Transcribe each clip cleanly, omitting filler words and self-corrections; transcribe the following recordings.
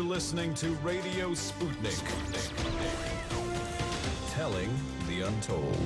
listening to Radio Sputnik. Telling the untold.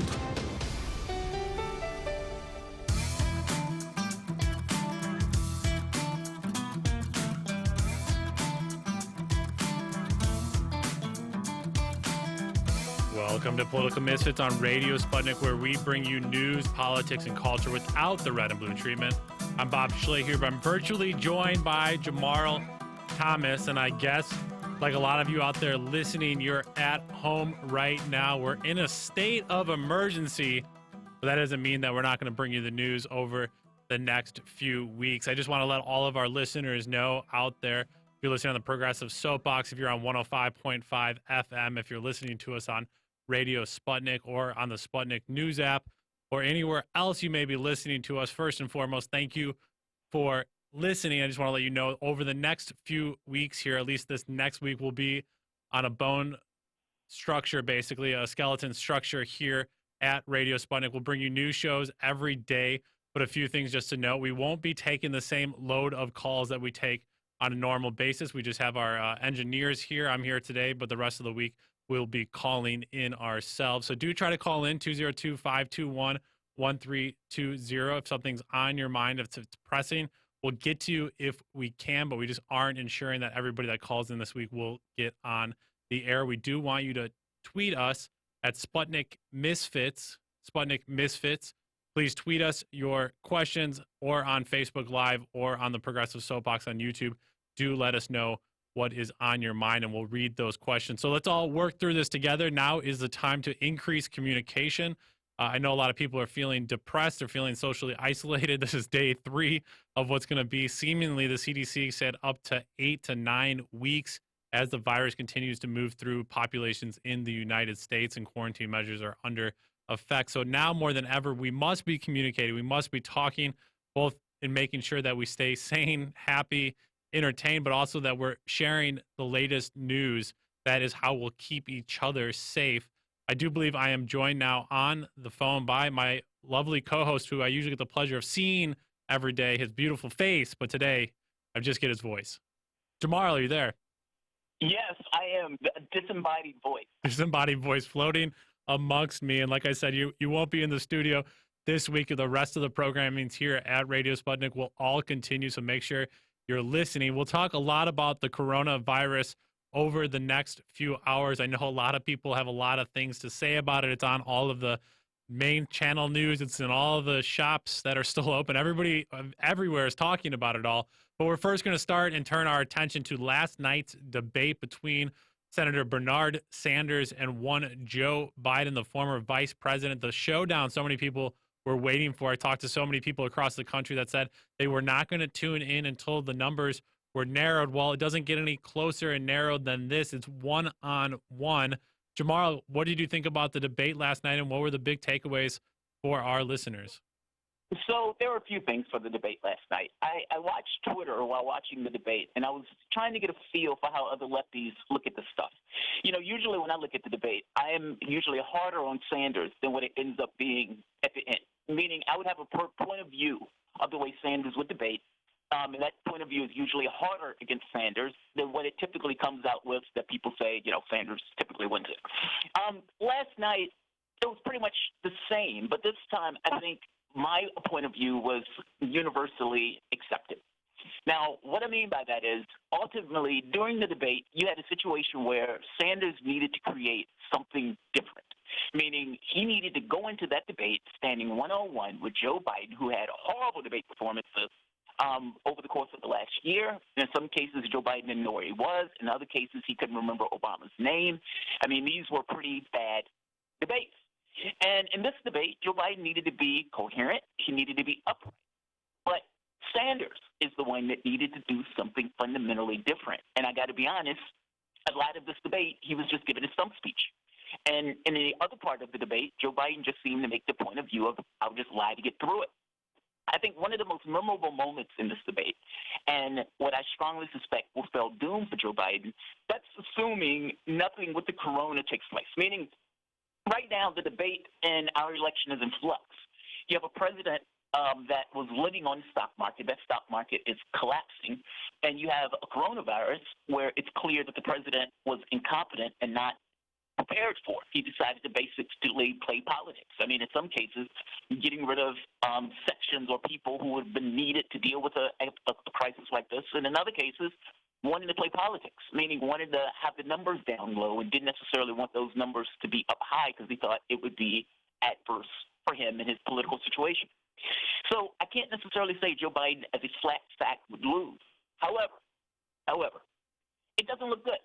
Welcome to Political Misfits on Radio Sputnik, where we bring you news, politics, and culture without the red and blue treatment. I'm Bob Schley here, but I'm virtually joined by Jamarl Thomas, and I guess, like a lot of you out there listening, you're at home right now. We're in a state of emergency, but that doesn't mean that we're not going to bring you the news over the next few weeks. I just want to let all of our listeners know out there, if you're listening on the Progressive Soapbox, if you're on 105.5 FM, if you're listening to us on Radio Sputnik or on the Sputnik News app or anywhere else you may be listening to us, first and foremost, thank you for listening. I just want to let you know over the next few weeks here, at least this next week, will be on a bone structure, basically a skeleton structure here at Radio Sputnik. We'll bring you new shows every day, but a few things just to note. We won't be taking the same load of calls that we take on a normal basis. We just have our engineers here. I'm here today, but the rest of the week we'll be calling in ourselves. So do try to call in 202-521-1320 if something's on your mind, if it's pressing. We'll get to you if we can, but we just aren't ensuring that everybody that calls in this week will get on the air. We do want you to tweet us at Sputnik Misfits. Please tweet us your questions or on Facebook Live or on the Progressive Soapbox on YouTube. Do let us know what is on your mind, and we'll read those questions. So let's all work through this together. Now is the time to increase communication. I know a lot of people are feeling depressed. They're feeling socially isolated. This is day 3 of what's going to be seemingly, the CDC said, up to 8 to 9 weeks as the virus continues to move through populations in the United States and quarantine measures are under effect. So now more than ever, we must be communicating. We must be talking, both in making sure that we stay sane, happy, entertained, but also that we're sharing the latest news. That is how we'll keep each other safe. I do believe I am joined now on the phone by my lovely co-host, who I usually get the pleasure of seeing every day, his beautiful face, but today I just get his voice. Jamarl, are you there? Yes, I am. The disembodied voice. Disembodied voice floating amongst me. And like I said, you won't be in the studio this week. The rest of the programming's here at Radio Sputnik will all continue, so make sure you're listening. We'll talk a lot about the coronavirus over the next few hours. I know a lot of people have a lot of things to say about it. It's on all of the main channel news. It's in all the shops that are still open. Everybody everywhere is talking about it all. But we're first going to start and turn our attention to last night's debate between Senator Bernard Sanders and one Joe Biden, the former vice president. The showdown so many people were waiting for. I talked to so many people across the country that said they were not going to tune in until the numbers were narrowed. Well, it doesn't get any closer and narrowed than this. It's 1-on-1. Jamarl, what did you think about the debate last night, and what were the big takeaways for our listeners? So there were a few things for the debate last night. I watched Twitter while watching the debate, and I was trying to get a feel for how other lefties look at this stuff. You know, usually when I look at the debate, I am usually harder on Sanders than what it ends up being at the end, meaning I would have a point of view of the way Sanders would debate. And that point of view is usually harder against Sanders than what it typically comes out with that people say, you know, Sanders typically wins it. Last night, it was pretty much the same, but this time I think my point of view was universally accepted. Now, what I mean by that is, ultimately, during the debate, you had a situation where Sanders needed to create something different, meaning he needed to go into that debate standing one-on-one with Joe Biden, who had horrible debate performances over the course of the last year. In some cases, Joe Biden didn't know where he was. In other cases, he couldn't remember Obama's name. I mean, these were pretty bad debates. And in this debate, Joe Biden needed to be coherent. He needed to be upright. But Sanders is the one that needed to do something fundamentally different. And I got to be honest, a lot of this debate, he was just giving a stump speech. And in the other part of the debate, Joe Biden just seemed to make the point of view of, I'll just lie to get through it. I think one of the most memorable moments in this debate, and what I strongly suspect will spell doom for Joe Biden, that's assuming nothing with the corona takes place, meaning right now the debate and our election is in flux. You have a president that was living on the stock market. That stock market is collapsing. And you have a coronavirus where it's clear that the president was incompetent and not prepared for. He decided to basically play politics. I mean, in some cases, getting rid of sections or people who would have been needed to deal with a crisis like this. And in other cases, wanting to play politics, meaning wanted to have the numbers down low and didn't necessarily want those numbers to be up high because he thought it would be adverse for him and his political situation. So I can't necessarily say Joe Biden as a flat fact would lose. However, it doesn't look good.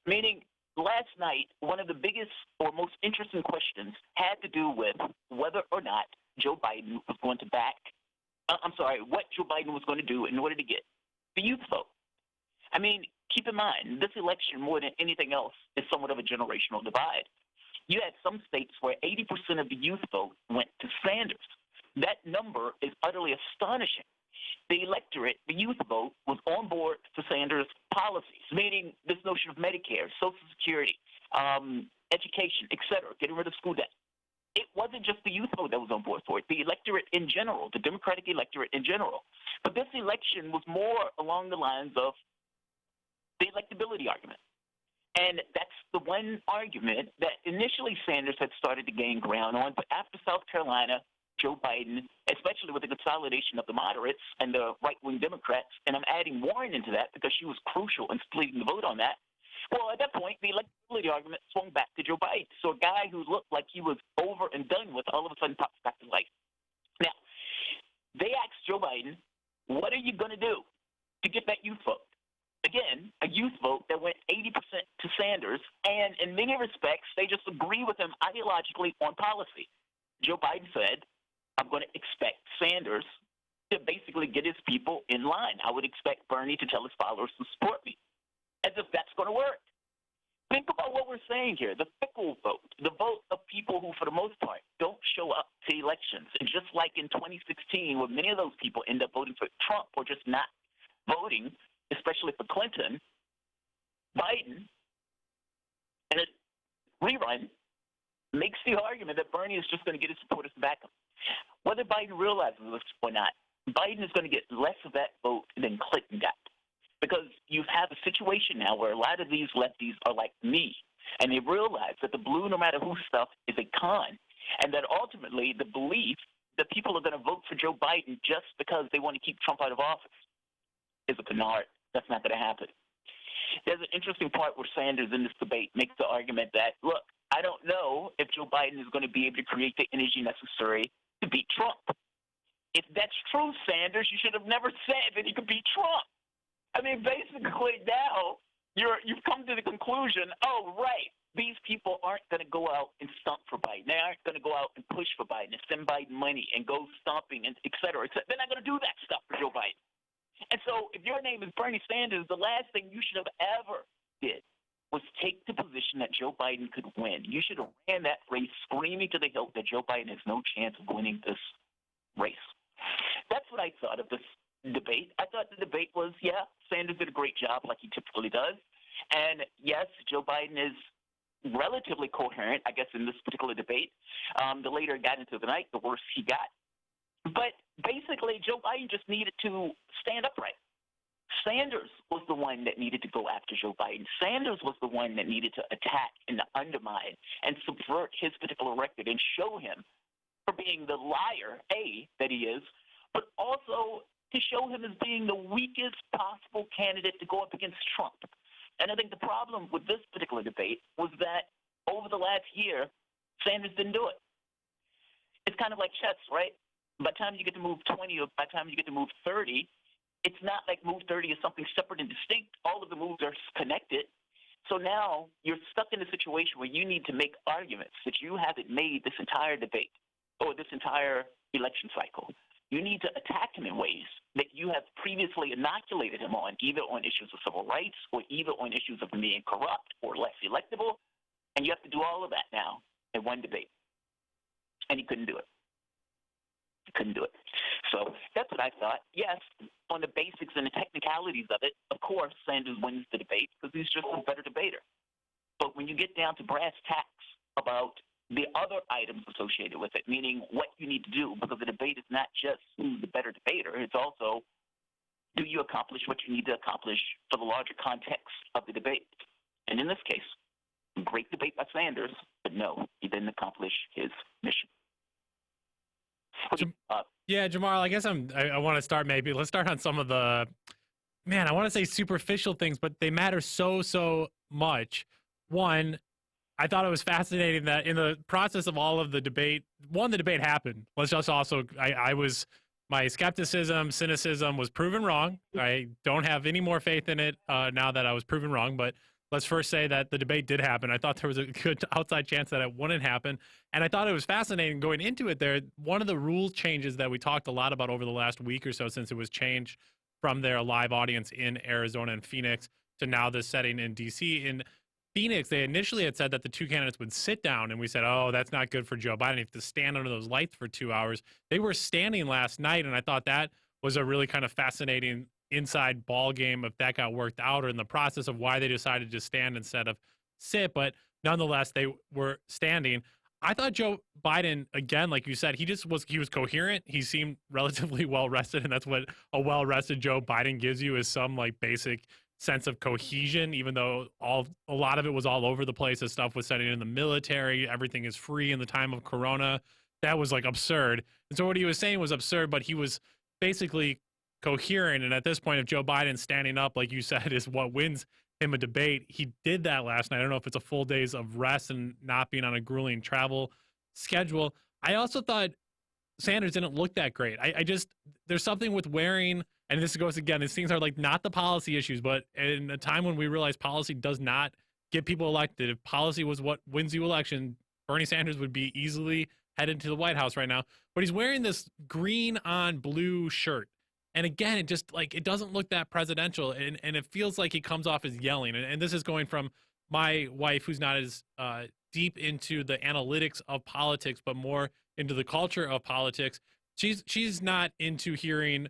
Meaning, last night, one of the biggest or most interesting questions had to do with whether or not Joe Biden was going to what Joe Biden was going to do in order to get the youth vote. I mean, keep in mind, this election, more than anything else, is somewhat of a generational divide. You had some states where 80% of the youth vote went to Sanders. That number is utterly astonishing. The electorate, the youth vote, was on board for Sanders' policies, meaning this notion of Medicare, Social Security, education, et cetera, getting rid of school debt. It wasn't just the youth vote that was on board for it. The electorate in general, the Democratic electorate in general. But this election was more along the lines of the electability argument. And that's the one argument that initially Sanders had started to gain ground on, but after South Carolina, Joe Biden, especially with the consolidation of the moderates and the right-wing Democrats, and I'm adding Warren into that because she was crucial in splitting the vote on that. Well, at that point, the electability argument swung back to Joe Biden. So a guy who looked like he was over and done with all of a sudden pops back to life. Now, they asked Joe Biden, what are you going to do to get that youth vote? Again, a youth vote that went 80% to Sanders, and in many respects, they just agree with him ideologically on policy. Joe Biden said, I'm going to expect Sanders to basically get his people in line. I would expect Bernie to tell his followers to support me, as if that's going to work. Think about what we're saying here, the fickle vote, the vote of people who, for the most part, don't show up to elections. And just like in 2016, where many of those people end up voting for Trump or just not voting, especially for Clinton, Biden, in a rerun, makes the argument that Bernie is just going to get his supporters to back him. Whether Biden realizes this or not, Biden is going to get less of that vote than Clinton got. Because you have a situation now where a lot of these lefties are like me, and they realize that the blue no matter who stuff is a con, and that ultimately the belief that people are going to vote for Joe Biden just because they want to keep Trump out of office is a canard. That's not going to happen. There's an interesting part where Sanders in this debate makes the argument that, look, I don't know if Joe Biden is going to be able to create the energy necessary to beat Trump. If that's true, Sanders, you should have never said that he could beat Trump. I mean, basically now you've come to the conclusion, oh, right, these people aren't going to go out and stump for Biden. They aren't going to go out and push for Biden and send Biden money and go stomping and et cetera, et cetera. They're not going to do that stuff for Joe Biden. And so if your name is Bernie Sanders, the last thing you should have ever did was take the position that Joe Biden could win. You should have ran that race screaming to the hilt that Joe Biden has no chance of winning this race. That's what I thought of this debate. I thought the debate was, yeah, Sanders did a great job like he typically does. And yes, Joe Biden is relatively coherent, I guess, in this particular debate. The later it got into the night, the worse he got. But basically, Joe Biden just needed to stand upright. Sanders was the one that needed to go after Joe Biden. Sanders was the one that needed to attack and to undermine and subvert his particular record and show him for being the liar, A, that he is, but also to show him as being the weakest possible candidate to go up against Trump. And I think the problem with this particular debate was that over the last year, Sanders didn't do it. It's kind of like chess, right? By the time you get to move 20 or by the time you get to move 30, it's not like move 30 is something separate and distinct. All of the moves are connected. So now you're stuck in a situation where you need to make arguments that you haven't made this entire debate or this entire election cycle. You need to attack him in ways that you have previously inoculated him on, either on issues of civil rights or either on issues of him being corrupt or less electable. And you have to do all of that now in one debate. And he couldn't do it. He couldn't do it. So that's what I thought. Yes, on the basics and the technicalities of it, of course, Sanders wins the debate because he's just a better debater. But when you get down to brass tacks about the other items associated with it, meaning what you need to do, because the debate is not just who's the better debater, it's also do you accomplish what you need to accomplish for the larger context of the debate. And in this case, great debate by Sanders, but no, he didn't accomplish his mission. Yeah, Jamal, I guess I want to start let's start on some of the, man, I want to say superficial things, but they matter so much. One, I thought it was fascinating that in the process of all of the debate, the debate happened. Let's just also, my skepticism, cynicism was proven wrong. I don't have any more faith in it now that I was proven wrong, but let's first say that the debate did happen. I thought there was a good outside chance that it wouldn't happen. And I thought it was fascinating going into it there. One of the rule changes that we talked a lot about over the last week or so, since it was changed from their live audience in Arizona and Phoenix to now this setting in D.C. In Phoenix, they initially had said that the two candidates would sit down, and we said, oh, that's not good for Joe Biden. You have to stand under those lights for 2 hours. They were standing last night, and I thought that was a really kind of fascinating inside ball game if that got worked out, or in the process of why they decided to stand instead of sit. But nonetheless, they were standing. I thought Joe Biden, again, like you said, he was coherent. He seemed relatively well rested, and that's what a well rested Joe Biden gives you, is some like basic sense of cohesion, even though a lot of it was all over the place. The stuff was setting in the military, everything is free in the time of Corona. That was like absurd. And so what he was saying was absurd, but he was basically coherent. And at this point, if Joe Biden standing up, like you said, is what wins him a debate, he did that last night. I don't know if it's a full days of rest and not being on a grueling travel schedule. I also thought Sanders didn't look that great. I just, there's something with wearing, and this goes again, these things are like not the policy issues, but in a time when we realize policy does not get people elected, if policy was what wins you election, Bernie Sanders would be easily headed to the White House right now. But he's wearing this green on blue shirt. And again, it just like, it doesn't look that presidential. And it feels like he comes off as yelling. And this is going from my wife, who's not as deep into the analytics of politics, but more into the culture of politics. She's not into hearing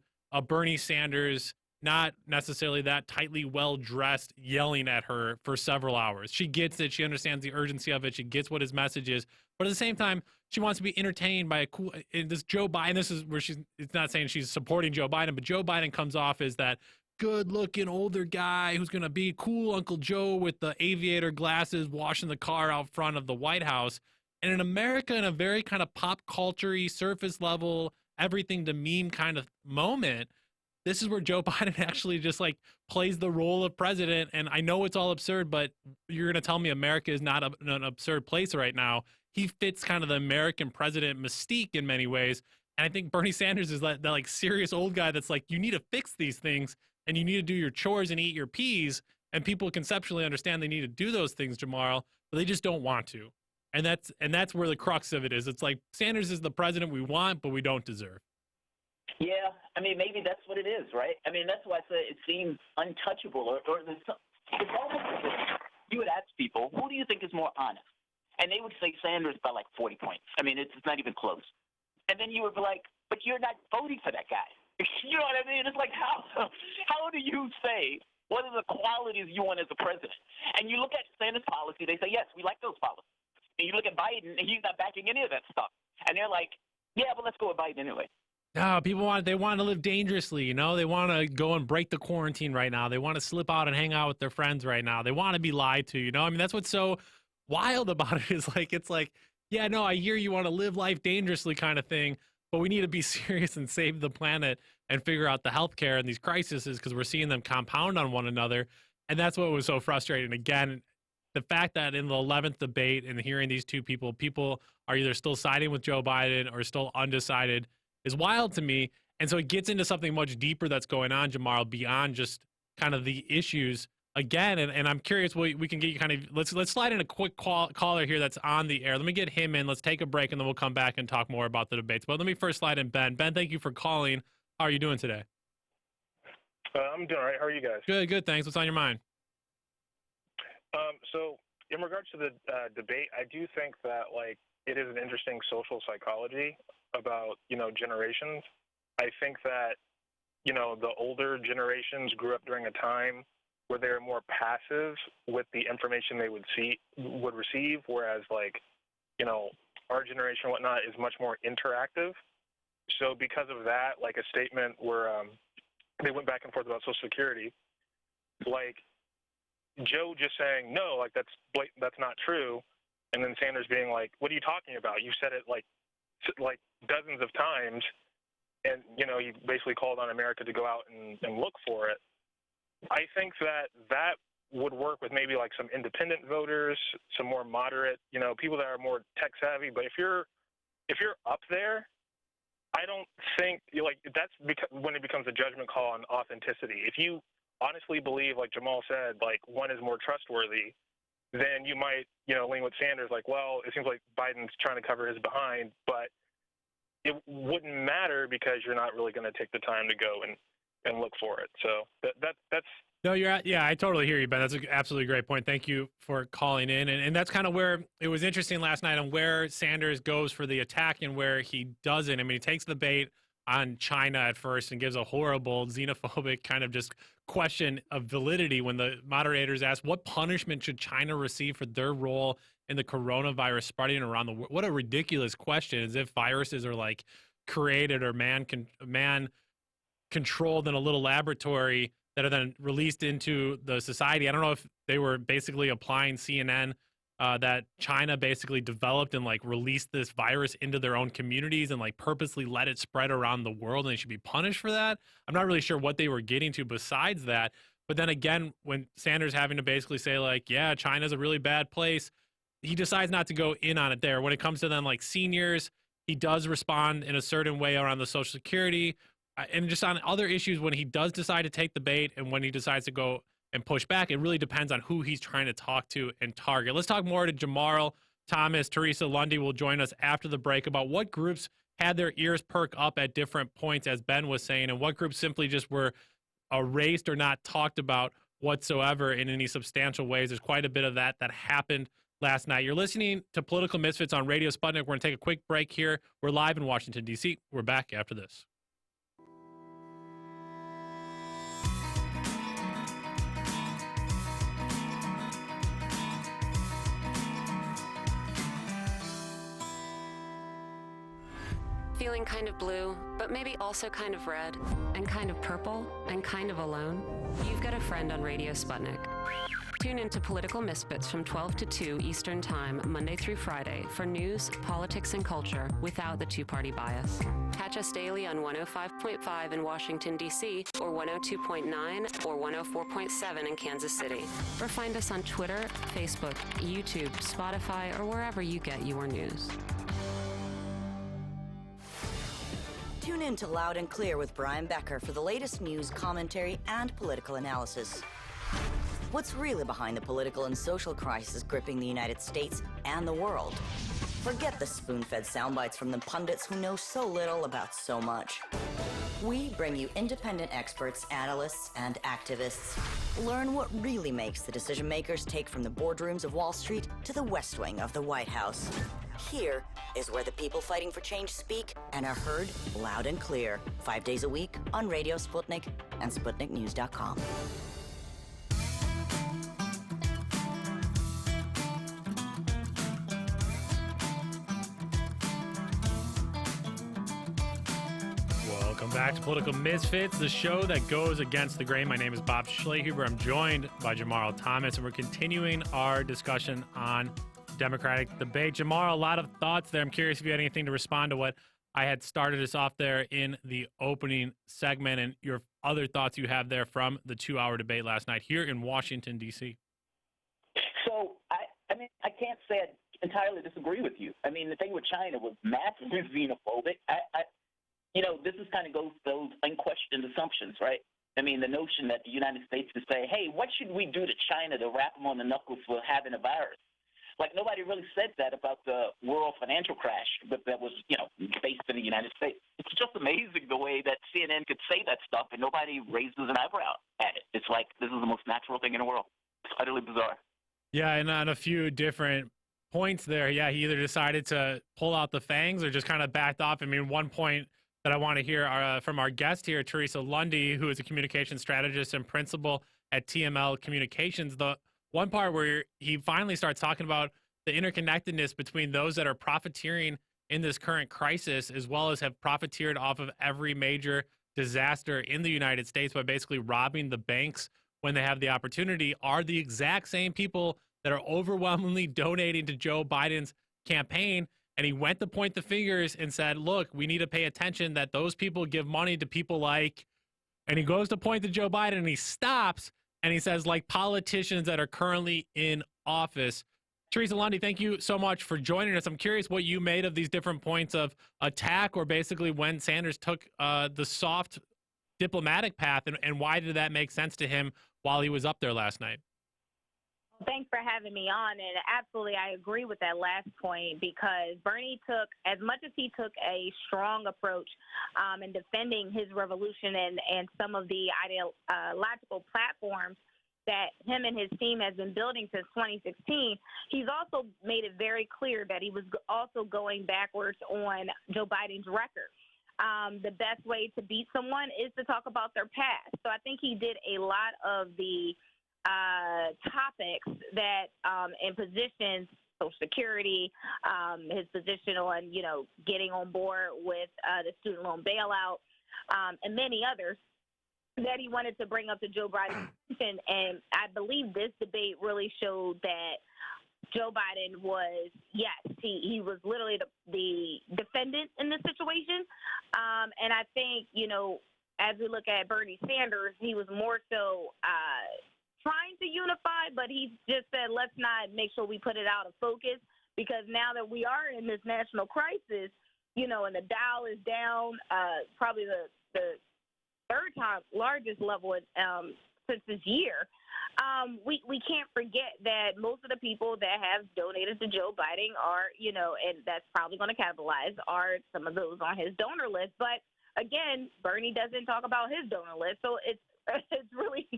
Bernie Sanders, not necessarily that tightly well-dressed, yelling at her for several hours. She gets it. She understands the urgency of it. She gets what his message is. But at the same time, she wants to be entertained by this Joe Biden. This is where it's not saying she's supporting Joe Biden, but Joe Biden comes off as that good-looking older guy who's going to be cool Uncle Joe with the aviator glasses washing the car out front of the White House. And in America, in a very kind of pop culture-y, surface level, everything to meme kind of moment, this is where Joe Biden actually just like plays the role of president. And I know it's all absurd, but you're going to tell me America is not an absurd place right now. He fits kind of the American president mystique in many ways. And I think Bernie Sanders is that like serious old guy that's like, you need to fix these things and you need to do your chores and eat your peas. And people conceptually understand they need to do those things, Jamal, but they just don't want to. And that's where the crux of it is. It's like Sanders is the president we want, but we don't deserve. Yeah, I mean, maybe that's what it is, right? I mean, that's why I say it seems untouchable, or it's almost as if you would ask people, who do you think is more honest? And they would say Sanders by like 40 points. I mean, it's not even close. And then you would be like, but you're not voting for that guy. You know what I mean? It's like, how do you say what are the qualities you want as a president? And you look at Sanders' policy, they say, yes, we like those policies. And you look at Biden, and he's not backing any of that stuff. And they're like, yeah, but let's go with Biden anyway. No, people want to live dangerously, you know? They want to go and break the quarantine right now. They want to slip out and hang out with their friends right now. They want to be lied to, you know? I mean, that's what's so wild about it is like, it's like, yeah, no, I hear you want to live life dangerously kind of thing, but we need to be serious and save the planet and figure out the healthcare and these crises because we're seeing them compound on one another. And that's what was so frustrating. Again, the fact that in the 11th debate and hearing these two people are either still siding with Joe Biden or still undecided is wild to me. And so it gets into something much deeper that's going on, Jamal, beyond just kind of the issues again. And I'm curious, we can get you kind of, let's slide in a quick caller here that's on the air. Let me get him in. Let's take a break and then we'll come back and talk more about the debates. But let me first slide in Ben. Ben, thank you for calling. How are you doing today? I'm doing all right. How are you guys? Good. Thanks. What's on your mind? So in regards to the debate, I do think that like it is an interesting social psychology about, generations. I think that, the older generations grew up during a time where they were more passive with the information they would receive, whereas like, our generation and whatnot is much more interactive. So because of that, like a statement where they went back and forth about Social Security, like Joe just saying, no, like that's not true. And then Sanders being like, what are you talking about? You said it like dozens of times. And, he basically called on America to go out and look for it. I think that would work with maybe like some independent voters, some more moderate, people that are more tech savvy. But if you're up there, I don't think that's because when it becomes a judgment call on authenticity. If you honestly believe, like Jamal said, like one is more trustworthy, then you might, lean with Sanders. Like, well, it seems like Biden's trying to cover his behind, but it wouldn't matter because you're not really going to take the time to go and look for it. So that's. No, yeah, I totally hear you, Ben. That's an absolutely great point. Thank you for calling in. And that's kind of where it was interesting last night on where Sanders goes for the attack and where he doesn't. I mean, he takes the bait on China at first and gives a horrible xenophobic kind of just question of validity when the moderators ask, what punishment should China receive for their role in the coronavirus spreading around the world? What a ridiculous question, as if viruses are like created or man controlled in a little laboratory that are then released into the society. I don't know if they were basically applying CNN that China basically developed and like released this virus into their own communities and like purposely let it spread around the world, and they should be punished for that. I'm not really sure what they were getting to besides that. But then again, when Sanders having to basically say like, yeah, China's a really bad place, he decides not to go in on it there. When it comes to then like seniors, he does respond in a certain way around the Social Security. And just on other issues, when he does decide to take the bait and when he decides to go and push back, it really depends on who he's trying to talk to and target. Let's talk more to Jamarl Thomas. Teresa Lundy will join us after the break about what groups had their ears perk up at different points, as Ben was saying, and what groups simply just were erased or not talked about whatsoever in any substantial ways. There's quite a bit of that happened last night. You're listening to Political Misfits on Radio Sputnik. We're going to take a quick break here. We're live in Washington, D.C. We're back after this. Feeling kind of blue, but maybe also kind of red, and kind of purple, and kind of alone? You've got a friend on Radio Sputnik. Tune into Political Misfits from 12 to 2 Eastern Time, Monday through Friday, for news, politics, and culture without the two-party bias. Catch us daily on 105.5 in Washington, D.C., or 102.9 or 104.7 in Kansas City. Or find us on Twitter, Facebook, YouTube, Spotify, or wherever you get your news. Tune in to Loud and Clear with Brian Becker for the latest news, commentary, and political analysis. What's really behind the political and social crisis gripping the United States and the world? Forget the spoon-fed soundbites from the pundits who know so little about so much. We bring you independent experts, analysts, and activists. Learn what really makes the decision makers take from the boardrooms of Wall Street to the West Wing of the White House. Here is where the people fighting for change speak and are heard loud and clear, 5 days a week on Radio Sputnik and SputnikNews.com. Welcome back to Political Misfits, the show that goes against the grain. My name is Bob Schlehuber. I'm joined by Jamarl Thomas, and we're continuing our discussion on Democratic debate. Jamarl, a lot of thoughts there. I'm curious if you had anything to respond to what I had started us off there in the opening segment, and your other thoughts you have there from the 2-hour debate last night here in Washington, D.C. So, I mean, I can't say I entirely disagree with you. I mean, the thing with China was massively xenophobic. This is kind of goes to those unquestioned assumptions, right? I mean, the notion that the United States would say, hey, what should we do to China to rap them on the knuckles for having a virus? Like, nobody really said that about the world financial crash that was, based in the United States. It's just amazing the way that CNN could say that stuff and nobody raises an eyebrow at it. It's like this is the most natural thing in the world. It's utterly bizarre. Yeah, and on a few different points there, yeah, he either decided to pull out the fangs or just kind of backed off. I mean, one point that I want to hear from our guest here, Teresa Lundy, who is a communication strategist and principal at TML Communications. The one part where he finally starts talking about the interconnectedness between those that are profiteering in this current crisis, as well as have profiteered off of every major disaster in the United States by basically robbing the banks when they have the opportunity, are the exact same people that are overwhelmingly donating to Joe Biden's campaign. And he went to point the fingers and said, look, we need to pay attention that those people give money to people like, and he goes to point to Joe Biden and he stops and he says, like politicians that are currently in office. Teresa Lundy, thank you so much for joining us. I'm curious what you made of these different points of attack, or basically when Sanders took the soft diplomatic path, and why did that make sense to him while he was up there last night? Thanks for having me on. And absolutely, I agree with that last point, because Bernie took, as much as he took a strong approach in defending his revolution and some of the ideological platforms that him and his team has been building since 2016, he's also made it very clear that he was also going backwards on Joe Biden's record. The best way to beat someone is to talk about their past. So I think he did a lot of the topics that in positions, Social Security, his position on, getting on board with the student loan bailout, and many others that he wanted to bring up to Joe Biden's attention. And I believe this debate really showed that Joe Biden was, yes, he was literally the defendant in this situation. And I think, as we look at Bernie Sanders, he was more so trying to unify, but he just said, let's not make sure we put it out of focus, because now that we are in this national crisis, and the Dow is down, probably the third time largest level since this year, we can't forget that most of the people that have donated to Joe Biden are, and that's probably going to capitalize, are some of those on his donor list. But again, Bernie doesn't talk about his donor list, so it's really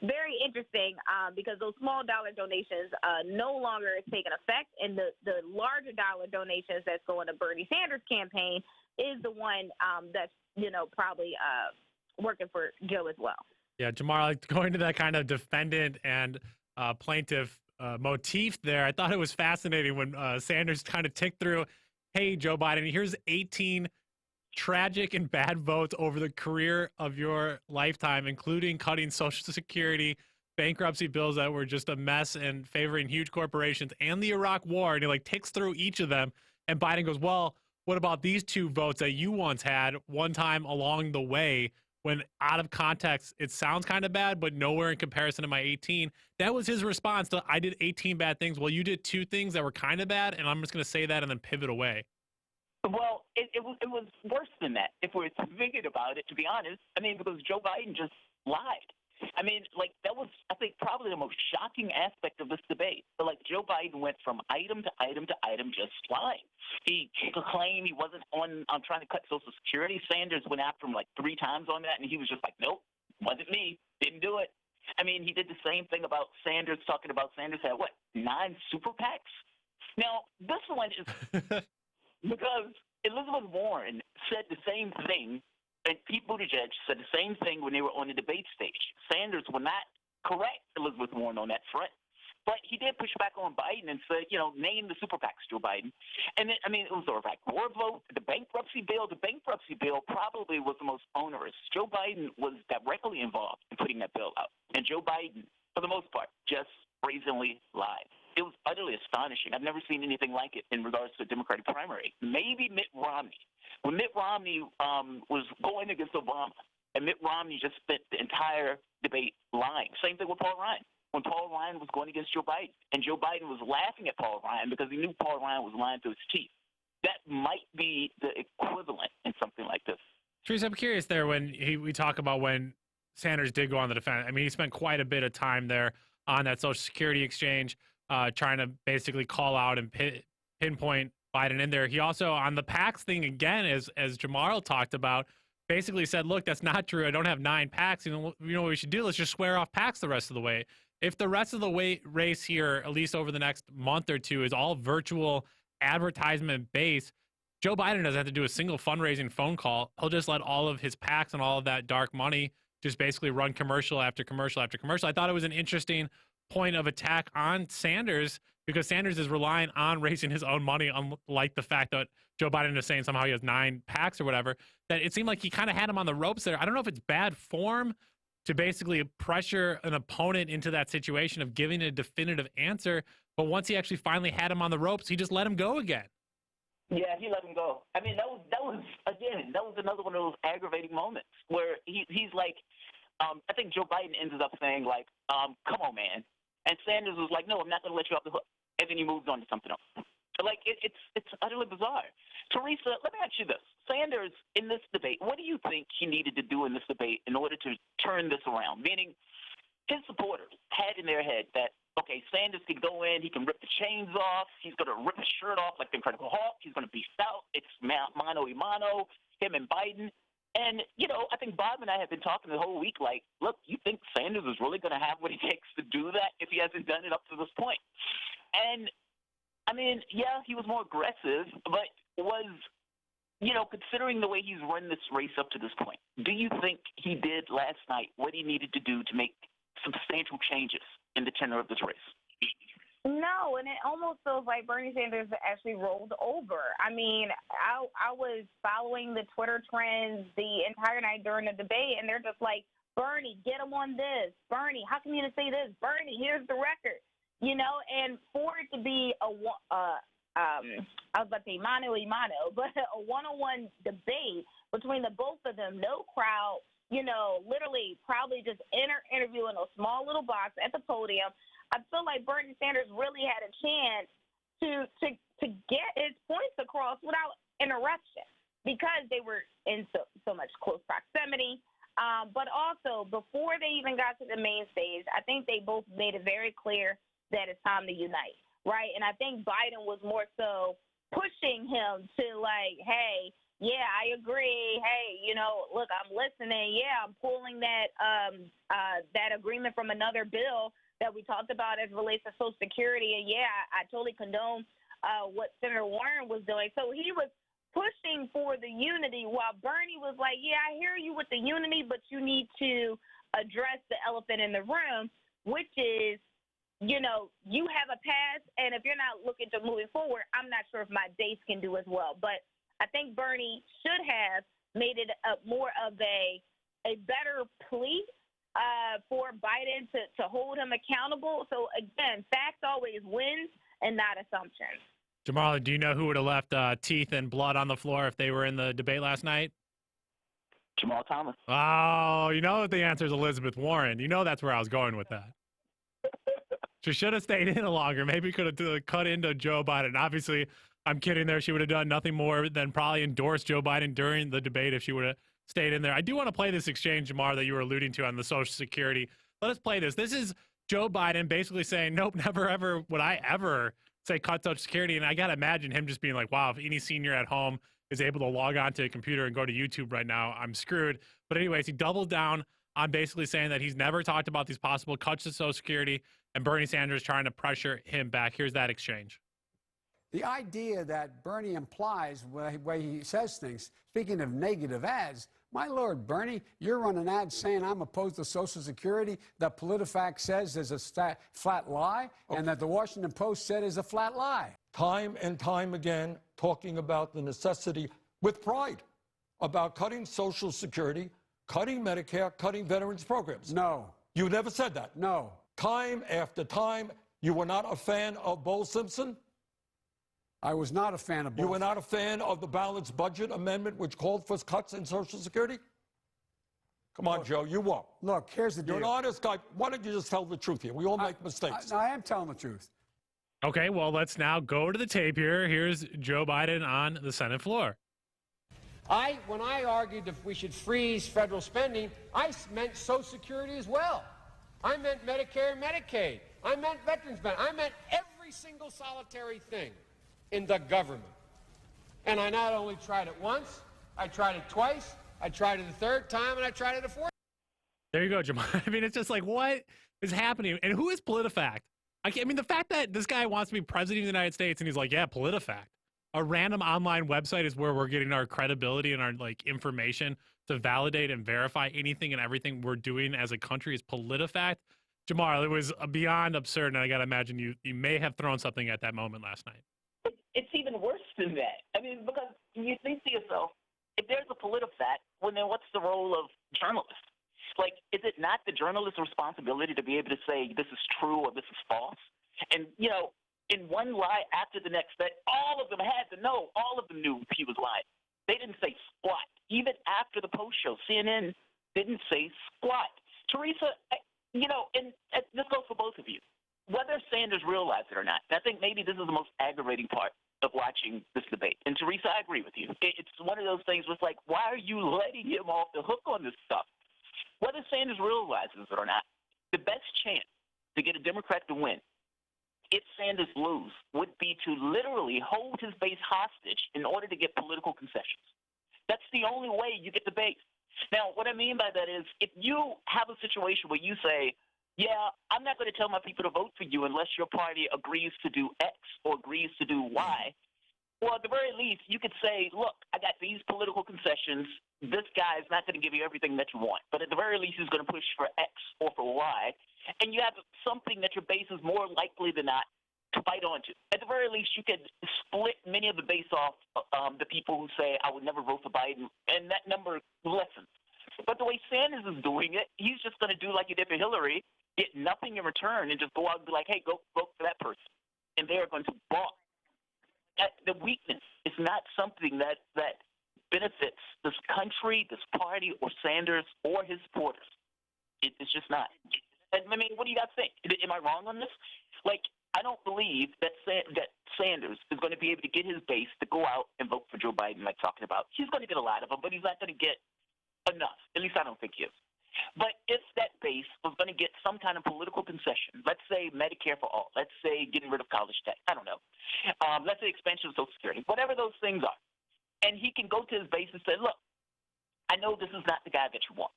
very interesting because those small dollar donations no longer is taking effect, and the larger dollar donations that's going to Bernie Sanders' campaign is the one that's probably working for Joe as well. Yeah, Jamar, going to that kind of defendant and plaintiff motif there, I thought it was fascinating when Sanders kind of ticked through, hey, Joe Biden, here's 18 tragic and bad votes over the career of your lifetime, including cutting Social Security, bankruptcy bills that were just a mess and favoring huge corporations, and the Iraq War. And he ticks through each of them. And Biden goes, well, what about these two votes that you once had one time along the way? When out of context, it sounds kind of bad, but nowhere in comparison to my 18. That was his response to, I did 18 bad things. Well, you did two things that were kind of bad, and I'm just going to say that and then pivot away. Well, it was worse than that, if we're thinking about it, to be honest. Because Joe Biden just lied. That was, I think, probably the most shocking aspect of this debate. But, Joe Biden went from item to item to item just lying. He claimed he wasn't on trying to cut Social Security. Sanders went after him 3 times on that, and he was just like, nope, wasn't me, didn't do it. He did the same thing about Sanders, talking about Sanders had, 9 super PACs? Now, this one is because Elizabeth Warren said the same thing, and Pete Buttigieg said the same thing when they were on the debate stage. Sanders will not correct Elizabeth Warren on that front, but he did push back on Biden and said, name the super PACs, Joe Biden. And then, it was the Iraq War vote, the bankruptcy bill. The bankruptcy bill probably was the most onerous. Joe Biden was directly involved in putting that bill out, and Joe Biden, for the most part, just brazenly lied. It was utterly astonishing. I've never seen anything like it in regards to the Democratic primary. Maybe Mitt Romney. When Mitt Romney was going against Obama, and Mitt Romney just spent the entire debate lying. Same thing with Paul Ryan. When Paul Ryan was going against Joe Biden, and Joe Biden was laughing at Paul Ryan because he knew Paul Ryan was lying through his teeth. That might be the equivalent in something like this. Teresa, I'm curious there when we talk about when Sanders did go on the defense. He spent quite a bit of time there on that Social Security exchange, trying to basically call out and pinpoint Biden in there. He also, on the PACs thing again, as Jamar talked about, basically said, look, that's not true. I don't have 9 PACs. You know what we should do? Let's just swear off PACs the rest of the way. If the rest of the race here, at least over the next month or two, is all virtual advertisement based, Joe Biden doesn't have to do a single fundraising phone call. He'll just let all of his PACs and all of that dark money just basically run commercial after commercial after commercial. I thought it was an interesting point of attack on Sanders because Sanders is relying on raising his own money, unlike the fact that Joe Biden is saying somehow he has 9 PACs or whatever, that it seemed like he kind of had him on the ropes there. I don't know if it's bad form to basically pressure an opponent into that situation of giving a definitive answer, but once he actually finally had him on the ropes, he just let him go again. Yeah, he let him go. I mean, that was another one of those aggravating moments where he's like, I think Joe Biden ended up saying like, come on, man. And Sanders was like, no, I'm not going to let you off the hook. And then he moves on to something else. Like, it's utterly bizarre. Teresa, let me ask you this. Sanders, in this debate, what do you think he needed to do in this debate in order to turn this around? Meaning, his supporters had in their head that, okay, Sanders can go in, he can rip the chains off, he's going to rip his shirt off like the Incredible Hulk, he's going to beast out, it's mano a mano, him and Biden. And, you know, I think Bob and I have been talking the whole week like, look, you think Sanders is really going to have what it takes to do that if he hasn't done it up to this point? And, I mean, yeah, he was more aggressive, but was, you know, considering the way he's run this race up to this point, do you think he did last night what he needed to do to make substantial changes in the tenor of this race? No, and it almost feels like Bernie Sanders actually rolled over. I mean, I was following the Twitter trends the entire night during the debate, and they're just like, Bernie, get him on this. Bernie, how can you say this? Bernie, here's the record. You know, and for it to be I was about to say mano a mano, but a one-on-one debate between the both of them, no crowd, you know, literally probably just interview in a small little box at the podium. I feel like Bernie Sanders really had a chance to get his points across without interruption because they were in so much close proximity. But also, before they even got to the main stage, I think they both made it very clear that it's time to unite, right? And I think Biden was more so pushing him to like, hey, yeah, I agree. Hey, you know, look, I'm listening. Yeah, I'm pulling that that agreement from another bill that we talked about as it relates to Social Security. And, yeah, I totally condone what Senator Warren was doing. So he was pushing for the unity while Bernie was like, yeah, I hear you with the unity, but you need to address the elephant in the room, which is, you know, you have a pass, and if you're not looking to moving forward, I'm not sure if my base can do as well. But I think Bernie should have made it more of a better plea for Biden to hold him accountable. So, again, facts always wins and not assumptions. Jamarla, do you know who would have left teeth and blood on the floor if they were in the debate last night? Jamal Thomas. Oh, you know the answer is Elizabeth Warren. You know that's where I was going with that. She should have stayed in longer. Maybe could have cut into Joe Biden. Obviously, I'm kidding there. She would have done nothing more than probably endorse Joe Biden during the debate if she would have stayed in there. I do want to play this exchange, Jamar, that you were alluding to on the Social Security. Let us play this. This is Joe Biden basically saying, nope, never, ever would I ever say cut Social Security. And I got to imagine him just being like, wow, if any senior at home is able to log on to a computer and go to YouTube right now, I'm screwed. But anyways, he doubled down on basically saying that he's never talked about these possible cuts to Social Security, and Bernie Sanders trying to pressure him back. Here's that exchange. The idea that Bernie implies the way he says things, speaking of negative ads, my Lord, Bernie, you're running ads saying I'm opposed to Social Security, that PolitiFact says is a flat lie, and that the Washington Post said is a flat lie. Time and time again, talking about the necessity, with pride, about cutting Social Security, cutting Medicare, cutting veterans programs. No. You never said that. No. Time after time, you were not a fan of Bo Simpson? I was not a fan of both. You were not a fan of the balanced budget amendment, which called for cuts in Social Security? Come on, Joe, you won't. Look, here's the deal. You're an honest guy. Why don't you just tell the truth here? We all make mistakes. I am telling the truth. Okay, well, let's now go to the tape here. Here's Joe Biden on the Senate floor. When I argued if we should freeze federal spending, I meant Social Security as well. I meant Medicare and Medicaid. I meant veterans benefits. I meant every single solitary thing in the government. And I not only tried it once, I tried it twice, I tried it a third time, and I tried it a fourth. There you go, Jamal. I mean, it's just like, what is happening? And who is PolitiFact? I mean, the fact that this guy wants to be president of the United States and he's like, yeah, PolitiFact. A random online website is where we're getting our credibility and our like information to validate and verify anything and everything we're doing as a country is PolitiFact. Jamar, it was beyond absurd, and I got to imagine you may have thrown something at that moment last night. It's even worse than that. I mean, because you think to yourself, if there's a PolitiFact, well, then what's the role of journalists? Like, is it not the journalist's responsibility to be able to say this is true or this is false? And, you know, in one lie after the next, that all of them had to know, all of them knew he was lying. They didn't say squat. Even after the post show, CNN didn't say squat. Teresa, you know, and this goes for both of you. Whether Sanders realized it or not, I think maybe this is the most aggravating part of watching this debate. And Teresa, I agree with you. It's one of those things where it's like, why are you letting him off the hook on this stuff? Whether Sanders realizes it or not, the best chance to get a Democrat to win, if Sanders lose, would be to literally hold his base hostage in order to get political concessions. That's the only way you get the base. Now, what I mean by that is if you have a situation where you say, yeah, I'm not going to tell my people to vote for you unless your party agrees to do X or agrees to do Y. Well, at the very least, you could say, look, I got these political concessions. This guy is not going to give you everything that you want. But at the very least, he's going to push for X or for Y. And you have something that your base is more likely than not to fight onto. At the very least, you could split many of the base off the people who say, I would never vote for Biden, and that number lessens. But the way Sanders is doing it, he's just going to do like he did for Hillary, get nothing in return, and just go out and be like, hey, go vote for that person. And they're going to balk. The weakness is not something that benefits this country, this party, or Sanders, or his supporters. It's just not. I mean, what do you guys think? Am I wrong on this? Like, I don't believe that Sanders is going to be able to get his base to go out and vote for Joe Biden, like talking about. He's going to get a lot of them, but he's not going to get enough. At least I don't think he is. But if that base was going to get some kind of political concession, let's say Medicare for all, let's say getting rid of college debt, I don't know. Let's say expansion of Social Security, whatever those things are. And he can go to his base and say, look, I know this is not the guy that you want.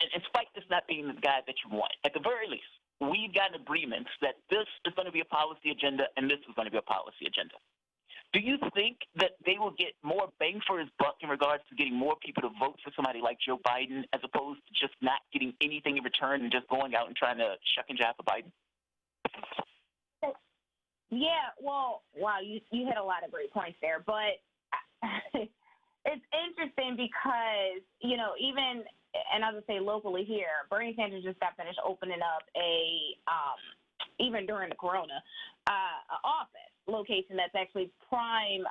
And in spite of this not being the guy that you want, at the very least, we've got agreements that this is going to be a policy agenda and this is going to be a policy agenda. Do you think that they will get more bang for his buck in regards to getting more people to vote for somebody like Joe Biden as opposed to just not getting anything in return and just going out and trying to shuck and jive for Biden? Yeah, well, wow, you hit a lot of great points there. But it's interesting because, you know, even, and I would say locally here, Bernie Sanders just got finished opening up even during the corona, office location that's actually prime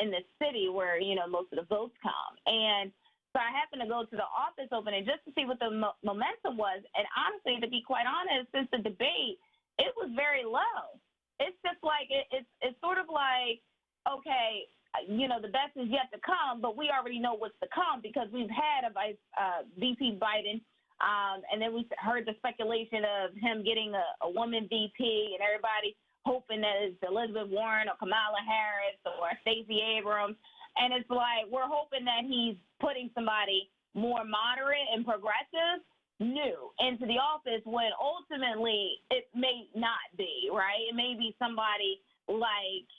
in the city where, you know, most of the votes come. And so I happened to go to the office opening just to see what the momentum was. And honestly, to be quite honest, since the debate, it was very low. It's just like, it's sort of like, okay, you know, the best is yet to come, but we already know what's to come because we've had a VP Biden. And then we heard the speculation of him getting a woman VP and everybody hoping that it's Elizabeth Warren or Kamala Harris or Stacey Abrams. And it's like we're hoping that he's putting somebody more moderate and progressive new into the office when ultimately it may not be, right? It may be somebody like,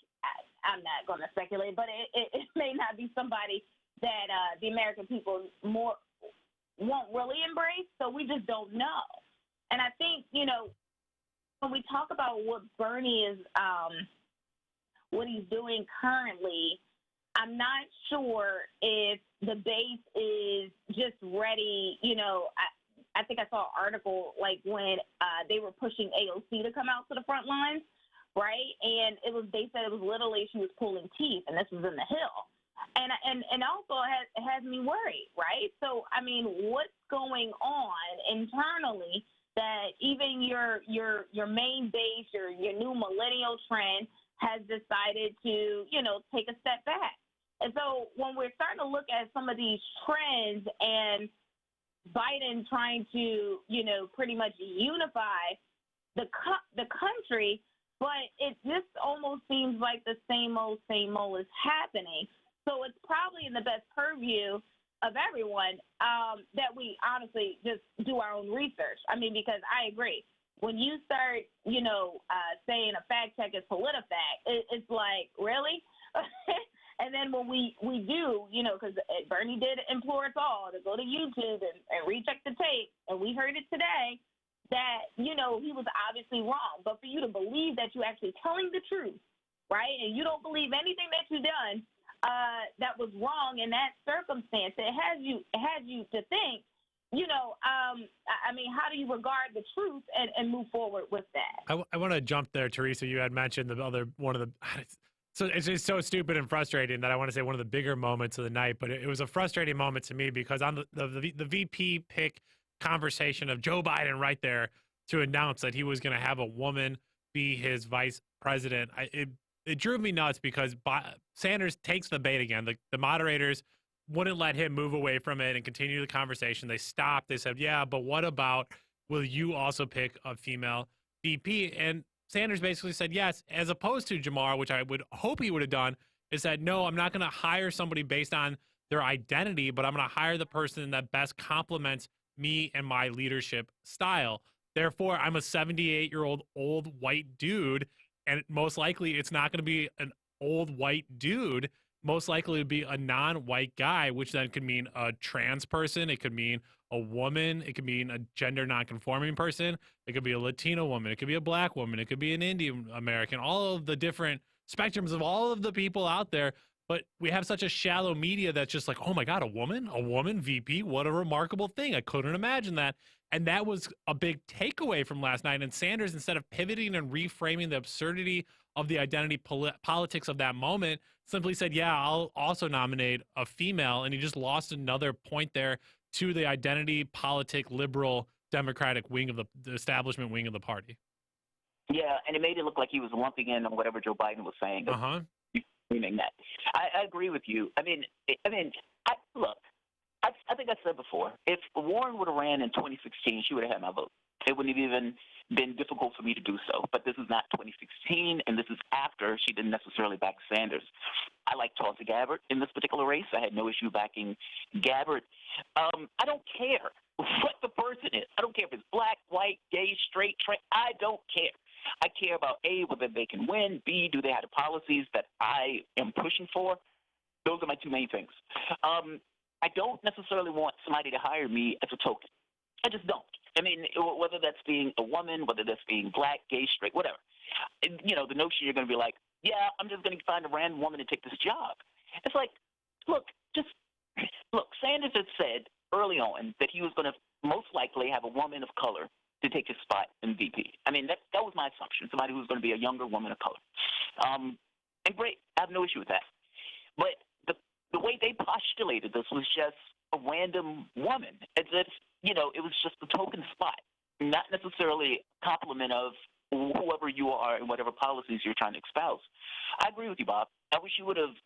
I'm not going to speculate, but it may not be somebody that the American people won't really embrace, so we just don't know. And I think, you know, when we talk about what Bernie is, what he's doing currently, I'm not sure if the base is just ready. You know, I think I saw an article like when they were pushing AOC to come out to the front lines, right? And they said it was literally she was pulling teeth, and this was in the Hill. And also it has me worried, right? So, I mean, what's going on internally that even your main base, your new millennial trend has decided to, you know, take a step back. And so when we're starting to look at some of these trends and Biden trying to, you know, pretty much unify the country, but it just almost seems like the same old is happening. So it's probably in the best purview of everyone that we honestly just do our own research. I mean, because I agree. When you start, you know, saying a fact check is PolitiFact, it's like, really? And then when we do, you know, because Bernie did implore us all to go to YouTube and recheck the tape, and we heard it today, that, you know, he was obviously wrong. But for you to believe that you're actually telling the truth, right, and you don't believe anything that you've done that was wrong in that circumstance, it has you to think, you know, I mean, how do you regard the truth and move forward with that? I want to jump there, Teresa. You had mentioned one of the. So it's just so stupid and frustrating that I want to say one of the bigger moments of the night, but it was a frustrating moment to me because on the VP pick conversation of Joe Biden right there to announce that he was going to have a woman be his vice president, it drove me nuts because Sanders takes the bait again. The moderators wouldn't let him move away from it and continue the conversation. They stopped. They said, yeah, but what about, will you also pick a female VP? And Sanders basically said yes, as opposed to Jamar, which I would hope he would have done, is that, no, I'm not going to hire somebody based on their identity, but I'm going to hire the person that best complements me and my leadership style. Therefore, I'm a 78-year-old old white dude, and most likely it's not going to be an old white dude. Most likely it would be a non-white guy, which then could mean a trans person. It could mean a woman. It could mean a gender non-conforming person. It could be a Latino woman. It could be a black woman. It could be an Indian American. All of the different spectrums of all of the people out there. But we have such a shallow media that's just like, oh my God, a woman VP, what a remarkable thing. I couldn't imagine that. And that was a big takeaway from last night. And Sanders, instead of pivoting and reframing the absurdity of the identity politics of that moment, simply said, yeah, I'll also nominate a female. And he just lost another point there to the identity politic liberal Democratic wing of the establishment wing of the party. Yeah, and it made it look like he was lumping in on whatever Joe Biden was saying. Meaning that. I agree with you. Look, I think I said before, if Warren would have ran in 2016, she would have had my vote. It wouldn't have even been difficult for me to do so. But this is not 2016, and this is after she didn't necessarily back Sanders. I like Tulsi Gabbard in this particular race. I had no issue backing Gabbard. I don't care what the person is. I don't care if it's black, white, gay, straight, trans. I don't care. I care about, A, whether they can win, B, do they have the policies that I am pushing for. Those are my two main things. I don't necessarily want somebody to hire me as a token. I just don't. I mean, whether that's being a woman, whether that's being black, gay, straight, whatever. You know, the notion you're going to be like, yeah, I'm just going to find a random woman to take this job. It's like, look, Sanders had said early on that he was going to most likely have a woman of color to take his spot in VP. I mean, that was my assumption, somebody who's going to be a younger woman of color. And great, I have no issue with that. But the way they postulated this was just a random woman, as if, you know, it was just a token spot, not necessarily a compliment of whoever you are and whatever policies you're trying to espouse. I agree with you, Bob. I wish you would have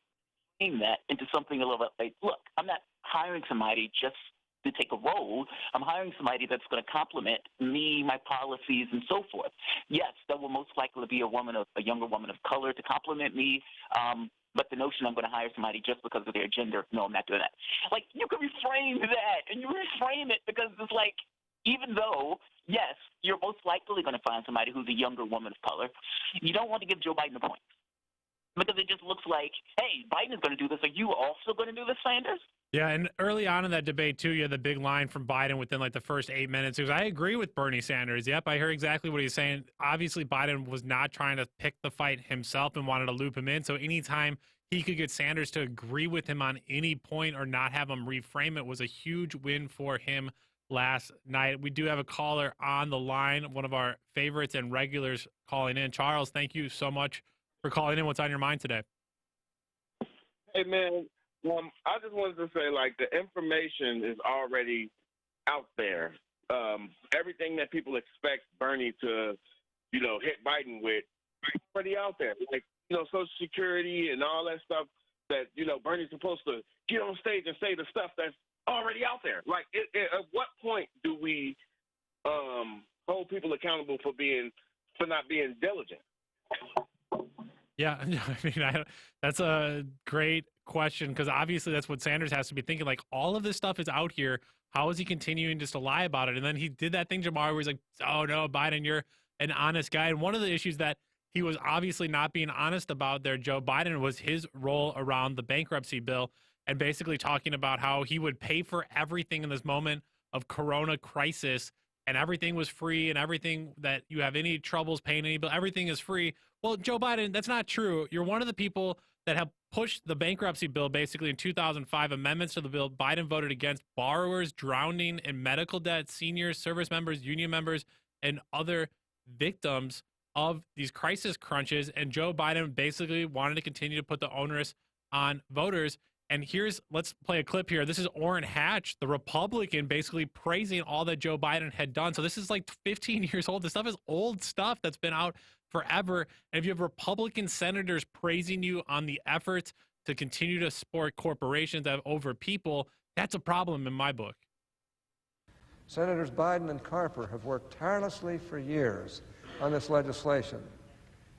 framed that into something a little bit like, look, I'm not hiring somebody just to take a role. I'm hiring somebody that's going to complement me, my policies, and so forth. Yes, that will most likely be a younger woman of color to complement me. But the notion I'm going to hire somebody just because of their gender, no, I'm not doing that. Like, you can reframe that, and you reframe it because it's like, even though, yes, you're most likely going to find somebody who's a younger woman of color, you don't want to give Joe Biden the point. Because it just looks like, hey, Biden is going to do this. Are you also going to do this, Sanders? Yeah, and early on in that debate, too, you had the big line from Biden within, like, the first 8 minutes. It was, I agree with Bernie Sanders. Yep, I heard exactly what he's saying. Obviously, Biden was not trying to pick the fight himself and wanted to loop him in. So anytime he could get Sanders to agree with him on any point or not have him reframe it was a huge win for him last night. We do have a caller on the line, one of our favorites and regulars calling in. Charles, thank you so much for calling in. What's on your mind today? Hey, man. I just wanted to say, like, the information is already out there. Everything that people expect Bernie to, you know, hit Biden with, it's already out there. Like, you know, Social Security and all that stuff that, you know, Bernie's supposed to get on stage and say the stuff that's already out there. Like, at what point do we hold people accountable for not being diligent? Yeah, I mean, that's a great question because obviously that's what Sanders has to be thinking. Like, all of this stuff is out here. How is he continuing just to lie about it? And then he did that thing, Jamar, where he's like, oh, no, Biden, you're an honest guy. And one of the issues that he was obviously not being honest about there, Joe Biden, was his role around the bankruptcy bill and basically talking about how he would pay for everything in this moment of corona crisis and everything was free and everything that you have any troubles paying any bill, everything is free. Well, Joe Biden, that's not true. You're one of the people that have pushed the bankruptcy bill basically in 2005, amendments to the bill. Biden voted against borrowers drowning in medical debt, seniors, service members, union members, and other victims of these crisis crunches. And Joe Biden basically wanted to continue to put the onus on voters. And let's play a clip here. This is Orrin Hatch, the Republican, basically praising all that Joe Biden had done. So this is like 15 years old. This stuff is old stuff that's been out forever. And if you have Republican senators praising you on the efforts to continue to support corporations over people, that's a problem in my book. Senators Biden and Carper have worked tirelessly for years on this legislation.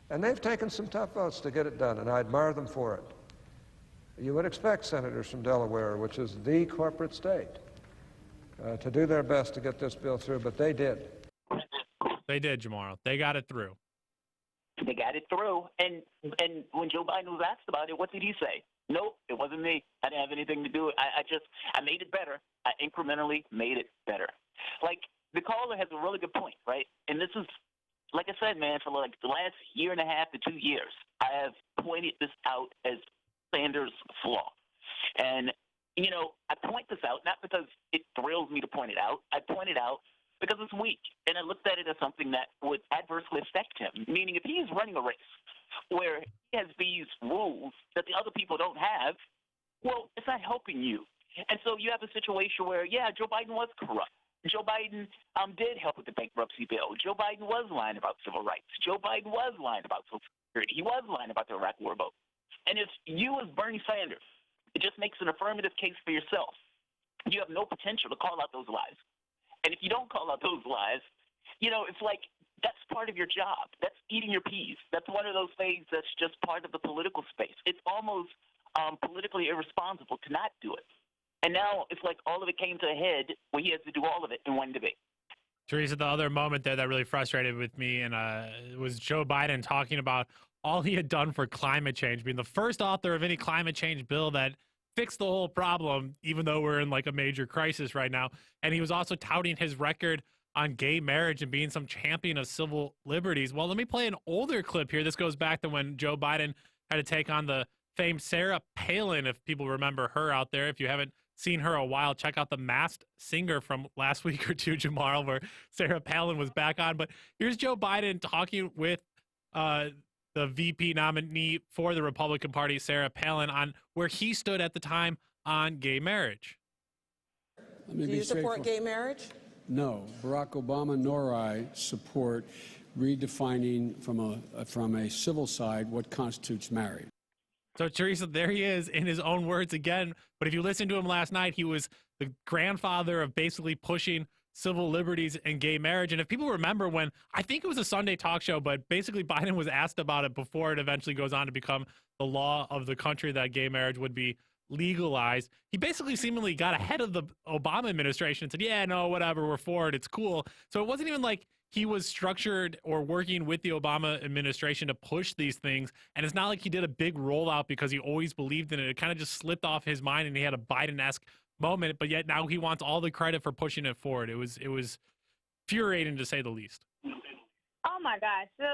And they've taken some tough votes to get it done, and I admire them for it. You would expect senators from Delaware, which is the corporate state, to do their best to get this bill through, but they did. They did, Jamar. They got it through. They got it through. And when Joe Biden was asked about it, what did he say? Nope, it wasn't me. I didn't have anything to do with it. I made it better. I incrementally made it better. Like, the caller has a really good point, right? And this is, like I said, man, for like the last year and a half to 2 years, I have pointed this out as Sanders' flaw. And, I point this out not because it thrills me to point it out. I point it out because it's weak. And I looked at it as something that would adversely affect him, meaning if he's running a race where he has these rules that the other people don't have, well, it's not helping you. And so you have a situation where, yeah, Joe Biden was corrupt. Joe Biden did help with the bankruptcy bill. Joe Biden was lying about civil rights. Joe Biden was lying about Social Security. He was lying about the Iraq War vote. And if you, as Bernie Sanders, it just makes an affirmative case for yourself. You have no potential to call out those lies. And if you don't call out those lies, it's like that's part of your job. That's eating your peas. That's one of those things that's just part of the political space. It's almost politically irresponsible to not do it. And now it's like all of it came to a head where he has to do all of it in one debate. Teresa, the other moment there that really frustrated with me was Joe Biden talking about all he had done for climate change, being the first author of any climate change bill that fixed the whole problem, even though we're in like a major crisis right now. And he was also touting his record on gay marriage and being some champion of civil liberties. Well, let me play an older clip here. This goes back to when Joe Biden had to take on the famed Sarah Palin, if people remember her out there. If you haven't seen her a while, check out the Masked Singer from last week or two, Jamal, where Sarah Palin was back on. But here's Joe Biden talking with the VP nominee for the Republican Party, Sarah Palin, on where he stood at the time on gay marriage. Do you support gay marriage? No. Barack Obama nor I support redefining from a civil side what constitutes marriage. So, Teresa, there he is in his own words again. But if you listen to him last night, he was the grandfather of basically pushing civil liberties and gay marriage. And if people remember when, I think it was a Sunday talk show, but basically Biden was asked about it before it eventually goes on to become the law of the country that gay marriage would be legalized. He basically seemingly got ahead of the Obama administration and said, yeah, no, whatever, we're for it, it's cool. So it wasn't even like he was structured or working with the Obama administration to push these things. And it's not like he did a big rollout because he always believed in it. It kind of just slipped off his mind and he had a Biden-esque moment, but yet now he wants all the credit for pushing it forward. It was infuriating to say the least. Oh my gosh. So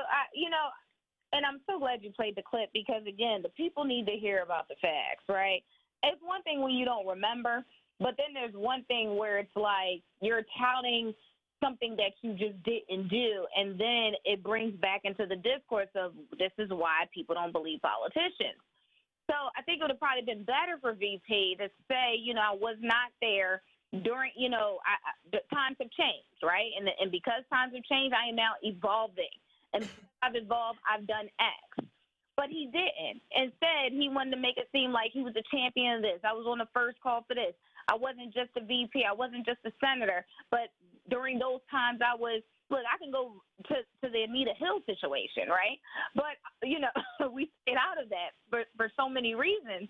and I'm so glad you played the clip because again, the people need to hear about the facts, right? It's one thing when you don't remember, but then there's one thing where it's like you're touting something that you just didn't do, and then it brings back into the discourse of this is why people don't believe politicians. So I think it would have probably been better for VP to say, I was not there during, the times have changed, right? And because times have changed, I am now evolving. And because I've evolved, I've done X. But he didn't. Instead, he wanted to make it seem like he was a champion of this. I was on the first call for this. I wasn't just a VP. I wasn't just a senator. But during those times, I can go to the Anita Hill situation, right? But, we stayed out of that for so many reasons.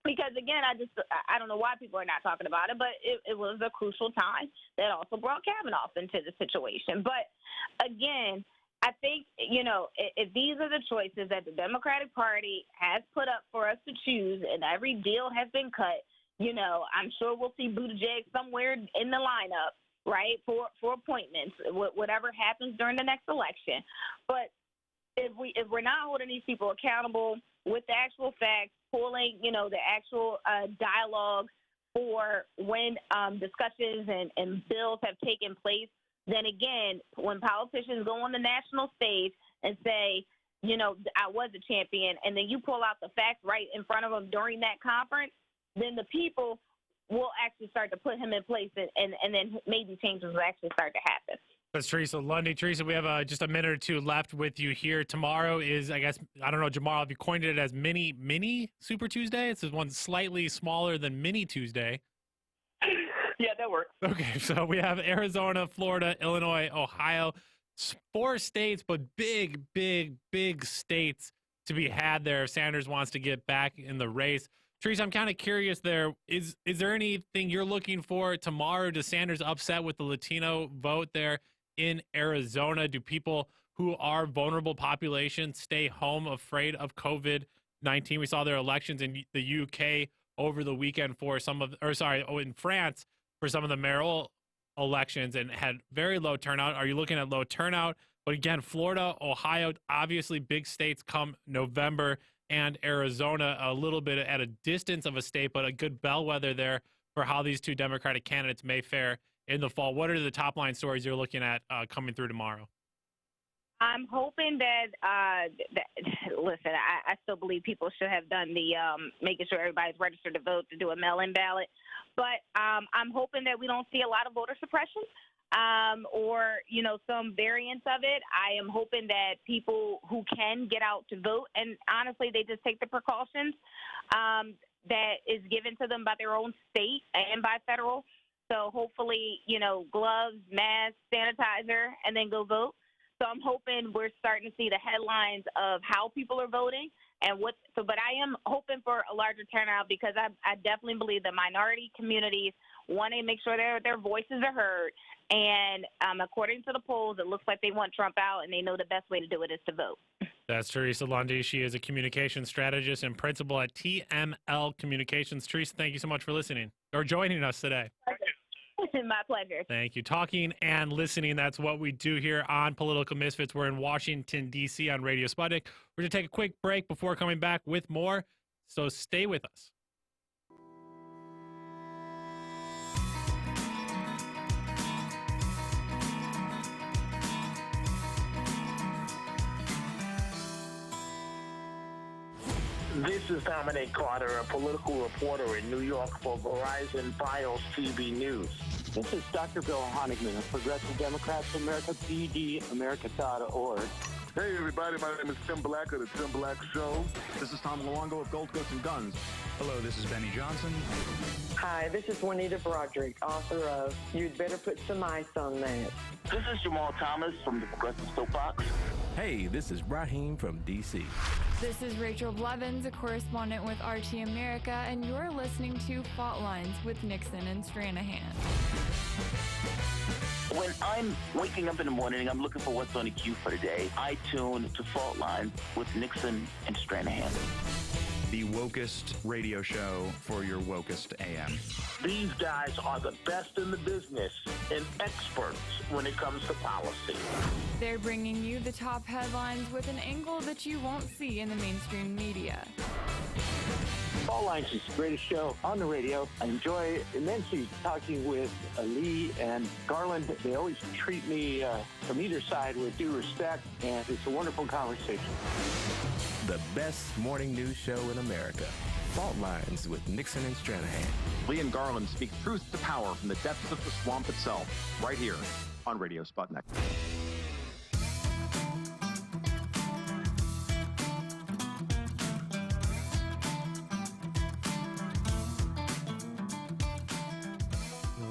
Because, again, I don't know why people are not talking about it, but it was a crucial time that also brought Kavanaugh into the situation. But, again, I think, if these are the choices that the Democratic Party has put up for us to choose and every deal has been cut, I'm sure we'll see Buttigieg somewhere in the lineup. right, for appointments, whatever happens during the next election. But if we're not holding these people accountable with the actual facts, pulling, the actual dialogue for when discussions and bills have taken place, then again, when politicians go on the national stage and say, I was a champion, and then you pull out the facts right in front of them during that conference, then the people will actually start to put him in place, and then maybe changes will actually start to happen. That's Teresa Lundy. Teresa, we have just a minute or two left with you here. Tomorrow is, I guess, I don't know, Jamal, have you coined it as mini Super Tuesday? It's one slightly smaller than Mini Tuesday. Yeah, that works. Okay, so we have Arizona, Florida, Illinois, Ohio, 4 states, but big states to be had there if Sanders wants to get back in the race. Teresa, I'm kind of curious there. Is there anything you're looking for tomorrow? Does Sanders upset with the Latino vote there in Arizona? Do people who are vulnerable populations stay home afraid of COVID-19? We saw their elections in the UK over the weekend in France for some of the mayoral elections and had very low turnout. Are you looking at low turnout? But again, Florida, Ohio, obviously big states come November, and Arizona a little bit at a distance of a state, but a good bellwether there for how these two Democratic candidates may fare in the fall. What are the top line stories you're looking at coming through tomorrow? I'm hoping that, listen, I still believe people should have done the making sure everybody's registered to vote to do a mail-in ballot. But I'm hoping that we don't see a lot of voter suppression or, some variants of it. I am hoping that people who can get out to vote, and honestly, they just take the precautions that is given to them by their own state and by federal. So hopefully, gloves, masks, sanitizer, and then go vote. So I'm hoping we're starting to see the headlines of how people are voting and but I am hoping for a larger turnout because I definitely believe the minority communities want to make sure their voices are heard. And according to the polls, it looks like they want Trump out, and they know the best way to do it is to vote. That's Teresa Lundy. She is a communications strategist and principal at TML Communications. Teresa, thank you so much for listening or joining us today. My pleasure. Thank you. Talking and listening, that's what we do here on Political Misfits. We're in Washington, D.C. on Radio Sputnik. We're going to take a quick break before coming back with more, so stay with us. This is Dominic Carter, a political reporter in New York for Verizon Files TV News. This is Dr. Bill Honigman of Progressive Democrats of America, PDAmerica.org. Hey, everybody. My name is Tim Black of The Tim Black Show. This is Tom Luongo of Gold Coast and Guns. Hello, this is Benny Johnson. Hi, this is Juanita Broderick, author of You'd Better Put Some Ice on That. This is Jamal Thomas from the Progressive Soapbox. Hey, this is Raheem from D.C. This is Rachel Blevins, a correspondent with RT America, and you're listening to Fault Lines with Nixon and Stranahan. When I'm waking up in the morning, I'm looking for what's on the queue for the day. I tune to Fault Lines with Nixon and Stranahan. The wokest radio show for your wokest AM. These guys are the best in the business and experts when it comes to policy. They're bringing you the top headlines with an angle that you won't see in the mainstream media. Fault Lines is the greatest show on the radio. I enjoy immensely talking with Lee and Garland. They always treat me from either side with due respect, and it's a wonderful conversation. The best morning news show in America. Fault Lines with Nixon and Stranahan. Lee and Garland speak truth to power from the depths of the swamp itself, right here on Radio Sputnik.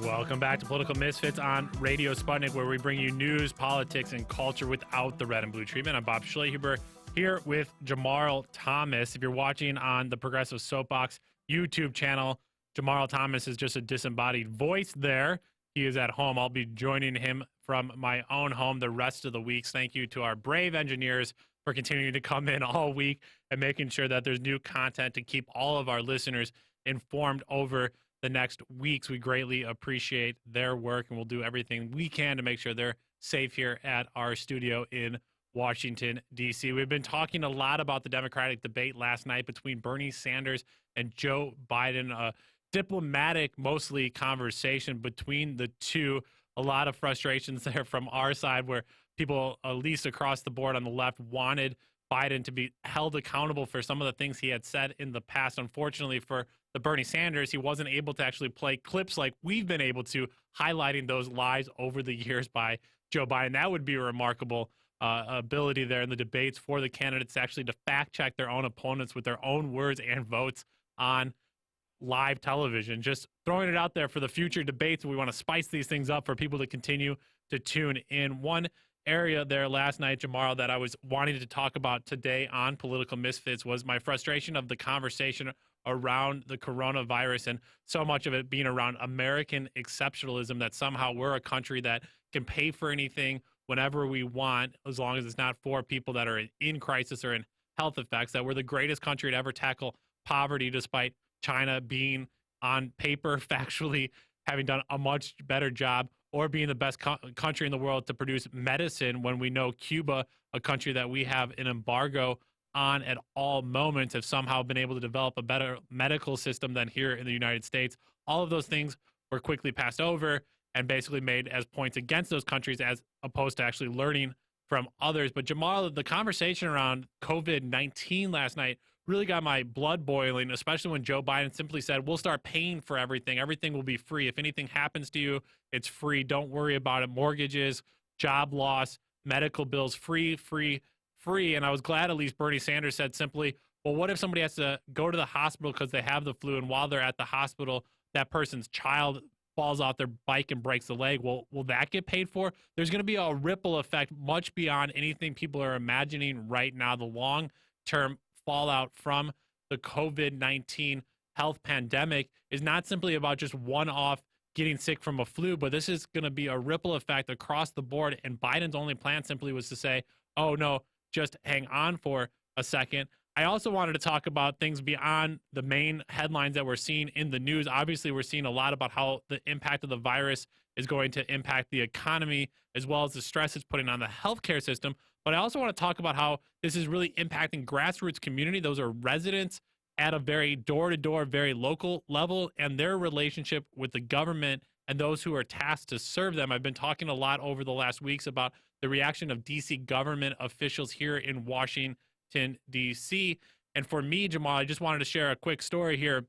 Welcome back to Political Misfits on Radio Sputnik, where we bring you news, politics, and culture without the red and blue treatment. I'm Bob Schlehuber here with Jamal Thomas. If you're watching on the Progressive Soapbox YouTube channel, Jamal Thomas is just a disembodied voice there. He is at home. I'll be joining him from my own home the rest of the weeks. Thank you to our brave engineers for continuing to come in all week and making sure that there's new content to keep all of our listeners informed over the next weeks. We greatly appreciate their work, and we'll do everything we can to make sure they're safe here at our studio in Washington, D.C. We've been talking a lot about the Democratic debate last night between Bernie Sanders and Joe Biden, a diplomatic, mostly conversation between the two. A lot of frustrations there from our side where people, at least across the board on the left, wanted Biden to be held accountable for some of the things he had said in the past. Unfortunately for the Bernie Sanders, he wasn't able to actually play clips like we've been able to, highlighting those lies over the years by Joe Biden. That would be a remarkable ability there in the debates for the candidates actually to fact check their own opponents with their own words and votes on live television. Just throwing it out there for the future debates. We want to spice these things up for people to continue to tune in. One area there last night, Jamar, that I was wanting to talk about today on Political Misfits was my frustration of the conversation around the coronavirus and so much of it being around American exceptionalism, that somehow we're a country that can pay for anything whenever we want, as long as it's not for people that are in crisis or in health effects, that we're the greatest country to ever tackle poverty, despite China being on paper, factually having done a much better job, or being the best country in the world to produce medicine, when we know Cuba, a country that we have an embargo on at all moments, have somehow been able to develop a better medical system than here in the United States. All of those things were quickly passed over and basically made as points against those countries as opposed to actually learning from others. But Jamal, the conversation around COVID-19 last night really got my blood boiling, especially when Joe Biden simply said, we'll start paying for everything. Everything will be free. If anything happens to you, it's free. Don't worry about it. Mortgages, job loss, medical bills, free, free, free. And I was glad at least Bernie Sanders said simply, well, what if somebody has to go to the hospital because they have the flu, and while they're at the hospital, that person's child falls off their bike and breaks the leg? Well, will that get paid for? There's going to be a ripple effect much beyond anything people are imagining right now. The long-term fallout from the COVID-19 health pandemic is not simply about just one-off getting sick from a flu, but this is going to be a ripple effect across the board. And Biden's only plan simply was to say, oh, no, just hang on for a second. I also wanted to talk about things beyond the main headlines that we're seeing in the news. Obviously, we're seeing a lot about how the impact of the virus is going to impact the economy, as well as the stress it's putting on the healthcare system. But I also want to talk about how this is really impacting grassroots community. Those are residents at a very door-to-door, very local level, and their relationship with the government and those who are tasked to serve them. I've been talking a lot over the last weeks about the reaction of D.C. government officials here in Washington, D.C. And for me, Jamal, I just wanted to share a quick story here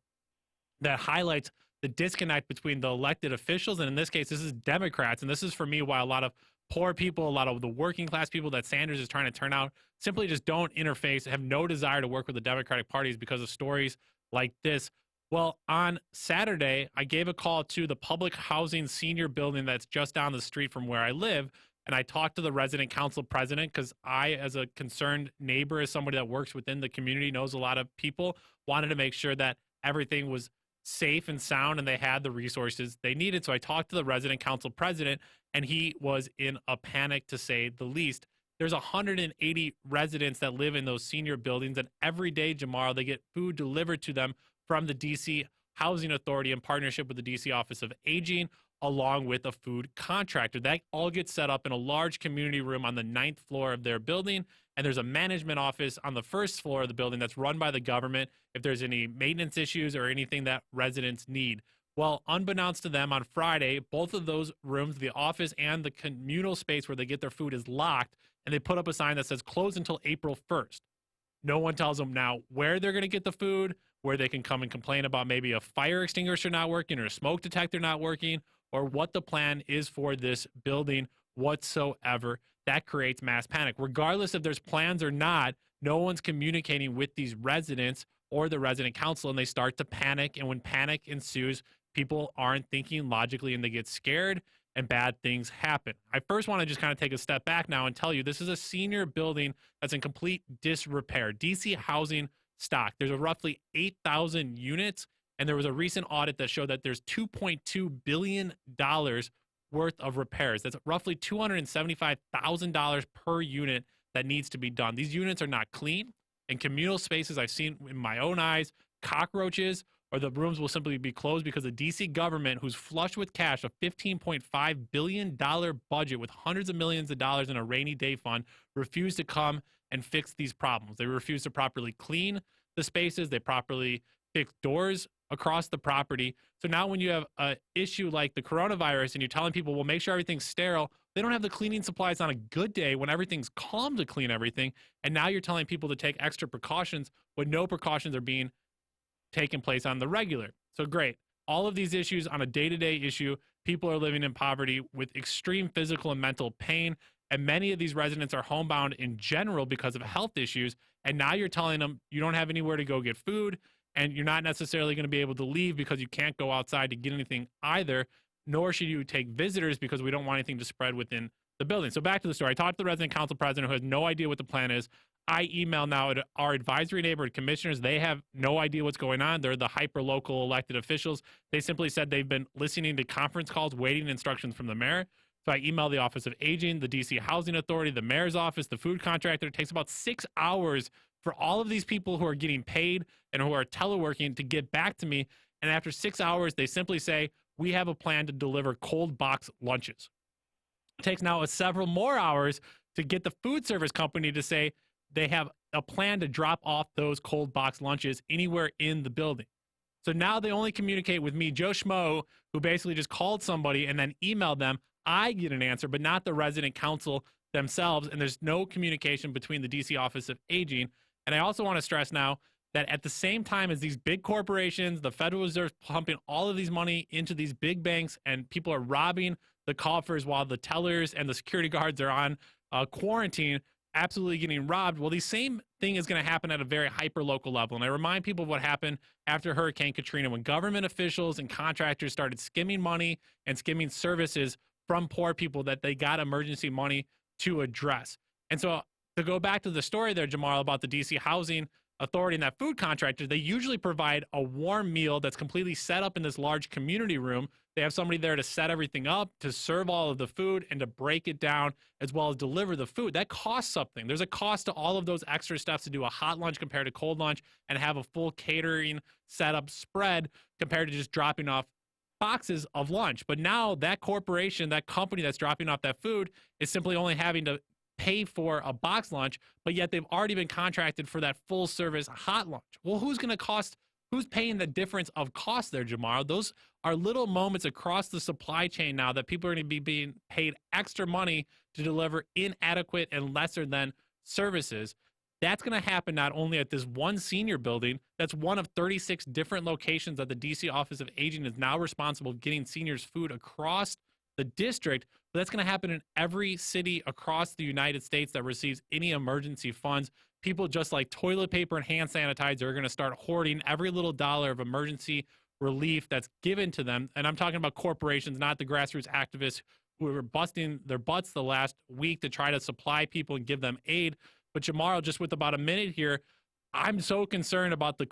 that highlights the disconnect between the elected officials, and in this case, this is Democrats. And this is, for me, why a lot of poor people, a lot of the working class people that Sanders is trying to turn out, simply just don't interface, have no desire to work with the Democratic parties because of stories like this. Well, on Saturday, I gave a call to the public housing senior building that's just down the street from where I live. And I talked to the resident council president because I, as a concerned neighbor, as somebody that works within the community, knows a lot of people, wanted to make sure that everything was safe and sound and they had the resources they needed. So I talked to the resident council president, and he was in a panic, to say the least. There's 180 residents that live in those senior buildings, and every day, Jamar, they get food delivered to them from the D.C. Housing Authority in partnership with the D.C. Office of Aging, along with a food contractor. That all gets set up in a large community room on the 9th floor of their building. And there's a management office on the 1st floor of the building that's run by the government if there's any maintenance issues or anything that residents need. Well, unbeknownst to them, on Friday, both of those rooms, the office and the communal space where they get their food, is locked, and they put up a sign that says close until April 1st. No one tells them now where they're going to get the food, where they can come and complain about maybe a fire extinguisher not working or a smoke detector not working, or what the plan is for this building whatsoever. That creates mass panic. Regardless if there's plans or not, no one's communicating with these residents or the resident council, and they start to panic. And when panic ensues, people aren't thinking logically, and they get scared, and bad things happen. I first want to just kind of take a step back now and tell you this is a senior building that's in complete disrepair. DC housing stock, there's a roughly 8,000 units, and there was a recent audit that showed that there's $2.2 billion worth of repairs. That's roughly $275,000 per unit that needs to be done. These units are not clean. In communal spaces, I've seen in my own eyes cockroaches or the rooms will simply be closed because the DC government, who's flush with cash, a $15.5 billion budget with hundreds of millions of dollars in a rainy day fund, refused to come and fix these problems. They refused to properly clean the spaces. They properly fix doors across the property. So now when you have an issue like the coronavirus and you're telling people, well, make sure everything's sterile, they don't have the cleaning supplies on a good day when everything's calm to clean everything. And now you're telling people to take extra precautions when no precautions are being taken place on the regular. So great. All of these issues on a day-to-day issue, people are living in poverty with extreme physical and mental pain. And many of these residents are homebound in general because of health issues. And now you're telling them you don't have anywhere to go get food, and you're not necessarily going to be able to leave because you can't go outside to get anything either, nor should you take visitors because we don't want anything to spread within the building. So back to the story. I talked to the resident council president who has no idea what the plan is. I email now at our advisory neighborhood commissioners. They have no idea what's going on. They're the hyper-local elected officials. They simply said they've been listening to conference calls, waiting instructions from the mayor. So I emailed the Office of Aging, the DC Housing Authority, the mayor's office, the food contractor. It takes about 6 hours for all of these people who are getting paid and who are teleworking to get back to me. And after 6 hours, they simply say, we have a plan to deliver cold box lunches. It takes now several more hours to get the food service company to say they have a plan to drop off those cold box lunches anywhere in the building. So now they only communicate with me, Joe Schmo, who basically just called somebody and then emailed them. I get an answer, but not the resident council themselves. And there's no communication between the DC Office of Aging. And I also want to stress now that at the same time as these big corporations, the Federal Reserve pumping all of these money into these big banks, and people are robbing the coffers while the tellers and the security guards are on quarantine, absolutely getting robbed. Well, the same thing is going to happen at a very hyper-local level. And I remind people of what happened after Hurricane Katrina, when government officials and contractors started skimming money and skimming services from poor people that they got emergency money to address. And so to go back to the story there, Jamal, about the DC Housing Authority and that food contractor, they usually provide a warm meal that's completely set up in this large community room. They have somebody there to set everything up, to serve all of the food, and to break it down, as well as deliver the food. That costs something. There's a cost to all of those extra steps to do a hot lunch compared to cold lunch and have a full catering setup spread compared to just dropping off boxes of lunch. But now that corporation, that company that's dropping off that food, is simply only having to pay for a box lunch, but yet they've already been contracted for that full service hot lunch. Well, who's paying the difference of cost there, Jamar? Those are little moments across the supply chain now that people are going to be being paid extra money to deliver inadequate and lesser than services. That's going to happen not only at this one senior building, that's one of 36 different locations that the DC Office of Aging is now responsible for getting seniors food across the district, but that's going to happen in every city across the United States that receives any emergency funds. People just like toilet paper and hand sanitizer are going to start hoarding every little dollar of emergency relief that's given to them. And I'm talking about corporations, not the grassroots activists who were busting their butts the last week to try to supply people and give them aid. But Jamar, just with about a minute here, I'm so concerned about the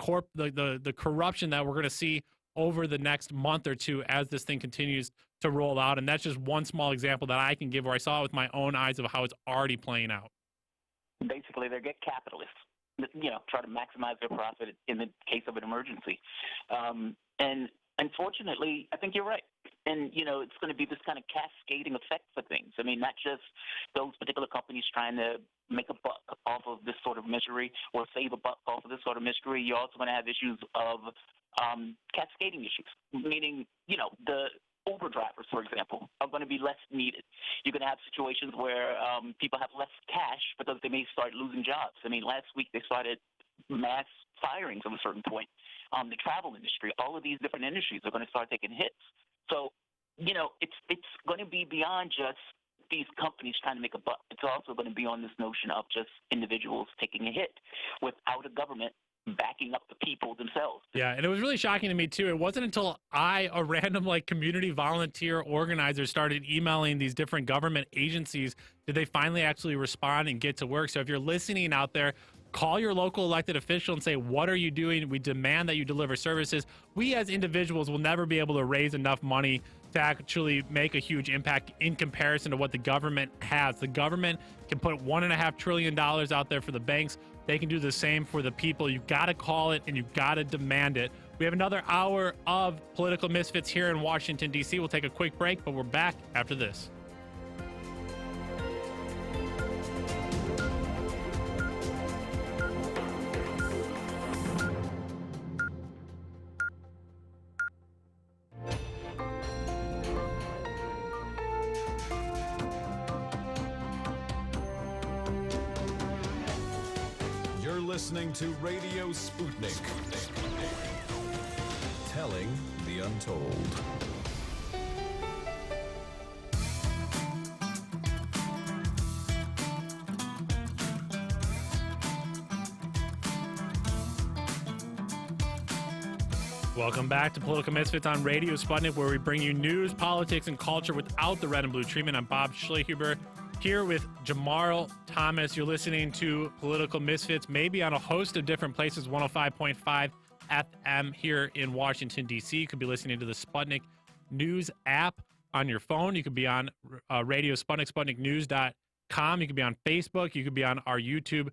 corruption that we're going to see over the next month or two as this thing continues to roll out. And that's just one small example that I can give where I saw it with my own eyes of how it's already playing out. Basically, they're capitalists, try to maximize their profit in the case of an emergency. And unfortunately, I think you're right. And, it's going to be this kind of cascading effect for things. I mean, not just those particular companies trying to make a buck off of this sort of misery or save a buck off of this sort of misery. You're also going to have issues of cascading issues, meaning, the Uber drivers, for example, are going to be less needed. You're going to have situations where people have less cash because they may start losing jobs. I mean, last week they started mass firings at a certain point. The travel industry, all of these different industries are going to start taking hits. So, it's going to be beyond just these companies trying to make a buck. It's also going to be on this notion of just individuals taking a hit without a government backing up the people themselves. Yeah, and it was really shocking to me, too. It wasn't until a random, community volunteer organizer started emailing these different government agencies did they finally actually respond and get to work. So if you're listening out there, call your local elected official and say, what are you doing? We demand that you deliver services. We as individuals will never be able to raise enough money to actually make a huge impact in comparison to what the government has. The government can put $1.5 trillion out there for the banks. They can do the same for the people. You've got to call it and you've got to demand it. We have another hour of Political Misfits here in Washington, D.C. We'll take a quick break, but we're back after this. You're listening to Radio Sputnik. Telling the untold. Welcome back to Political Misfits on Radio Sputnik, where we bring you news, politics, and culture without the red and blue treatment. I'm Bob Schlehuber, here with Jamarl Thomas. You're listening to Political Misfits, maybe on a host of different places, 105.5 FM here in Washington, D.C. You could be listening to the Sputnik News app on your phone. You could be on Radio Sputnik, SputnikNews.com. You could be on Facebook. You could be on our YouTube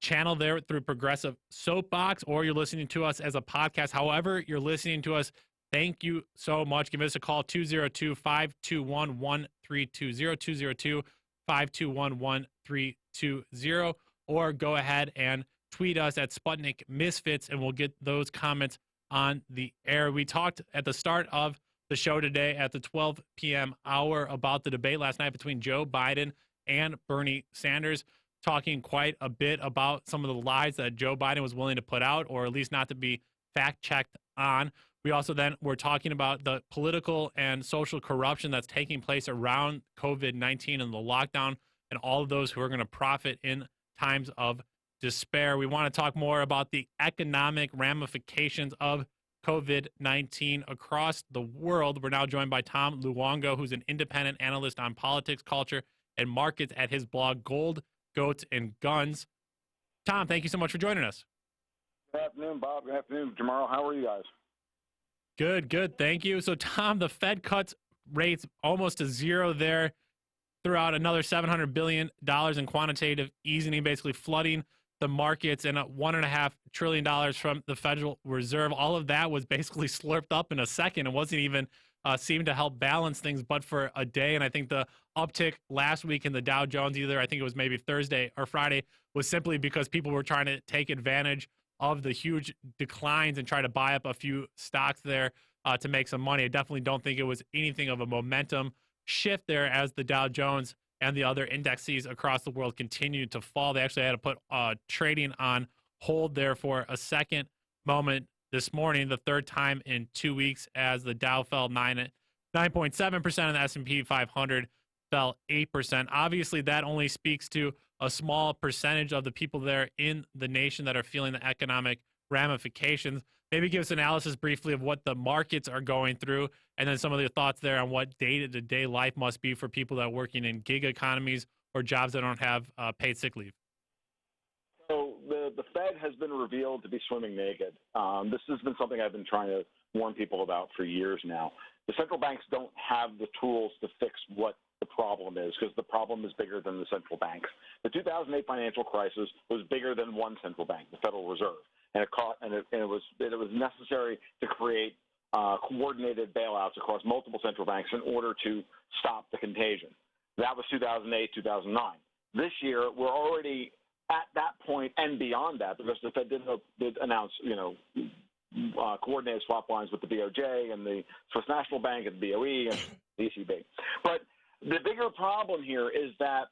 channel there through Progressive Soapbox, or you're listening to us as a podcast. However you're listening to us, thank you so much. Give us a call, 202-521-1320, 202-521-1320, or go ahead and tweet us at Sputnik Misfits, and we'll get those comments on the air. We talked at the start of the show today at the 12 p.m. hour about the debate last night between Joe Biden and Bernie Sanders, talking quite a bit about some of the lies that Joe Biden was willing to put out, or at least not to be fact-checked on. We also then were talking about the political and social corruption that's taking place around COVID-19 and the lockdown, and all of those who are going to profit in times of despair. We want to talk more about the economic ramifications of COVID-19 across the world. We're now joined by Tom Luongo, who's an independent analyst on politics, culture, and markets at his blog, Gold, Goats, and Guns. Tom, thank you so much for joining us. Good afternoon, Bob. Good afternoon, Jamarl. How are you guys? Good. Thank you. So, Tom, the Fed cuts rates almost to zero there, throughout another $700 billion in quantitative easing, basically flooding the markets, and $1.5 trillion from the Federal Reserve. All of that was basically slurped up in a second. It wasn't even seemed to help balance things, but for a day. And I think the uptick last week in the Dow Jones, I think it was maybe Thursday or Friday, was simply because people were trying to take advantage of the huge declines and try to buy up a few stocks there to make some money. I definitely don't think it was anything of a momentum shift there as the Dow Jones and the other indexes across the world continued to fall. They actually had to put trading on hold there for a second moment this morning, the third time in 2 weeks, as the Dow fell 9.7% and the S&P 500 fell 8%. Obviously, that only speaks to a small percentage of the people there in the nation that are feeling the economic ramifications. Maybe give us analysis briefly of what the markets are going through, and then some of your thoughts there on what day-to-day life must be for people that are working in gig economies or jobs that don't have paid sick leave. So the Fed has been revealed to be swimming naked. This has been something I've been trying to warn people about for years now. The central banks don't have the tools to fix what the problem is, because the problem is bigger than the central banks. The 2008 financial crisis was bigger than one central bank, the Federal Reserve, and it was necessary to create coordinated bailouts across multiple central banks in order to stop the contagion. That was 2008, 2009. This year, we're already at that point and beyond that, because the Fed did announce, coordinated swap lines with the BOJ and the Swiss National Bank and the BOE and the ECB. But the bigger problem here is that,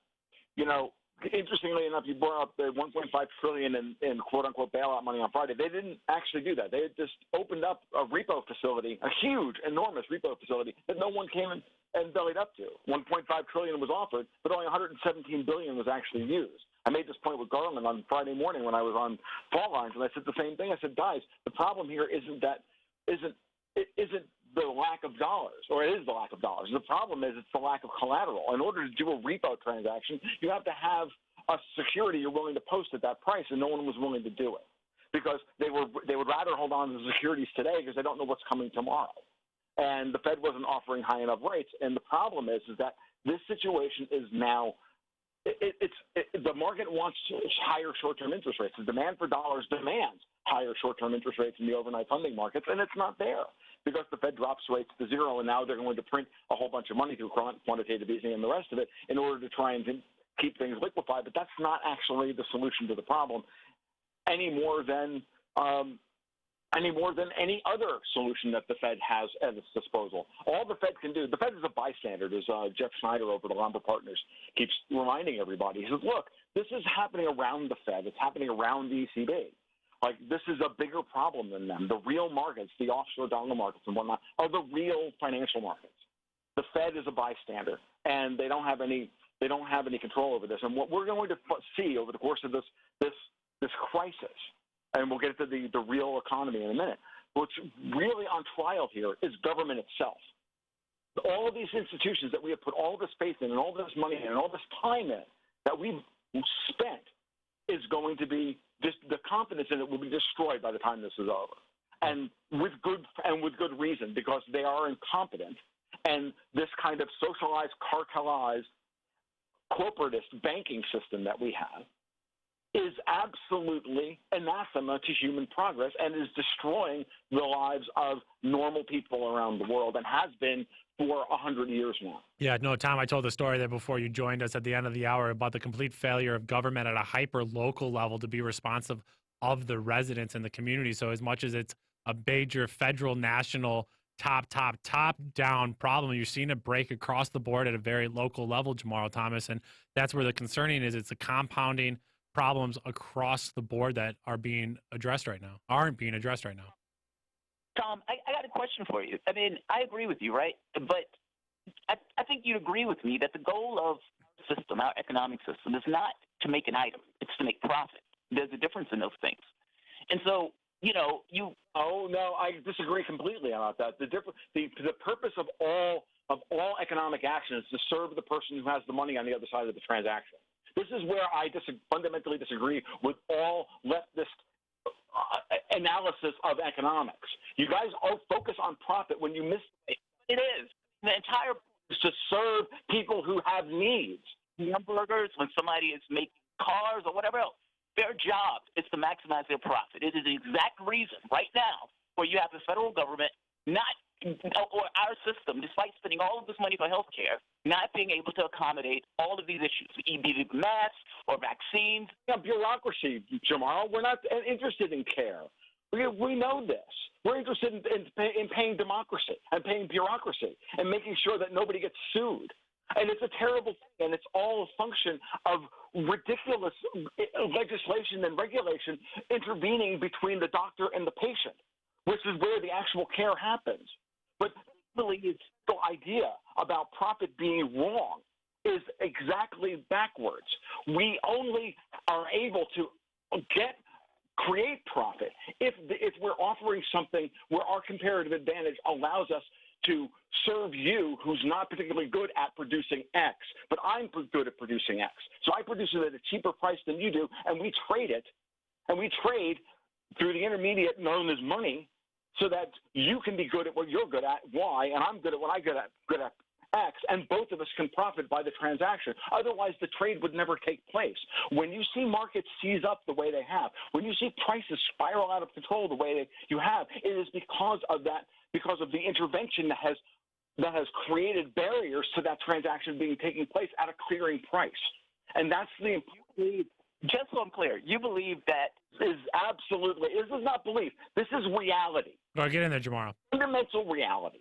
interestingly enough, you brought up the $1.5 trillion in quote-unquote bailout money on Friday. They didn't actually do that. They had just opened up a repo facility, a huge, enormous repo facility that no one came and bellied up to. $1.5 trillion was offered, but only $117 billion was actually used. I made this point with Garland on Friday morning when I was on Fault Lines, and I said the same thing. I said, guys, the problem here isn't the lack of dollars, or it is the lack of dollars. The problem is it's the lack of collateral. In order to do a repo transaction, you have to have a security you're willing to post at that price, and no one was willing to do it because they would rather hold on to the securities today because they don't know what's coming tomorrow. And the Fed wasn't offering high enough rates. And the problem is that this situation is now the market wants higher short-term interest rates. The demand for dollars demands higher short-term interest rates in the overnight funding markets, and it's not there because the Fed drops rates to zero, and now they're going to print a whole bunch of money through quantitative easing and the rest of it in order to try and keep things liquefied. But that's not actually the solution to the problem any more than any other solution that the Fed has at its disposal. All the Fed can do, the Fed is a bystander, as Jeff Schneider over the Lumber Partners keeps reminding everybody. He says, look, this is happening around the Fed. It's happening around the ECB. Like, this is a bigger problem than them. The real markets, the offshore dollar markets and whatnot, are the real financial markets. The Fed is a bystander, and they don't have any control over this. And what we're going to see over the course of this crisis, and we'll get to the real economy in a minute, what's really on trial here is government itself. All of these institutions that we have put all this faith in and all this money in and all this time in that we've spent is going to be just the confidence in it will be destroyed by the time this is over, and with good reason, because they are incompetent, and this kind of socialized, cartelized, corporatist banking system that we have is absolutely anathema to human progress and is destroying the lives of normal people around the world and has been for 100 years now. Yeah, no, Tom, I told the story there before you joined us at the end of the hour about the complete failure of government at a hyper-local level to be responsive of the residents and the community. So as much as it's a major federal, national, top-down problem, you're seeing it break across the board at a very local level, Jamar Thomas, and that's where the concerning is. It's the compounding problems across the board that aren't being addressed right now. Tom, I got a question for you. I mean, I agree with you, right? But I think you agree with me that the goal of the system, our economic system, is not to make an item. It's to make profit. There's a difference in those things. And so, Oh, no, I disagree completely about that. The purpose of all economic action is to serve the person who has the money on the other side of the transaction. This is where I fundamentally disagree with all leftist analysis of economics. You guys all focus on profit when you miss it. It is. The entire point is to serve people who have needs. Hamburgers, when somebody is making cars or whatever else, their job is to maximize their profit. It is the exact reason right now where you have the federal government or our system, despite spending all of this money for health care, not being able to accommodate all of these issues, either masks or vaccines. Bureaucracy, Jamal. We're not interested in care. We know this. We're interested in paying democracy and paying bureaucracy and making sure that nobody gets sued. And it's a terrible thing, and it's all a function of ridiculous legislation and regulation intervening between the doctor and the patient, which is where the actual care happens. But really, the idea about profit being wrong is exactly backwards. We only are able to create profit if we're offering something where our comparative advantage allows us to serve you, who's not particularly good at producing X, but I'm good at producing X. So I produce it at a cheaper price than you do, and we trade it, and we trade through the intermediate known as money, so that you can be good at what you're good at, Y, and I'm good at what I'm good at, X, and both of us can profit by the transaction. Otherwise, the trade would never take place. When you see markets seize up the way they have, when you see prices spiral out of control the way you have, it is because of that, because of the intervention that has created barriers to that transaction taking place at a clearing price. And that's the important. Just so I'm clear, you believe that is absolutely, this is not belief, this is reality. Go get in there, Jamar. Fundamental reality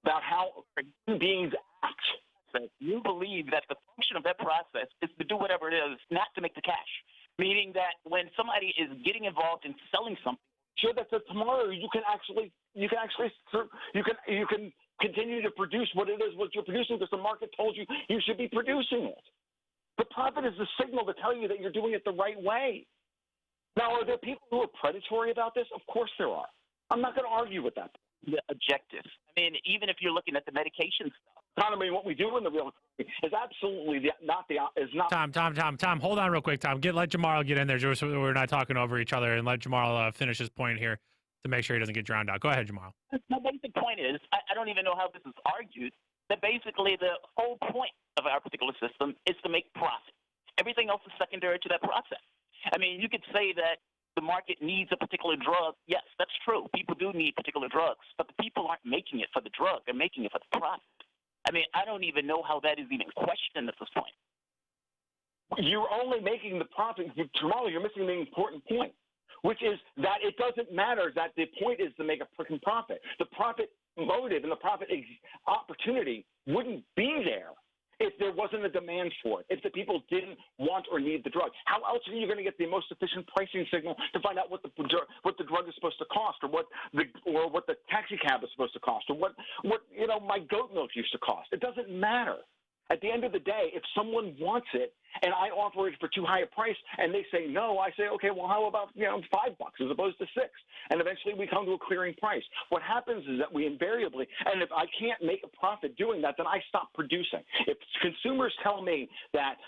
about how human beings act. You believe that the function of that process is to do whatever it is, not to make the cash. Meaning that when somebody is getting involved in selling something, sure that tomorrow you can continue to produce what you're producing because the market told you should be producing it. The profit is the signal to tell you that you're doing it the right way. Now, are there people who are predatory about this? Of course there are. I'm not going to argue with that. The objective. I mean, even if you're looking at the medication stuff. Economy, what we do in the real economy is absolutely not. Tom, hold on real quick, Tom. Let Jamar get in there so we're not talking over each other, and let Jamar finish his point here to make sure he doesn't get drowned out. Go ahead, Jamar. My basic point is, I don't even know how this is argued, that basically the whole point of our particular system is to make profit. Everything else is secondary to that process. I mean, you could say that the market needs a particular drug. Yes, that's true. People do need particular drugs, but the people aren't making it for the drug. They're making it for the profit. I mean, I don't even know how that is even questioned at this point. You're only making the profit. Tomorrow, you're missing the important point, which is that it doesn't matter that the point is to make a freaking profit. The profit motive and the profit opportunity wouldn't be there if there wasn't a demand for it, if the people didn't want or need the drug. How else are you going to get the most efficient pricing signal to find out what the drug is supposed to cost, or what the taxi cab is supposed to cost, or what my goat milk used to cost? It doesn't matter. At the end of the day, if someone wants it and I offer it for too high a price and they say no, I say, okay, well, how about $5 as opposed to $6? And eventually we come to a clearing price. What happens is that we invariably, and if I can't make a profit doing that, then I stop producing. If consumers tell me that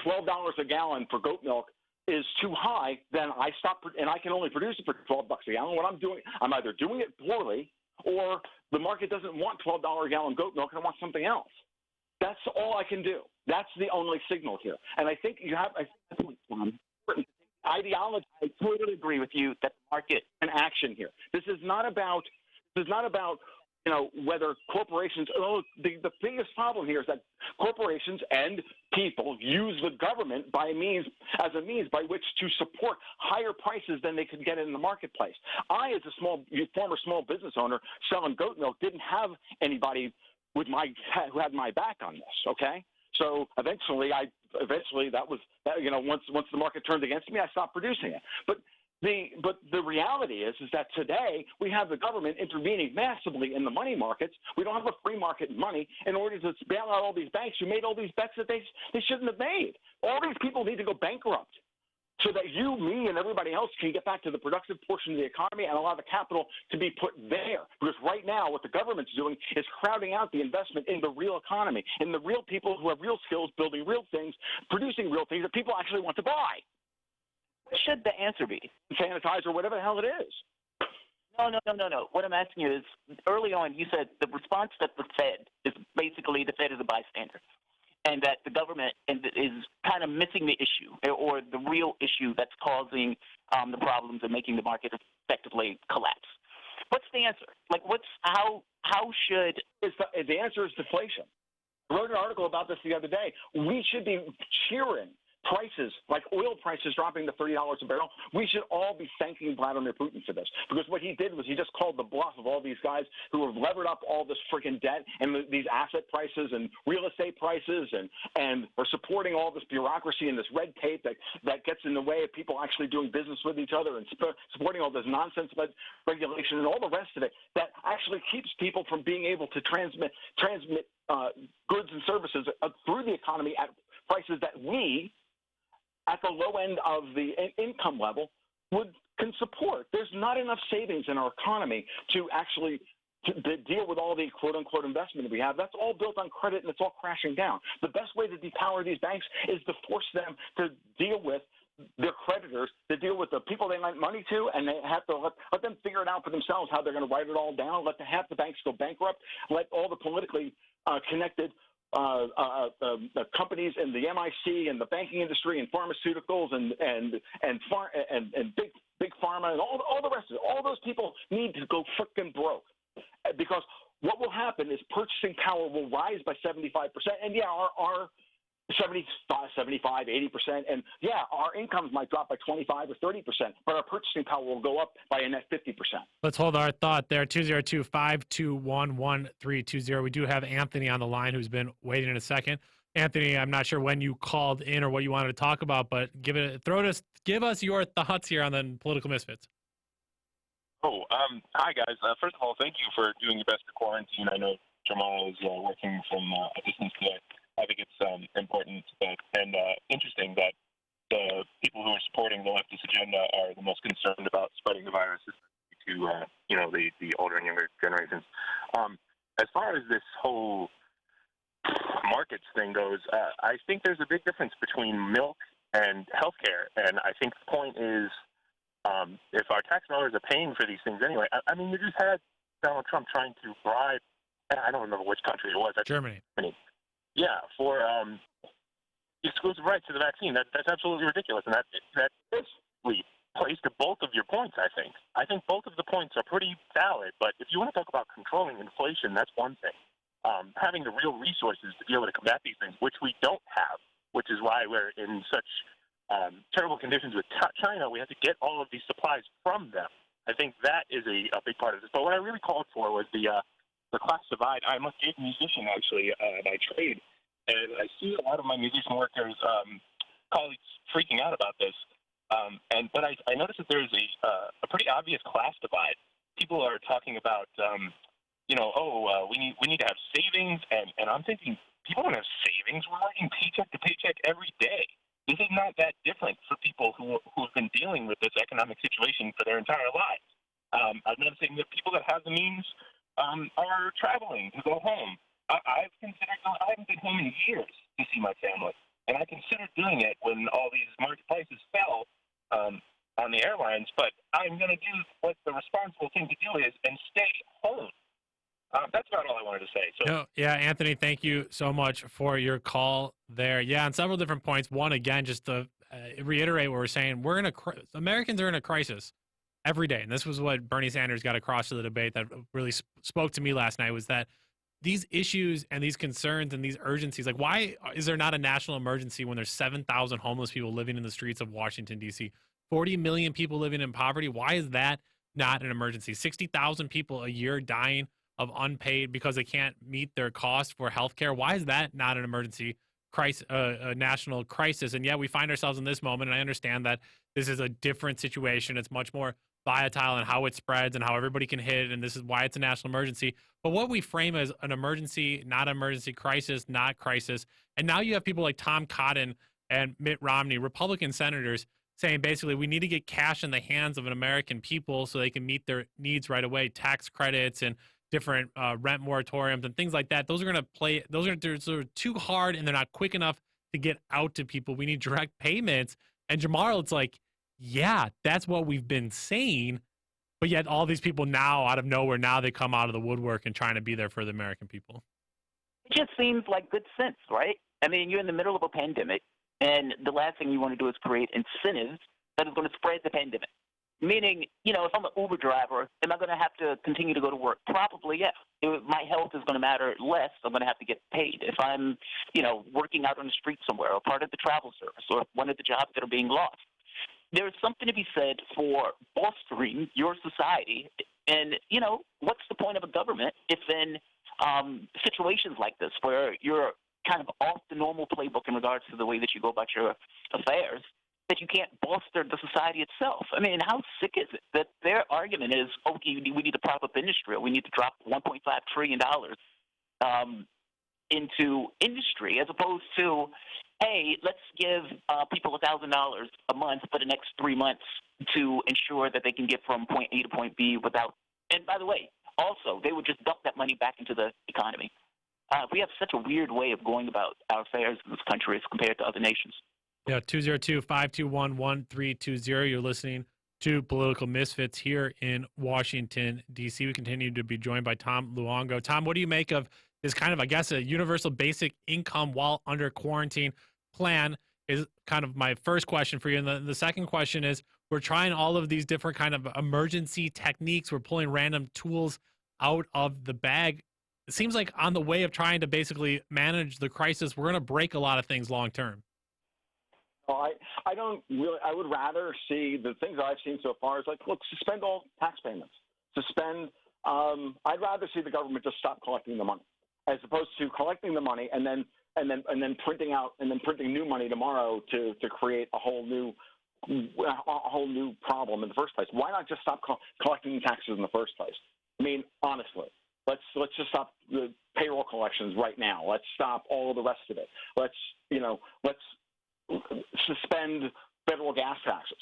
$12 a gallon for goat milk is too high, then I stop, and I can only produce it for $12 a gallon. What I'm doing, I'm either doing it poorly, or the market doesn't want $12 a gallon goat milk and I want something else. That's all I can do. That's the only signal here. And I think you have ideology. I totally agree with you that the market can action here. This is not about whether corporations. The biggest problem here is that corporations and people use the government as a means by which to support higher prices than they could get in the marketplace. I, as a former small business owner selling goat milk, didn't have anybody who had my back on this. Okay, so eventually that was once the market turned against me, I stopped producing it. But the reality is that today we have the government intervening massively in the money markets. We don't have a free market in money in order to bail out all these banks who made all these bets that they shouldn't have made. All these people need to go bankrupt, so that you, me, and everybody else can get back to the productive portion of the economy and allow the capital to be put there. Because right now what the government's doing is crowding out the investment in the real economy, in the real people who have real skills, building real things, producing real things that people actually want to buy. What should the answer be? Sanitizer, whatever the hell it is. No. What I'm asking you is, early on you said the response that the Fed is basically the Fed is a bystander, and that the government is kind of missing the issue, or the real issue that's causing the problems and making the market effectively collapse. What's the answer? Like, how should the answer is deflation. I wrote an article about this the other day. We should be cheering prices, like oil prices dropping to $30 a barrel. We should all be thanking Vladimir Putin for this, because what he did was he just called the bluff of all these guys who have levered up all this freaking debt and these asset prices and real estate prices and are supporting all this bureaucracy and this red tape that gets in the way of people actually doing business with each other, and supporting all this nonsense regulation and all the rest of it that actually keeps people from being able to transmit goods and services through the economy at prices that we, at the low end of the income level, can support. There's not enough savings in our economy to actually to deal with all the quote-unquote investment that we have. That's all built on credit, and it's all crashing down. The best way to depower these banks is to force them to deal with their creditors, to deal with the people they lent money to, and they have to let them figure it out for themselves how they're going to write it all down, let half the banks go bankrupt, let all the politically connected the companies in the MIC and the banking industry and pharmaceuticals and big pharma and all the rest of it. All those people need to go frickin' broke, because what will happen is purchasing power will rise by 75%. And yeah, our 75, 80%, and yeah, our incomes might drop by 25 or 30%, but our purchasing power will go up by a net 50%. Let's hold our thought there. 202-521-1320. We do have Anthony on the line, who's been waiting in a second. Anthony, I'm not sure when you called in or what you wanted to talk about, but give us your thoughts here on the political misfits. Hi guys. First of all, thank you for doing your best to quarantine. I know Jamal is working from a distance today. I think it's important and interesting that the people who are supporting the leftist agenda are the most concerned about spreading the virus to the older and younger generations. As far as this whole markets thing goes, I think there's a big difference between milk and healthcare, and I think the point is, if our tax dollars are paying for these things anyway, I mean, you just had Donald Trump trying to bribe, I don't remember which country it was. Germany. Yeah, for exclusive rights to the vaccine. That's absolutely ridiculous, and that plays to both of your points, I think. I think both of the points are pretty valid, but if you want to talk about controlling inflation, that's one thing. Having the real resources to be able to combat these things, which we don't have, which is why we're in such terrible conditions with China. We have to get all of these supplies from them. I think that is a big part of this. But what I really called for was the class divide. I'm a gig musician, actually, by trade, and I see a lot of my musician workers, colleagues, freaking out about this. But I noticed that there's a pretty obvious class divide. People are talking about, we need to have savings, and I'm thinking people don't have savings. We're working paycheck to paycheck every day. This is not that different for people who've been dealing with this economic situation for their entire lives. I'm noticing that people that have the means are traveling to go home. I haven't been home in years to see my family, and I considered doing it when all these market prices fell on the airlines, but I'm going to do what the responsible thing to do is and stay home. That's about all I wanted to say. So. Yeah, Anthony, thank you so much for your call there. Yeah, on several different points. One, again, just to reiterate what we're saying, Americans are in a crisis every day, and this was what Bernie Sanders got across to the debate that really spoke to me last night, was that these issues and these concerns and these urgencies, like why is there not a national emergency when there's 7,000 homeless people living in the streets of Washington, D.C., 40 million people living in poverty? Why is that not an emergency? 60,000 people a year dying of unpaid because they can't meet their costs for health care. Why is that not an emergency crisis, a national crisis? And yet we find ourselves in this moment, and I understand that this is a different situation. It's much more volatile in how it spreads and how everybody can hit it, and this is why it's a national emergency. But what we frame as an emergency, not emergency, crisis, not crisis, and now you have people like Tom Cotton and Mitt Romney, Republican senators, saying basically we need to get cash in the hands of an American people so they can meet their needs right away, tax credits and different rent moratoriums and things like that. Those are going to play. Those are too hard, and they're not quick enough to get out to people. We need direct payments. And Jamarl, it's like, yeah, that's what we've been saying, but yet all these people now, out of nowhere, now they come out of the woodwork and trying to be there for the American people. It just seems like good sense, right? I mean, you're in the middle of a pandemic, and the last thing you want to do is create incentives that is going to spread the pandemic. Meaning, if I'm an Uber driver, am I going to have to continue to go to work? Probably, yes. If my health is going to matter less, I'm going to have to get paid. If I'm, working out on the street somewhere or part of the travel service or one of the jobs that are being lost, there's something to be said for bolstering your society. And, what's the point of a government if in situations like this where you're kind of off the normal playbook in regards to the way that you go about your affairs, that you can't bolster the society itself? I mean, how sick is it that their argument is, okay, we need to prop up industry, or we need to drop $1.5 trillion into industry, as opposed to, hey, let's give people $1,000 a month for the next 3 months to ensure that they can get from point A to point B without. And by the way, also, they would just dump that money back into the economy. We have such a weird way of going about our affairs in this country as compared to other nations. Yeah, 202-521-1320. You're listening to Political Misfits here in Washington, D.C. We continue to be joined by Tom Luongo. Tom, what do you make of this kind of, I guess, a universal basic income while under quarantine plan is kind of my first question for you. And the second question is, we're trying all of these different kind of emergency techniques. We're pulling random tools out of the bag. It seems like on the way of trying to basically manage the crisis, we're going to break a lot of things long term. I don't really. I would rather see the things I've seen so far is like, look, suspend all tax payments. I'd rather see the government just stop collecting the money, as opposed to collecting the money and then printing new money tomorrow to create a whole new problem in the first place. Why not just stop collecting taxes in the first place? I mean, honestly, let's just stop the payroll collections right now. Let's stop all of the rest of it. Let's suspend federal gas taxes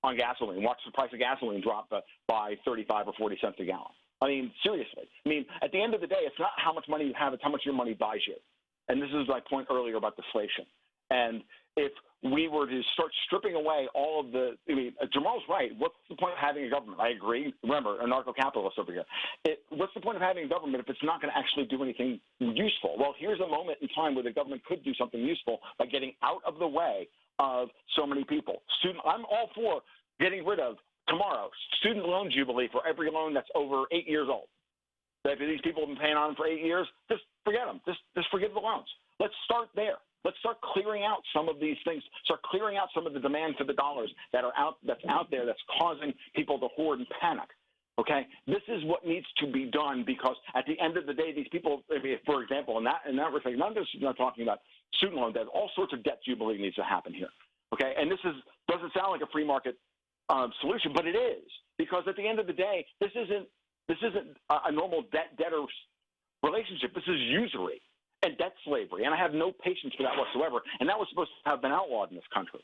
on gasoline. Watch the price of gasoline drop by 35 or 40 cents a gallon. I mean, seriously. I mean, at the end of the day, it's not how much money you have, it's how much your money buys you. And this is my point earlier about deflation. And if we were to start stripping away all of the, Jamal's right. What's the point of having a government? I agree. Remember, anarcho-capitalist over here. What's the point of having a government if it's not going to actually do anything useful? Well, here's a moment in time where the government could do something useful by getting out of the way of so many people. I'm all for getting rid of, tomorrow, student loan jubilee for every loan that's over 8 years old. That these people have been paying on for 8 years, just forget them. Just forgive the loans. Let's start there. Let's start clearing out some of these things. Start clearing out some of the demand for the dollars that's out there that's causing people to hoard and panic. Okay, this is what needs to be done, because at the end of the day, these people, for example, in that respect, not talking about student loan debt, all sorts of debt jubilee needs to happen here. Okay, and this doesn't sound like a free market solution, but it is, because at the end of the day, this isn't a normal debtor relationship. This is usury and debt slavery, and I have no patience for that whatsoever. And that was supposed to have been outlawed in this country,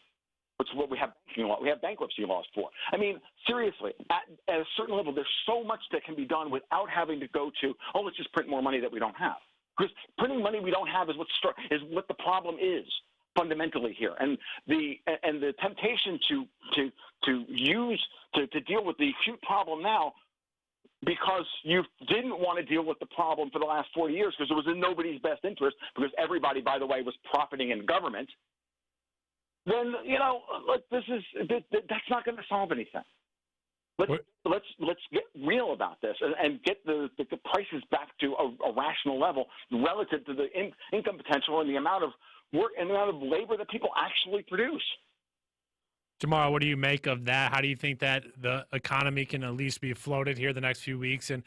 which is what we have banking law. We have bankruptcy laws for. I mean, seriously, at a certain level, there's so much that can be done without having to go to, let's just print more money that we don't have. Because printing money we don't have is what the problem is fundamentally here, and the temptation to deal with the acute problem now, because you didn't want to deal with the problem for the last 40 years because it was in nobody's best interest, because everybody, by the way, was profiting in government, then, that's not going to solve anything. Let's get real about this and get the prices back to a rational level relative to the income potential and the amount of work and the amount of labor that people actually produce. Jamal, what do you make of that? How do you think that the economy can at least be floated here the next few weeks? And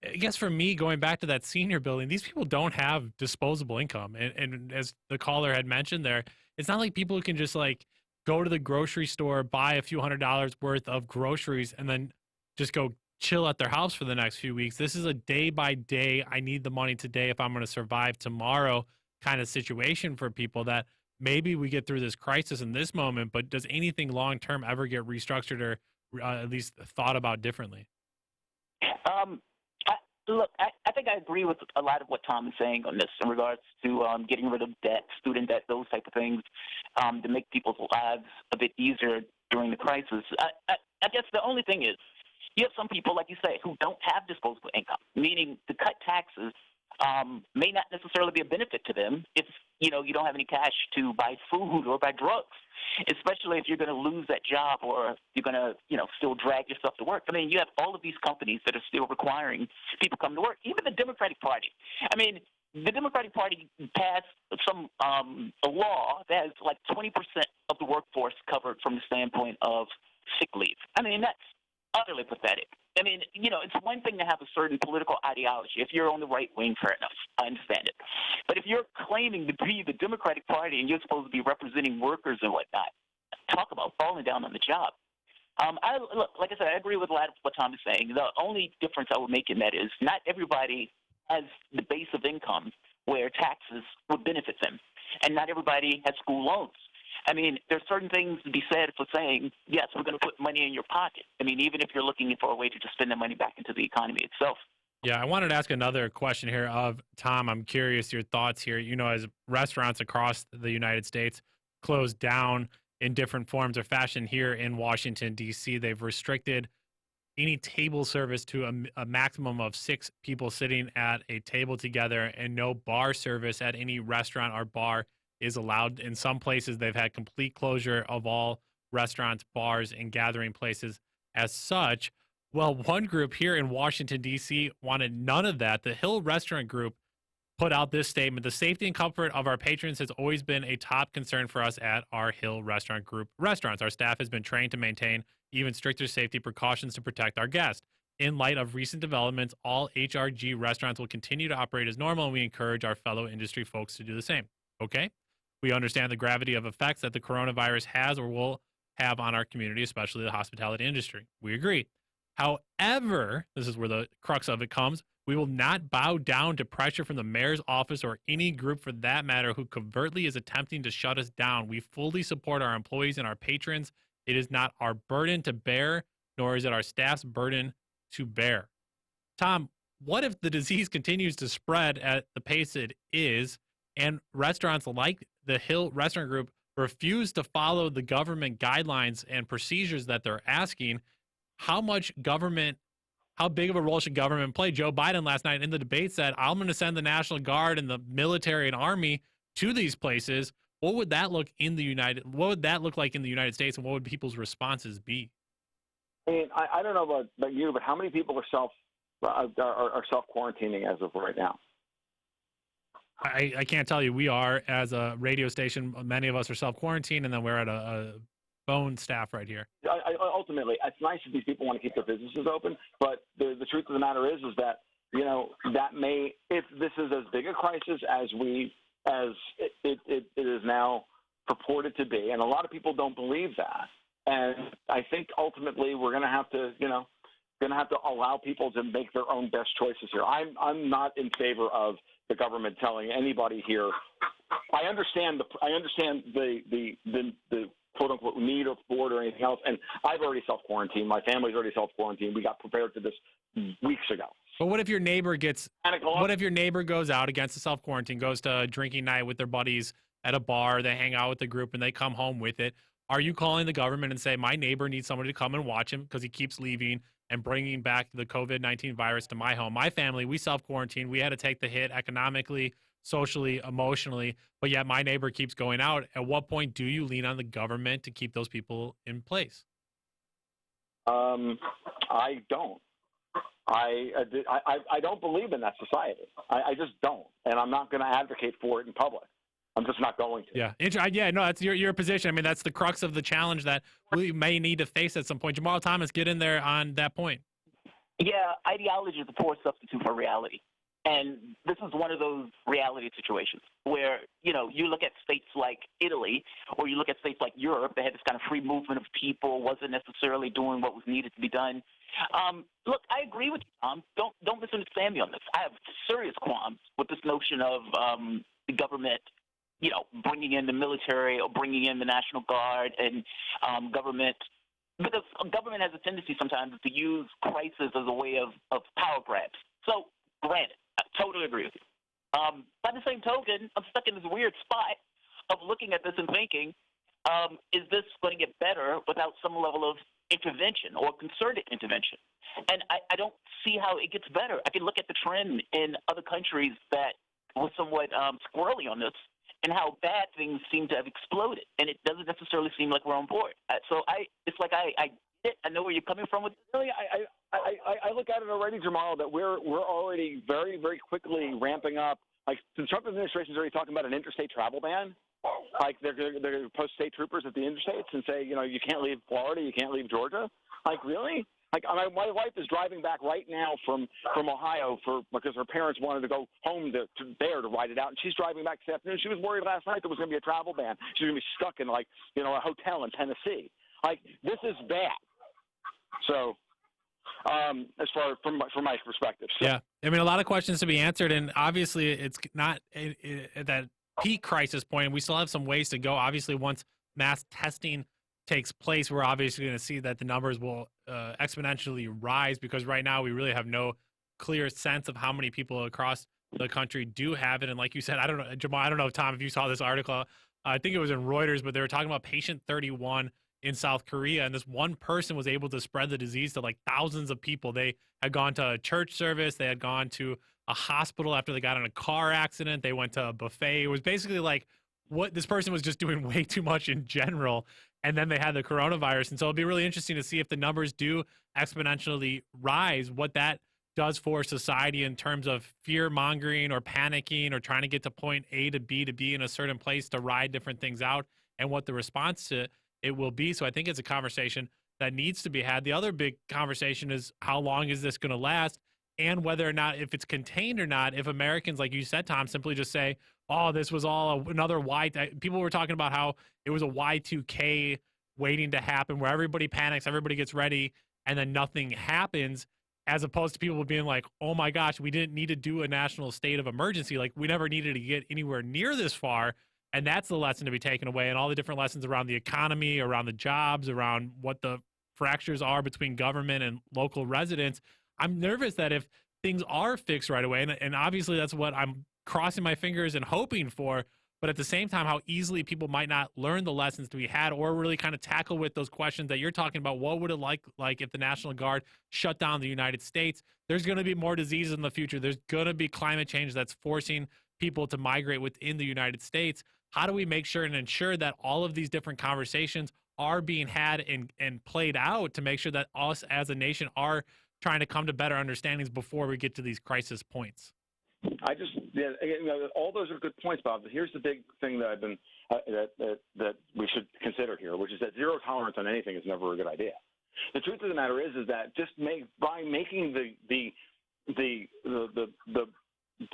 I guess for me, going back to that senior building, these people don't have disposable income. And as the caller had mentioned there, it's not like people can just go to the grocery store, buy a few $100s worth of groceries, and then just go chill at their house for the next few weeks. This is a day by day, I need the money today if I'm going to survive tomorrow kind of situation for people, that maybe we get through this crisis in this moment, but does anything long-term ever get restructured or at least thought about differently? I think I agree with a lot of what Tom is saying on this in regards to getting rid of debt, student debt, those type of things, to make people's lives a bit easier during the crisis. I guess the only thing is, you have some people, like you say, who don't have disposable income, meaning to cut taxes may not necessarily be a benefit to them if you don't have any cash to buy food or buy drugs, especially if you're going to lose that job or if you're going to still drag yourself to work. I mean, you have all of these companies that are still requiring people come to work. Even the Democratic Party. I mean, the Democratic Party passed a law that has 20% of the workforce covered from the standpoint of sick leave. I mean, that's utterly pathetic. I mean, it's one thing to have a certain political ideology. If you're on the right wing, fair enough. I understand it. But if you're claiming to be the Democratic Party and you're supposed to be representing workers and whatnot, talk about falling down on the job. Like I said, I agree with a lot of what Tom is saying. The only difference I would make in that is not everybody has the base of income where taxes would benefit them. And not everybody has school loans. I mean, there's certain things to be said for saying, yes, we're going to put money in your pocket. I mean, even if you're looking for a way to just spend the money back into the economy itself. Yeah, I wanted to ask another question here of Tom. I'm curious your thoughts here. As restaurants across the United States close down in different forms or fashion here in Washington, D.C., they've restricted any table service to a maximum of 6 people sitting at a table together, and no bar service at any restaurant or bar is allowed. In some places, they've had complete closure of all restaurants, bars, and gathering places as such. Well, one group here in Washington, D.C. wanted none of that. The Hill Restaurant Group put out this statement: the safety and comfort of our patrons has always been a top concern for us at our Hill Restaurant Group restaurants. Our staff has been trained to maintain even stricter safety precautions to protect our guests. In light of recent developments, all HRG restaurants will continue to operate as normal, and we encourage our fellow industry folks to do the same. Okay? We understand the gravity of effects that the coronavirus has or will have on our community, especially the hospitality industry. We agree. However, this is where the crux of it comes. We will not bow down to pressure from the mayor's office or any group for that matter who covertly is attempting to shut us down. We fully support our employees and our patrons. It is not our burden to bear, nor is it our staff's burden to bear. Tom, what if the disease continues to spread at the pace it is, and restaurants like the Hill Restaurant Group refuse to follow the government guidelines and procedures that they're asking, how big of a role should government play? Joe Biden last night in the debate said, I'm going to send the National Guard and the military and army to these places. What would that look like in the United States, and what would people's responses be? I mean, I don't know about you, but how many people are self-quarantining as of right now? I can't tell you. We are, as a radio station, many of us are self-quarantined, and then we're at a phone staff right here. Ultimately, it's nice that these people want to keep their businesses open, but the truth of the matter is that, if this is as big a crisis as it is now purported to be, and a lot of people don't believe that, and I think ultimately we're going to have to, allow people to make their own best choices here. I'm not in favor of the government telling anybody here. I understand the quote unquote need of board or anything else, and I've already self-quarantined. My family's already self-quarantined. We got prepared for this weeks ago. But what if your neighbor goes out against the self-quarantine, goes to a drinking night with their buddies at a bar, they hang out with the group, and they come home with it? Are you calling the government and say, my neighbor needs somebody to come and watch him because he keeps leaving and bringing back the COVID-19 virus to my home? My family, we self-quarantined. We had to take the hit economically, socially, emotionally, but yet my neighbor keeps going out. At what point do you lean on the government to keep those people in place? I don't. I don't believe in that society. I just don't, and I'm not going to advocate for it in public. I'm just not going to. Yeah. No, that's your position. I mean, that's the crux of the challenge that we may need to face at some point. Jamal Thomas, get in there on that point. Yeah, ideology is a poor substitute for reality. And this is one of those reality situations where, you look at states like Italy, or you look at states like Europe, they had this kind of free movement of people, wasn't necessarily doing what was needed to be done. Look, I agree with you, Tom. Don't misunderstand me on this. I have serious qualms with this notion of the government, bringing in the military or bringing in the National Guard and government, because government has a tendency sometimes to use crisis as a way of power grabs. So, granted, I totally agree with you. By the same token, I'm stuck in this weird spot of looking at this and thinking, is this going to get better without some level of intervention or concerted intervention? And I don't see how it gets better. I can look at the trend in other countries that were somewhat squirrely on this, and how bad things seem to have exploded, and it doesn't necessarily seem like we're on board. It's like I know where you're coming from with this. Really, I look at it already, Jamal, that we're already very, very quickly ramping up. Like the Trump administration is already talking about an interstate travel ban. Like they're going to post state troopers at the interstates and say, you can't leave Florida, you can't leave Georgia. Like really? Like my wife is driving back right now from Ohio because her parents wanted to go home to ride it out, and she's driving back this afternoon. She was worried last night there was going to be a travel ban. She was going to be stuck in a hotel in Tennessee. Like this is bad. So, as far from my perspective, yeah, I mean a lot of questions to be answered, and obviously it's not at that peak crisis point. We still have some ways to go. Obviously, once mass testing takes place, we're obviously going to see that the numbers will exponentially rise, because right now we really have no clear sense of how many people across the country do have it. And like you said, I don't know, Jamal, I don't know, Tom, if you saw this article. I think it was in Reuters, but they were talking about patient 31 in South Korea, and this one person was able to spread the disease to like thousands of people. They had gone to a church service, they had gone to a hospital after they got in a car accident, they went to a buffet. It was basically like what this person was just doing way too much in general, and then they had the coronavirus. And so it'll be really interesting to see if the numbers do exponentially rise, what that does for society in terms of fear mongering or panicking or trying to get to point A to be in a certain place to ride different things out, and what the response to it will be. So I think it's a conversation that needs to be had. The other big conversation is how long is this going to last, and whether or not, if it's contained or not, if Americans, like you said, Tom, simply just say, oh, this was all another people were talking about how it was a Y2K waiting to happen, where everybody panics, everybody gets ready, and then nothing happens, as opposed to people being like, oh my gosh, we didn't need to do a national state of emergency. Like, we never needed to get anywhere near this far. And that's the lesson to be taken away, and all the different lessons around the economy, around the jobs, around what the fractures are between government and local residents. I'm nervous that if things are fixed right away, and obviously that's what I'm crossing my fingers and hoping for, but at the same time, how easily people might not learn the lessons to be had or really kind of tackle with those questions that you're talking about. What would it like if the National Guard shut down the United States? There's going to be more diseases in the future. There's going to be climate change that's forcing people to migrate within the United States. How do we make sure and ensure that all of these different conversations are being had and played out to make sure that us as a nation are trying to come to better understandings before we get to these crisis points? All those are good points, Bob. But here's the big thing that I've been that we should consider here, which is that zero tolerance on anything is never a good idea. The truth of the matter is that by making the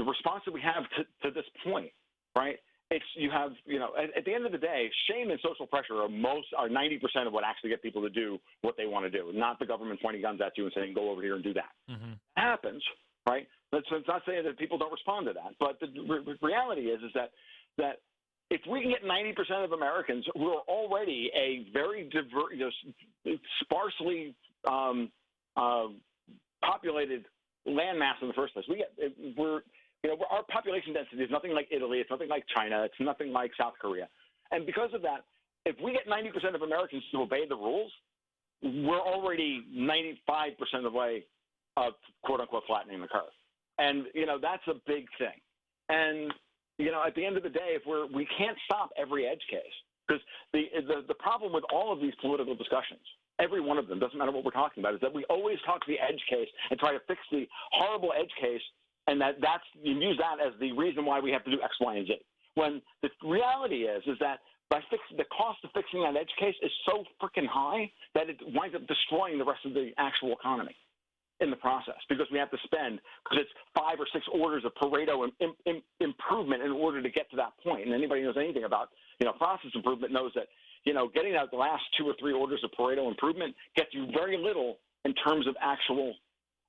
response that we have to this point, right? At the end of the day, shame and social pressure are 90% of what actually get people to do what they want to do, not the government pointing guns at you and saying, go over here and do that. Mm-hmm. It happens, right? It's not saying that people don't respond to that, but the reality is that if we can get 90% of Americans who are already a very sparsely populated landmass in the first place, our population density is nothing like Italy. It's nothing like China. It's nothing like South Korea. And because of that, if we get 90% of Americans to obey the rules, we're already 95% of the way of quote-unquote flattening the curve. And, that's a big thing. And, at the end of the day, we can't stop every edge case, because the problem with all of these political discussions, every one of them, doesn't matter what we're talking about, is that we always talk the edge case and try to fix the horrible edge case, and you use that as the reason why we have to do X, Y, and Z. When the reality is that the cost of fixing that edge case is so freaking high that it winds up destroying the rest of the actual economy in the process, because we have to spend, because it's 5 or 6 orders of Pareto improvement in order to get to that point. And anybody who knows anything about process improvement knows that getting out the last 2 or 3 orders of Pareto improvement gets you very little in terms of actual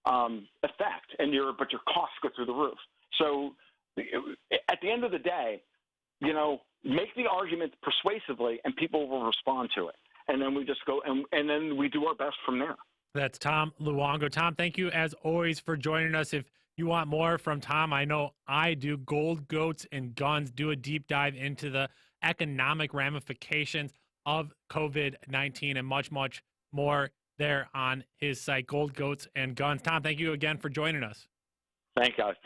effect, but your costs go through the roof. So at the end of the day, make the argument persuasively, and people will respond to it. And then we just go and then we do our best from there. That's Tom Luongo. Tom, thank you as always for joining us. If you want more from Tom, I know I do. Gold, Goats, and Guns, do a deep dive into the economic ramifications of COVID-19 and much, much more there on his site, Gold, Goats, and Guns. Tom, thank you again for joining us. Thank you, guys.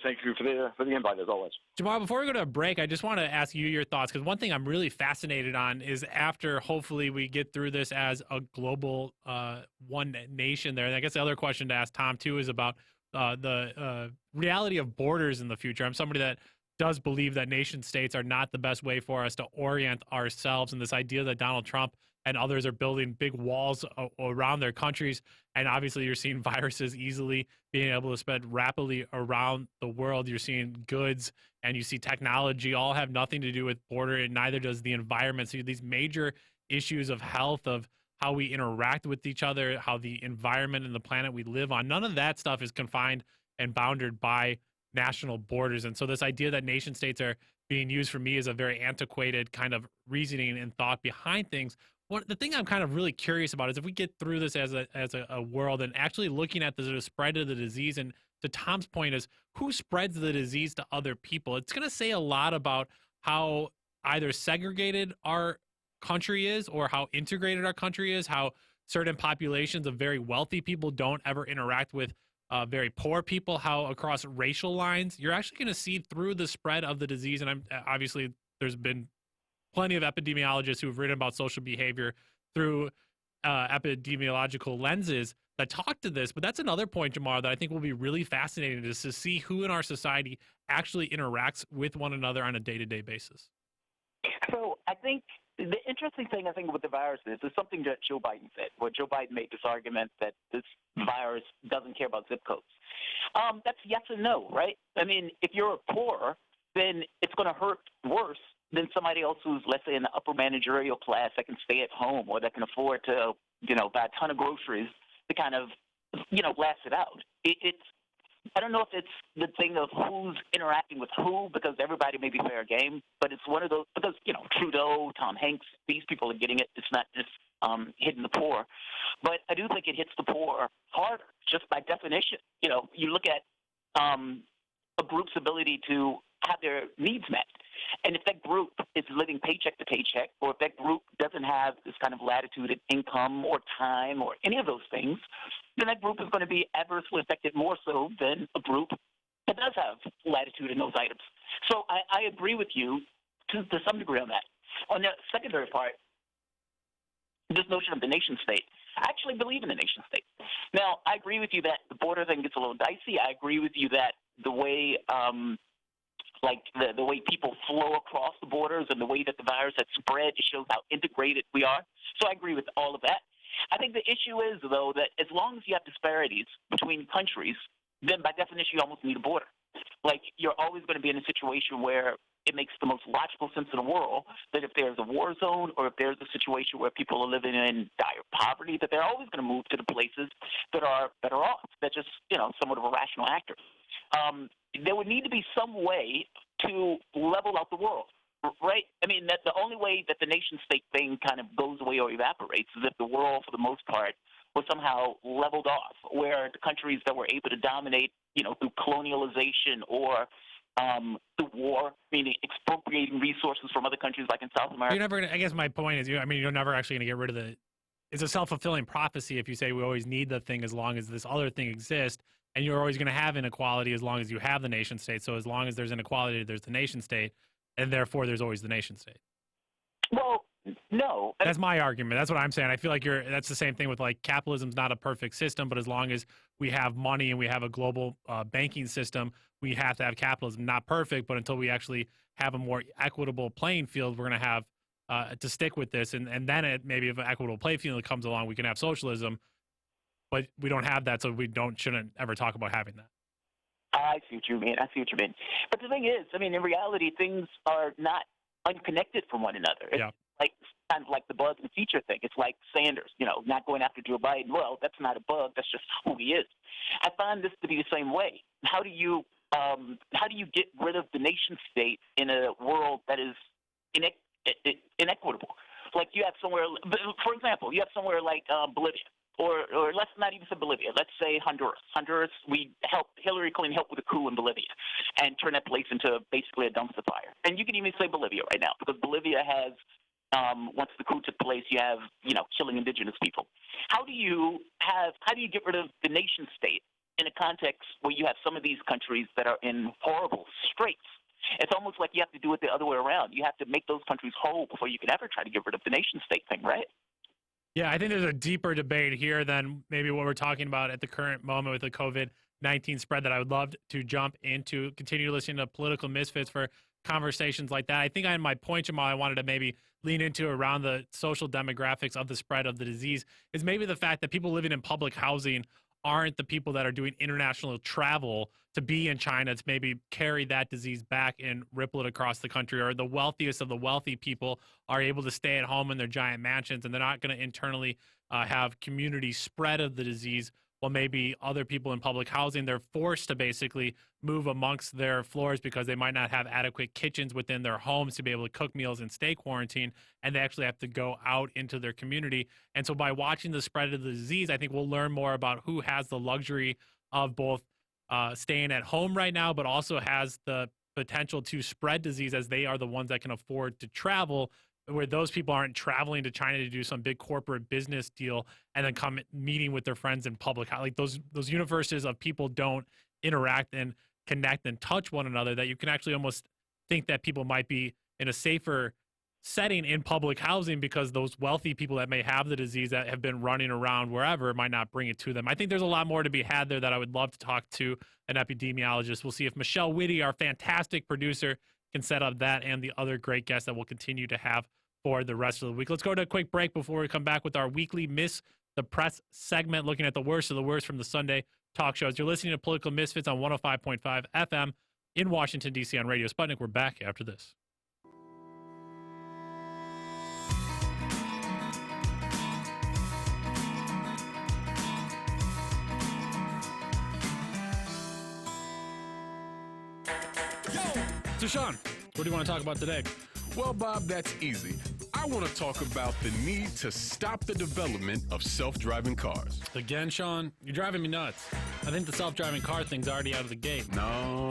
Thank you for the invite, as always. Jamal, before we go to a break, I just want to ask you your thoughts, because one thing I'm really fascinated on is after hopefully we get through this as a global one nation there. And I guess the other question to ask Tom, too, is about the reality of borders in the future. I'm somebody that does believe that nation states are not the best way for us to orient ourselves, and this idea that Donald Trump and others are building big walls around their countries. And obviously you're seeing viruses easily being able to spread rapidly around the world. You're seeing goods and you see technology all have nothing to do with border, and neither does the environment. So these major issues of health, of how we interact with each other, how the environment and the planet we live on, none of that stuff is confined and bounded by national borders. And so this idea that nation states are being used, for me, is a very antiquated kind of reasoning and thought behind things. The thing I'm kind of really curious about is if we get through this as a world and actually looking at the spread of the disease, and to Tom's point is who spreads the disease to other people, it's going to say a lot about how either segregated our country is or how integrated our country is, how certain populations of very wealthy people don't ever interact with very poor people, how across racial lines, you're actually going to see through the spread of the disease. And obviously there's been plenty of epidemiologists who have written about social behavior through epidemiological lenses that talk to this. But that's another point, Jamar, that I think will be really fascinating, is to see who in our society actually interacts with one another on a day-to-day basis. So I think the interesting thing, with the virus is something that Joe Biden said, where Joe Biden made this argument that this virus doesn't care about zip codes. That's yes and no, right? I mean, if you're poor, then it's going to hurt worse than somebody else who's, let's say, in the upper managerial class that can stay at home or that can afford to, buy a ton of groceries to kind of, last it out. I don't know if it's the thing of who's interacting with who, because everybody may be fair game, but it's one of those, because, Trudeau, Tom Hanks, these people are getting it. It's not just hitting the poor. But I do think it hits the poor harder, just by definition. You look at a group's ability to have their needs met. And if that group is living paycheck to paycheck, or if that group doesn't have this kind of latitude in income or time or any of those things, then that group is going to be adversely affected more so than a group that does have latitude in those items. So I agree with you to some degree on that. On the secondary part, this notion of the nation state, I actually believe in the nation state. Now, I agree with you that the border thing gets a little dicey. I agree with you that the way the way people flow across the borders and the way that the virus has spread shows how integrated we are. So I agree with all of that. I think the issue is, though, that as long as you have disparities between countries, then by definition you almost need a border. Like, you're always going to be in a situation where it makes the most logical sense in the world that if there's a war zone or if there's a situation where people are living in dire poverty, that they're always going to move to the places that are better off. That's just, somewhat of a rational actor. There would need to be some way to level out the world, right? I mean, that the only way that the nation-state thing kind of goes away or evaporates is if the world, for the most part, was somehow leveled off, where the countries that were able to dominate, through colonialization or through war, meaning expropriating resources from other countries like in South America. You're never going to, I guess my point is, you're never actually going to get rid of it's a self-fulfilling prophecy if you say we always need the thing as long as this other thing exists, and you're always going to have inequality as long as you have the nation state. So as long as there's inequality, there's the nation state, and therefore there's always the nation state. Well, no. That's my argument. That's what I'm saying. I feel like that's the same thing with, like, capitalism's not a perfect system, but as long as we have money and we have a global banking system, we have to have capitalism. Not perfect, but until we actually have a more equitable playing field, we're going to have to stick with this. And then maybe if an equitable playing field comes along, we can have socialism, but we don't have that, so we shouldn't ever talk about having that. I see what you mean. But the thing is, in reality, things are not unconnected from one another. It's kind of like the bug and feature thing. It's like Sanders, not going after Joe Biden. Well, that's not a bug. That's just who he is. I find this to be the same way. How do you get rid of the nation state in a world that is inequitable? Like, you have somewhere, for example, like Bolivia. Or let's not even say Bolivia. Let's say Honduras. Hillary Clinton helped with a coup in Bolivia and turn that place into basically a dumpster fire. And you can even say Bolivia right now, because Bolivia has, once the coup took place, you have, killing indigenous people. How do you get rid of the nation state in a context where you have some of these countries that are in horrible straits? It's almost like you have to do it the other way around. You have to make those countries whole before you can ever try to get rid of the nation state thing, right? Yeah, I think there's a deeper debate here than maybe what we're talking about at the current moment with the COVID-19 spread that I would love to jump into, continue listening to Political Misfits for conversations like that. I think in my point, Jamal, I wanted to maybe lean into around the social demographics of the spread of the disease is maybe the fact that people living in public housing aren't the people that are doing international travel to be in China to maybe carry that disease back and ripple it across the country, or the wealthiest of the wealthy people are able to stay at home in their giant mansions and they're not going to internally have community spread of the disease, while maybe other people in public housing, they're forced to basically move amongst their floors because they might not have adequate kitchens within their homes to be able to cook meals and stay quarantined, and they actually have to go out into their community. And so by watching the spread of the disease, I think we'll learn more about who has the luxury of both staying at home right now, but also has the potential to spread disease, as they are the ones that can afford to travel, where those people aren't traveling to China to do some big corporate business deal and then come meeting with their friends in public. Like those universes of people don't interact and connect and touch one another, that you can actually almost think that people might be in a safer setting in public housing because those wealthy people that may have the disease that have been running around wherever might not bring it to them. I think there's a lot more to be had there that I would love to talk to an epidemiologist. We'll see if Michelle Whitty, our fantastic producer, can set up that and the other great guests that we'll continue to have for the rest of the week. Let's go to a quick break before we come back with our weekly Miss the Press segment, looking at the worst of the worst from the Sunday talk shows. You're listening to Political Misfits on 105.5 FM in Washington, D.C. on Radio Sputnik. We're back after this. So, Sean, what do you want to talk about today? Well, Bob, that's easy. I want to talk about the need to stop the development of self-driving cars. Again, Sean, you're driving me nuts. I think the self-driving car thing's already out of the gate. No.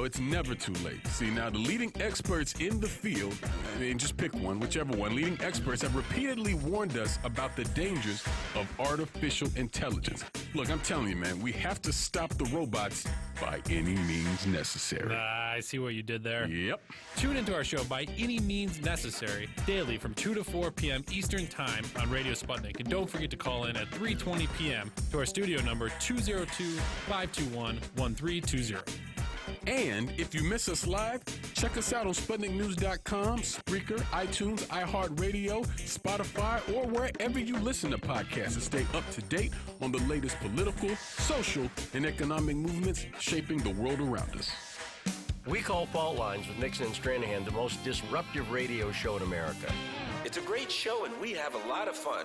It's never too late. See, now the leading experts in the field, I mean, just pick one, whichever one, leading experts have repeatedly warned us about the dangers of artificial intelligence. Look, I'm telling you, man, we have to stop the robots by any means necessary. I see what you did there. Yep. Tune into our show by any means necessary daily from 2 to 4 p.m. Eastern Time on Radio Sputnik. And don't forget to call in at 3:20 p.m. to our studio number 202-521-1320. And if you miss us live, check us out on SputnikNews.com, Spreaker, iTunes, iHeartRadio, Spotify, or wherever you listen to podcasts to stay up to date on the latest political, social, and economic movements shaping the world around us. We call Fault Lines with Nixon and Stranahan the most disruptive radio show in America. It's a great show, and we have a lot of fun.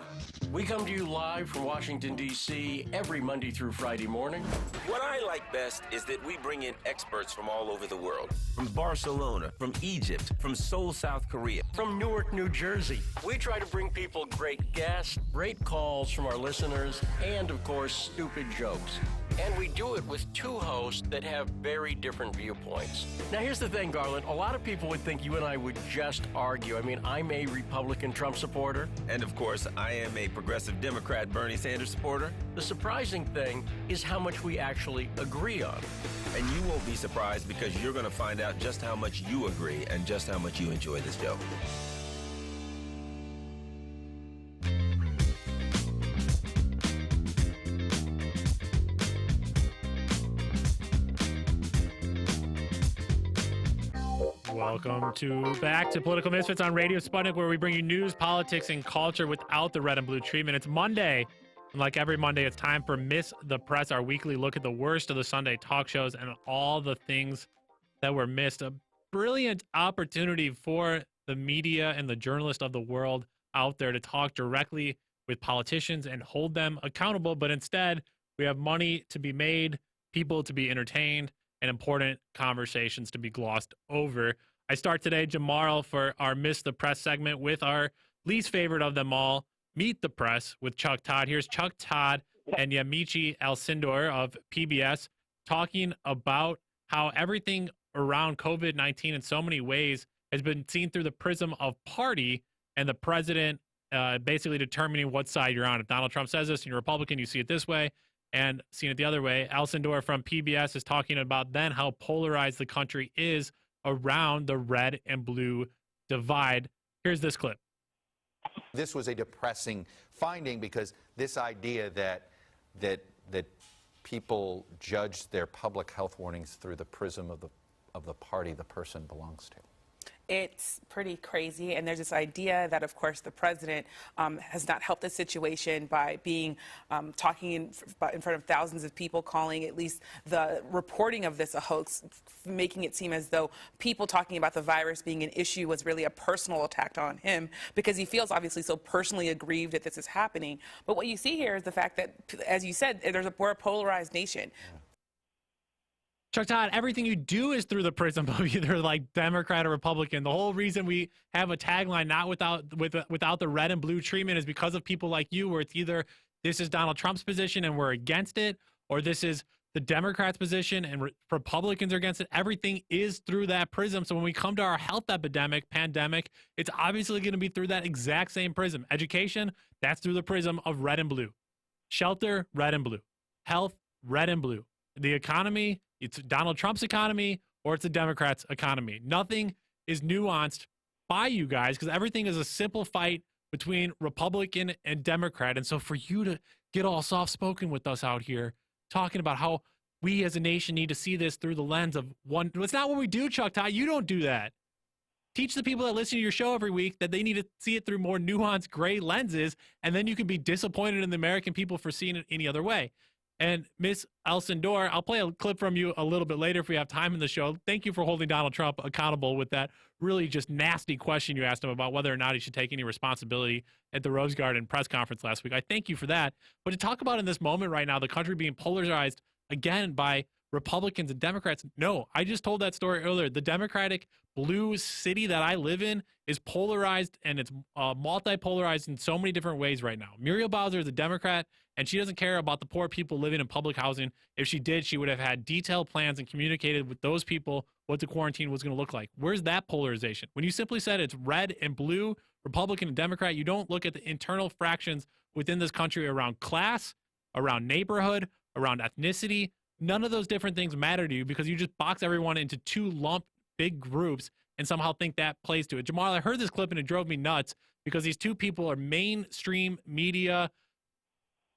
We come to you live from Washington, D.C. every Monday through Friday morning. What I like best is that we bring in experts from all over the world. From Barcelona, from Egypt, from Seoul, South Korea. From Newark, New Jersey. We try to bring people great guests, great calls from our listeners, and, of course, stupid jokes. And we do it with two hosts that have very different viewpoints. Now, here's the thing, Garland. A lot of people would think you and I would just argue. I mean, I'm a Republican Trump supporter. And, of course, I am a progressive Democrat Bernie Sanders supporter. The surprising thing is how much we actually agree on. And you won't be surprised because you're going to find out just how much you agree and just how much you enjoy this show. Welcome back to Political Misfits on Radio Sputnik, where we bring you news, politics, and culture without the red and blue treatment. It's Monday, and like every Monday, it's time for Miss the Press, our weekly look at the worst of the Sunday talk shows and all the things that were missed. A brilliant opportunity for the media and the journalists of the world out there to talk directly with politicians and hold them accountable, but instead, we have money to be made, people to be entertained, and important conversations to be glossed over. I start today, tomorrow, for our Miss the Press segment with our least favorite of them all, Meet the Press with Chuck Todd. Here's Chuck Todd and Yamiche Alcindor of PBS talking about how everything around COVID-19 in so many ways has been seen through the prism of party and the president basically determining what side you're on. If Donald Trump says this and you're a Republican, you see it this way, and seeing it the other way. Alcindor from PBS is talking about then how polarized the country is around the red and blue divide. Here's this clip. This was a depressing finding because this idea that people judge their public health warnings through the prism of the party the person belongs to. It's pretty crazy, and there's this idea that, of course, the president has not helped the situation by being talking in front of thousands of people, calling at least the reporting of this a hoax, making it seem as though people talking about the virus being an issue was really a personal attack on him because he feels obviously so personally aggrieved that this is happening. But what you see here is the fact that, as you said, we're a polarized nation. Chuck Todd, everything you do is through the prism of either like Democrat or Republican. The whole reason we have a tagline not without the red and blue treatment is because of people like you, where it's either this is Donald Trump's position and we're against it, or this is the Democrats' position and Republicans are against it. Everything is through that prism. So when we come to our health pandemic, it's obviously going to be through that exact same prism. Education, that's through the prism of red and blue. Shelter, red and blue. Health, red and blue. The economy, it's Donald Trump's economy or it's a Democrats' economy. Nothing is nuanced by you guys because everything is a simple fight between Republican and Democrat. And so for you to get all soft-spoken with us out here, talking about how we as a nation need to see this through the lens of one. It's not what we do, Chuck Todd. You don't do that. Teach the people that listen to your show every week that they need to see it through more nuanced gray lenses, and then you can be disappointed in the American people for seeing it any other way. And Ms. Alcindor, I'll play a clip from you a little bit later if we have time in the show. Thank you for holding Donald Trump accountable with that really just nasty question you asked him about whether or not he should take any responsibility at the Rose Garden press conference last week. I thank you for that. But to talk about in this moment right now, the country being polarized again by Republicans and Democrats. No, I just told that story earlier. The Democratic blue city that I live in is polarized, and it's multi-polarized in so many different ways right now. Muriel Bowser is a Democrat, and she doesn't care about the poor people living in public housing. If she did, she would have had detailed plans and communicated with those people what the quarantine was going to look like. Where's that polarization? When you simply said it's red and blue, Republican and Democrat, you don't look at the internal fractions within this country around class, around neighborhood, around ethnicity. None of those different things matter to you because you just box everyone into two lump big groups and somehow think that plays to it. Jamal, I heard this clip and it drove me nuts because these two people are mainstream media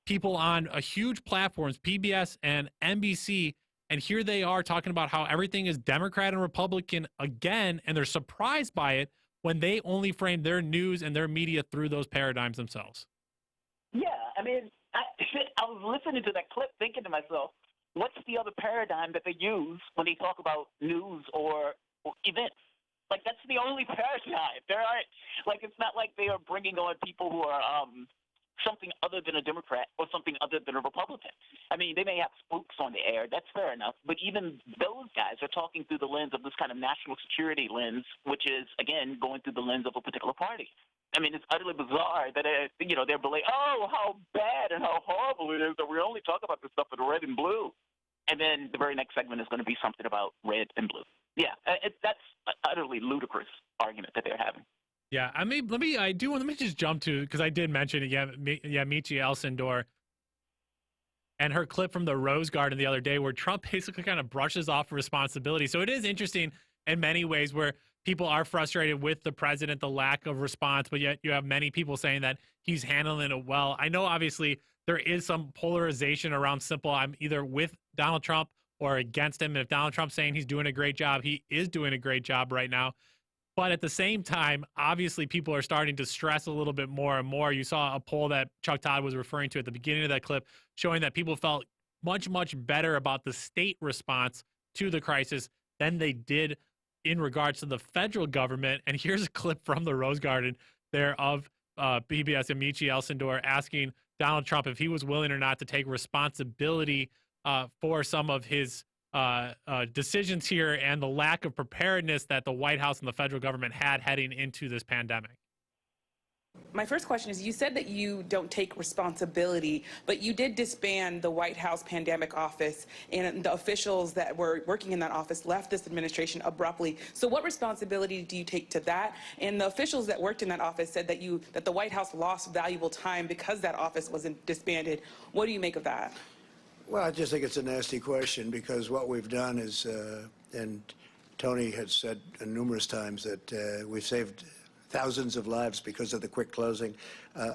people on a huge platforms, PBS and NBC, and here they are talking about how everything is Democrat and Republican again, and they're surprised by it when they only frame their news and their media through those paradigms themselves. Yeah, I mean, I was listening to that clip thinking to myself, what's the other paradigm that they use when they talk about news or events? Like, that's the only paradigm. There aren't, like, it's not like they are bringing on people who are something other than a Democrat or something other than a Republican. I mean, they may have spooks on the air. That's fair enough. But even those guys are talking through the lens of this kind of national security lens, which is, again, going through the lens of a particular party. I mean, it's utterly bizarre that, they're like, oh, how bad and how horrible it is that we only talk about this stuff with red and blue. And then the very next segment is going to be something about red and blue. Yeah, that's an utterly ludicrous argument that they're having. Yeah, let me just jump to, because I did mention it, Michi Elsendor and her clip from the Rose Garden the other day where Trump basically kind of brushes off responsibility. So it is interesting in many ways where people are frustrated with the president, the lack of response, but yet you have many people saying that he's handling it well. I know obviously there is some polarization around simple, I'm either with Donald Trump or against him. And if Donald Trump's saying he's doing a great job, he is doing a great job right now. But at the same time, obviously people are starting to stress a little bit more and more. You saw a poll that Chuck Todd was referring to at the beginning of that clip showing that people felt much, much better about the state response to the crisis than they did in regards to the federal government. And here's a clip from the Rose Garden there of PBS and Michi Elsendor asking Donald Trump if he was willing or not to take responsibility for some of his decisions here and the lack of preparedness that the White House and the federal government had heading into this pandemic. My first question is, you said that you don't take responsibility, but you did disband the White House pandemic office, and the officials that were working in that office left this administration abruptly. So what responsibility do you take to that? And the officials that worked in that office said that the White House lost valuable time because that office wasn't disbanded. What do you make of that? Well, I just think it's a nasty question because what we've done is, and Tony has said numerous times that we've saved thousands of lives because of the quick closing.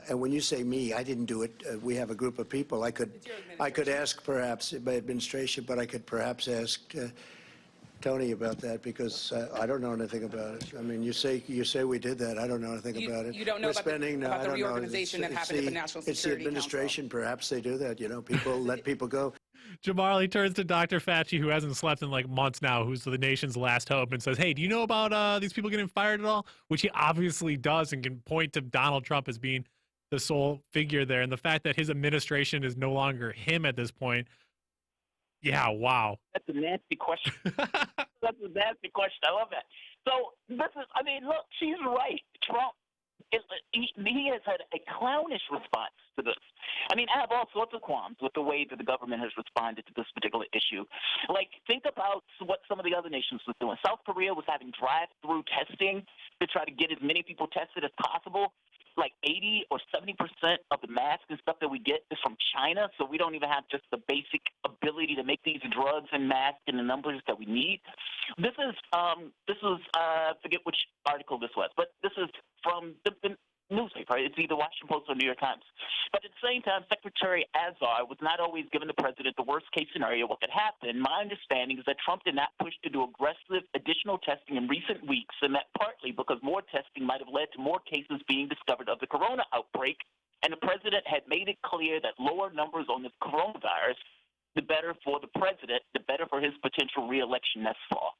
And when you say me, I didn't do it. We have a group of people. I could ask perhaps my administration, but I could perhaps ask Tony about that because I don't know anything about it. I mean, you say we did that. I don't know anything about it. You don't know about the reorganization that happened at the National Security Council. It's the administration. Perhaps they do that. People let people go. Jamal, he turns to Dr. Fauci, who hasn't slept in like months now, who's the nation's last hope, and says, hey, do you know about these people getting fired at all? Which he obviously does and can point to Donald Trump as being the sole figure there. And the fact that his administration is no longer him at this point. Yeah, wow. That's a nasty question. That's a nasty question. I love that. So look, she's right. Trump, he has had a clownish response to this. I mean, I have all sorts of qualms with the way that the government has responded to this particular issue. Like, think about what some of the other nations were doing. South Korea was having drive-through testing to try to get as many people tested as possible. Like 80 or 70% of the masks and stuff that we get is from China, so we don't even have just the basic ability to make these drugs and masks in the numbers that we need. This is I forget which article this was, but this is from the newspaper. It's either Washington Post or New York Times. But at the same time, Secretary Azar was not always giving the president the worst-case scenario what could happen. My understanding is that Trump did not push to do aggressive additional testing in recent weeks, and that partly because more testing might have led to more cases being discovered of the corona outbreak, and the president had made it clear that lower numbers on this coronavirus, the better for the president, the better for his potential re-election next fall.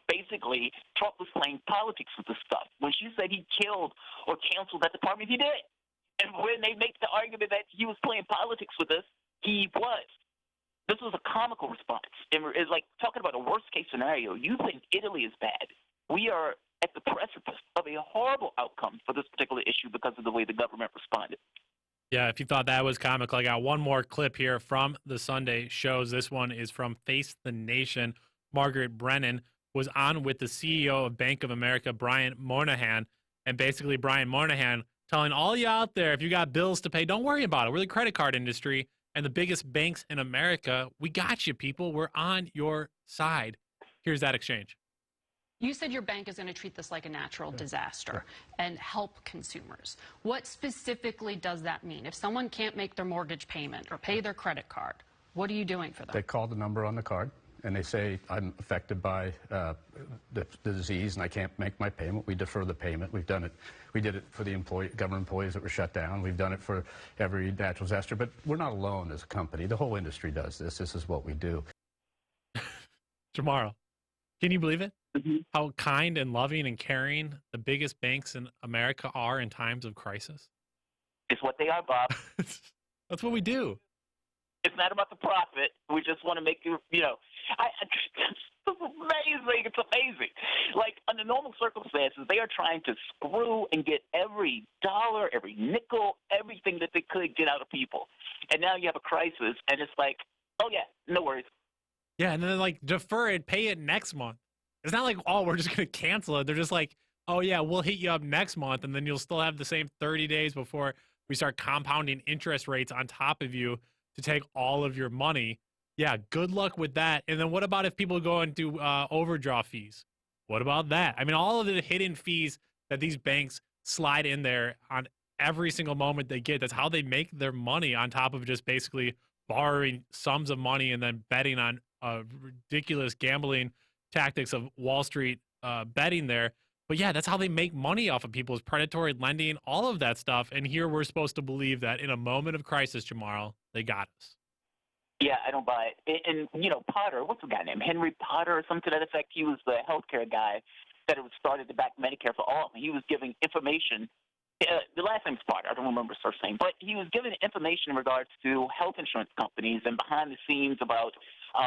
Basically, Trump was playing politics with this stuff. When she said he killed or canceled that department, he did. And when they make the argument that he was playing politics with us, he was. This was a comical response. It's like talking about a worst-case scenario. You think Italy is bad. We are at the precipice of a horrible outcome for this particular issue because of the way the government responded. Yeah, if you thought that was comical, I got one more clip here from the Sunday shows. This one is from Face the Nation. Margaret Brennan was on with the CEO of Bank of America, Brian Moynihan, and basically Brian Moynihan telling all you out there, if you got bills to pay, don't worry about it. We're the credit card industry and the biggest banks in America. We got you, people. We're on your side. Here's that exchange. You said your bank is going to treat this like a natural disaster and help consumers. What specifically does that mean? If someone can't make their mortgage payment or pay their credit card, what are you doing for them? They call the number on the card and they say, I'm affected by the disease and I can't make my payment. We defer the payment. We've done it. We did it for the government employees that were shut down. We've done it for every natural disaster. But we're not alone as a company. The whole industry does this. This is what we do. Tomorrow. Can you believe it? Mm-hmm. How kind and loving and caring the biggest banks in America are in times of crisis? It's what they are, Bob. That's what we do. It's not about the profit. We just want to make you, it's amazing. It's amazing. Like, under normal circumstances, they are trying to screw and get every dollar, every nickel, everything that they could get out of people. And now you have a crisis, and it's like, oh, yeah, no worries. Yeah, and then, like, defer it, pay it next month. It's not like, oh, we're just going to cancel it. They're just like, oh, yeah, we'll hit you up next month, and then you'll still have the same 30 days before we start compounding interest rates on top of you to take all of your money. Yeah, good luck with that. And then what about if people go and do overdraft fees? What about that? I mean, all of the hidden fees that these banks slide in there on every single moment they get, that's how they make their money on top of just basically borrowing sums of money and then betting on ridiculous gambling tactics of Wall Street betting there. But yeah, that's how they make money off of people's predatory lending, all of that stuff. And here we're supposed to believe that in a moment of crisis, Jamarl, they got us. Yeah, I don't buy it. And Potter, what's the guy named? Henry Potter or something to that effect? He was the healthcare guy that started to back Medicare for all. He was giving information. The last name's Potter. I don't remember his first name. But he was giving information in regards to health insurance companies and behind the scenes about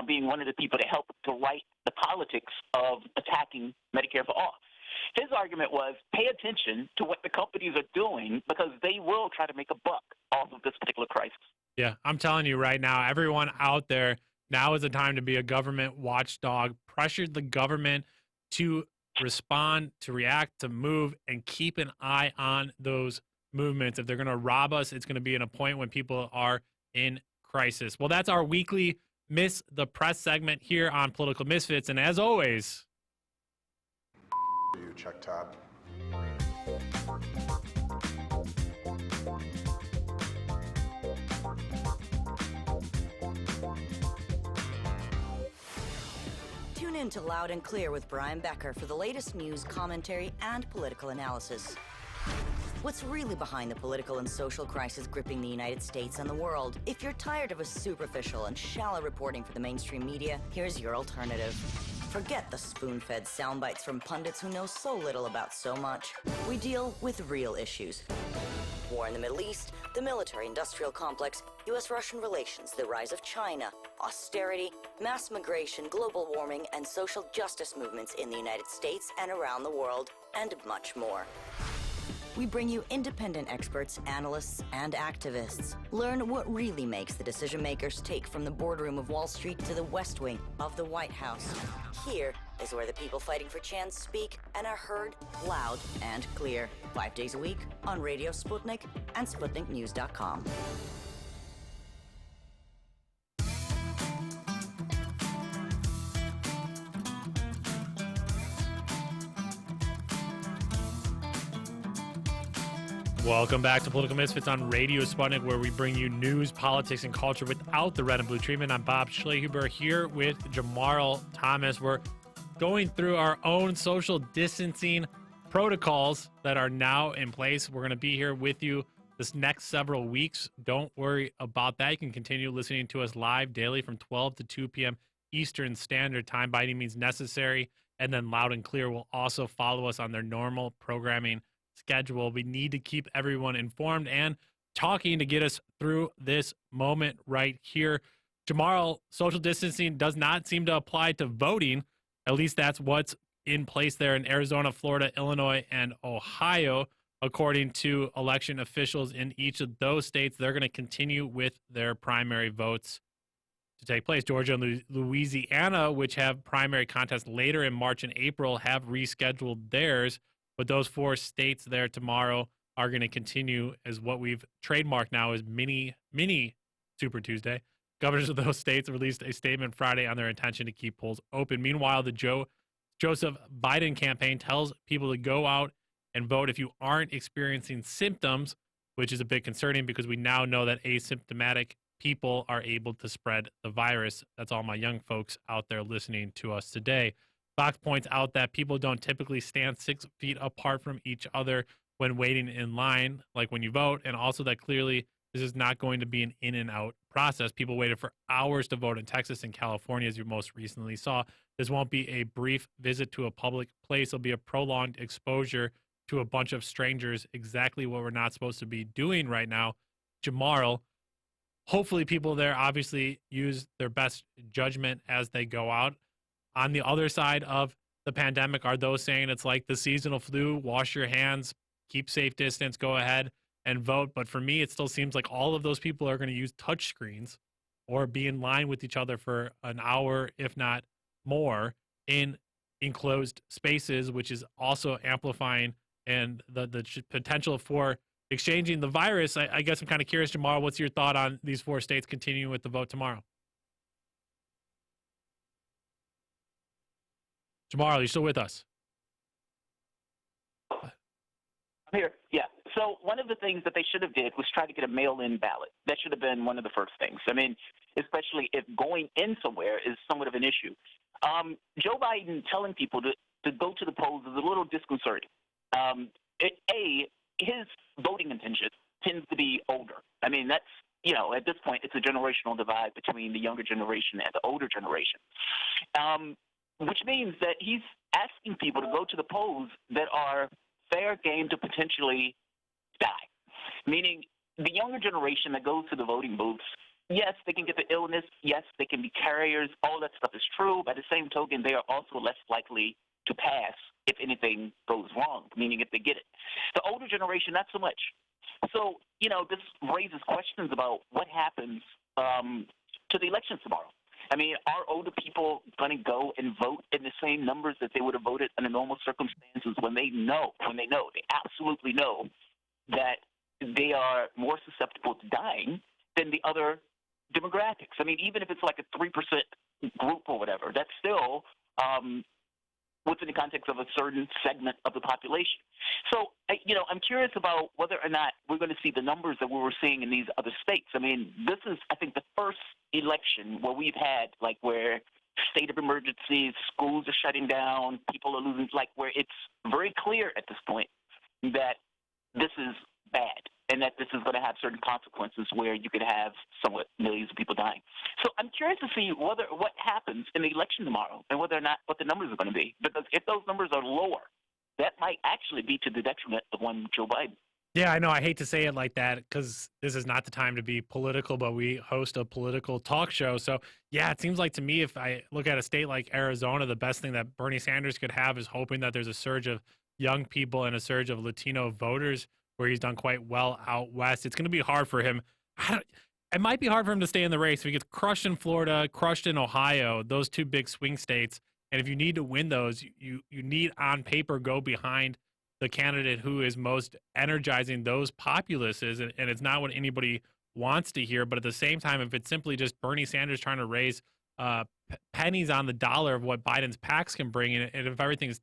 being one of the people that helped to write the politics of attacking Medicare for all. His argument was pay attention to what the companies are doing because they will try to make a buck off of this particular crisis. Yeah, I'm telling you right now, everyone out there, now is the time to be a government watchdog. Pressure the government to respond, to react, to move, and keep an eye on those movements. If they're going to rob us, it's going to be in a point when people are in crisis. Well, that's our weekly Miss the Press segment here on Political Misfits. And as always, you check tab. Tune in to Loud and Clear with Brian Becker for the latest news, commentary, and political analysis. What's really behind the political and social crisis gripping the United States and the world? If you're tired of a superficial and shallow reporting for the mainstream media, here's your alternative. Forget the spoon-fed sound bites from pundits who know so little about so much. We deal with real issues. War in the Middle East, the military-industrial complex, U.S.-Russian relations, the rise of China, austerity, mass migration, global warming, and social justice movements in the United States and around the world, and much more. We bring you independent experts, analysts, and activists. Learn what really makes the decision makers take from the boardroom of Wall Street to the West Wing of the White House. Here is where the people fighting for chance speak and are heard loud and clear. 5 days a week on Radio Sputnik and SputnikNews.com. Welcome back to Political Misfits on Radio Sputnik, where we bring you news, politics, and culture without the red and blue treatment. I'm Bob Schlehuber here with Jamarl Thomas. We're going through our own social distancing protocols that are now in place. We're going to be here with you this next several weeks. Don't worry about that. You can continue listening to us live daily from 12 to 2 p.m. Eastern Standard Time by any means necessary. And then Loud and Clear will also follow us on their normal programming schedule. We need to keep everyone informed and talking to get us through this moment right here. Jamarl, social distancing does not seem to apply to voting. At least that's what's in place there in Arizona, Florida, Illinois, and Ohio. According to election officials in each of those states, they're going to continue with their primary votes to take place. Georgia and Louisiana, which have primary contests later in March and April, have rescheduled theirs. But those 4 states there tomorrow are going to continue as what we've trademarked now as mini Super Tuesday. Governors of those states released a statement Friday on their intention to keep polls open. Meanwhile, the Joseph Biden campaign tells people to go out and vote if you aren't experiencing symptoms, which is a bit concerning because we now know that asymptomatic people are able to spread the virus. That's all my young folks out there listening to us today. Fox points out that people don't typically stand 6 feet apart from each other when waiting in line, like when you vote, and also that clearly this is not going to be an in and out process. People waited for hours to vote in Texas and California, as you most recently saw. This won't be a brief visit to a public place. It'll be a prolonged exposure to a bunch of strangers, exactly what we're not supposed to be doing right now. Jamarl, hopefully people there obviously use their best judgment as they go out. On the other side of the pandemic are those saying it's like the seasonal flu, wash your hands, keep safe distance, go ahead and vote. But for me, it still seems like all of those people are going to use touch screens or be in line with each other for an hour, if not more, in enclosed spaces, which is also amplifying and the potential for exchanging the virus. I guess I'm kind of curious, Jamarl, what's your thought on these 4 states continuing with the vote tomorrow? Jamarl, are you still with us? I'm here, yeah. So one of the things that they should have did was try to get a mail-in ballot. That should have been one of the first things. I mean, especially if going in somewhere is somewhat of an issue. Joe Biden telling people to go to the polls is a little disconcerting. His voting intention tends to be older. I mean, that's, at this point, it's a generational divide between the younger generation and the older generation, which means that he's asking people to go to the polls that are fair game to potentially die, meaning the younger generation that goes to the voting booths, yes, they can get the illness. Yes, they can be carriers. All that stuff is true. By the same token, they are also less likely to pass if anything goes wrong, meaning if they get it. The older generation, not so much. So, this raises questions about what happens to the elections tomorrow. I mean, are older people going to go and vote in the same numbers that they would have voted under normal circumstances when they absolutely know that they are more susceptible to dying than the other demographics? I mean, even if it's like a 3% group or whatever, that's still within the context of a certain segment of the population. So, I'm curious about whether or not we're going to see the numbers that we were seeing in these other states. I mean, this is, I think, the first election where we've had, where state of emergencies, schools are shutting down, people are losing, where it's very clear at this point that this is bad and that this is going to have certain consequences where you could have somewhat millions of people dying. So I'm curious to see what happens in the election tomorrow and whether or not what the numbers are going to be. Because if those numbers are lower, that might actually be to the detriment of one Joe Biden. Yeah, I know. I hate to say it like that because this is not the time to be political, but we host a political talk show. So, yeah, it seems like to me, if I look at a state like Arizona, the best thing that Bernie Sanders could have is hoping that there's a surge of young people and a surge of Latino voters where he's done quite well out west. It's going to be hard for him. It might be hard for him to stay in the race. If he gets crushed in Florida, crushed in Ohio, those 2 big swing states, and if you need to win those, you need on paper go behind the candidate who is most energizing those populaces, and it's not what anybody wants to hear. But at the same time, if it's simply just Bernie Sanders trying to raise pennies on the dollar of what Biden's PACs can bring, and if everything's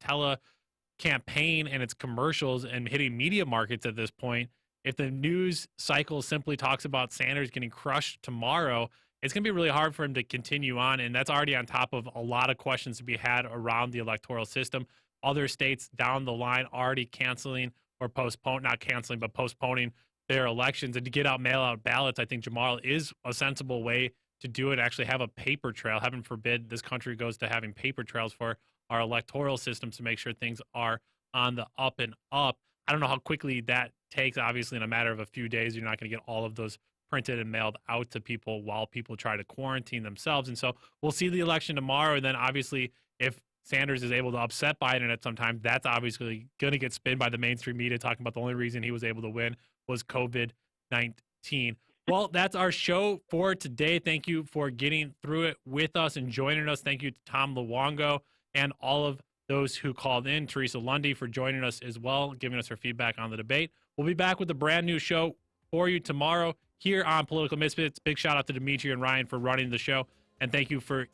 campaign and its commercials and hitting media markets at this point, if the news cycle simply talks about Sanders getting crushed tomorrow, it's going to be really hard for him to continue on. And that's already on top of a lot of questions to be had around the electoral system. Other states down the line already canceling or postponing their elections. And to get out mail-out ballots, I think Jamarl is a sensible way to do it, actually have a paper trail. Heaven forbid this country goes to having paper trails for our electoral systems to make sure things are on the up and up. I don't know how quickly that takes. Obviously, in a matter of a few days, you're not going to get all of those printed and mailed out to people while people try to quarantine themselves. And so we'll see the election tomorrow. And then obviously if Sanders is able to upset Biden at some time, that's obviously going to get spin by the mainstream media talking about the only reason he was able to win was COVID-19. Well, that's our show for today. Thank you for getting through it with us and joining us. Thank you to Tom Luongo and all of those who called in. Teresa Lundy for joining us as well, giving us her feedback on the debate. We'll be back with a brand new show for you tomorrow here on Political Misfits. Big shout out to Dimitri and Ryan for running the show. And thank you for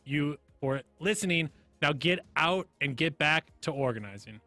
listening. Now get out and get back to organizing.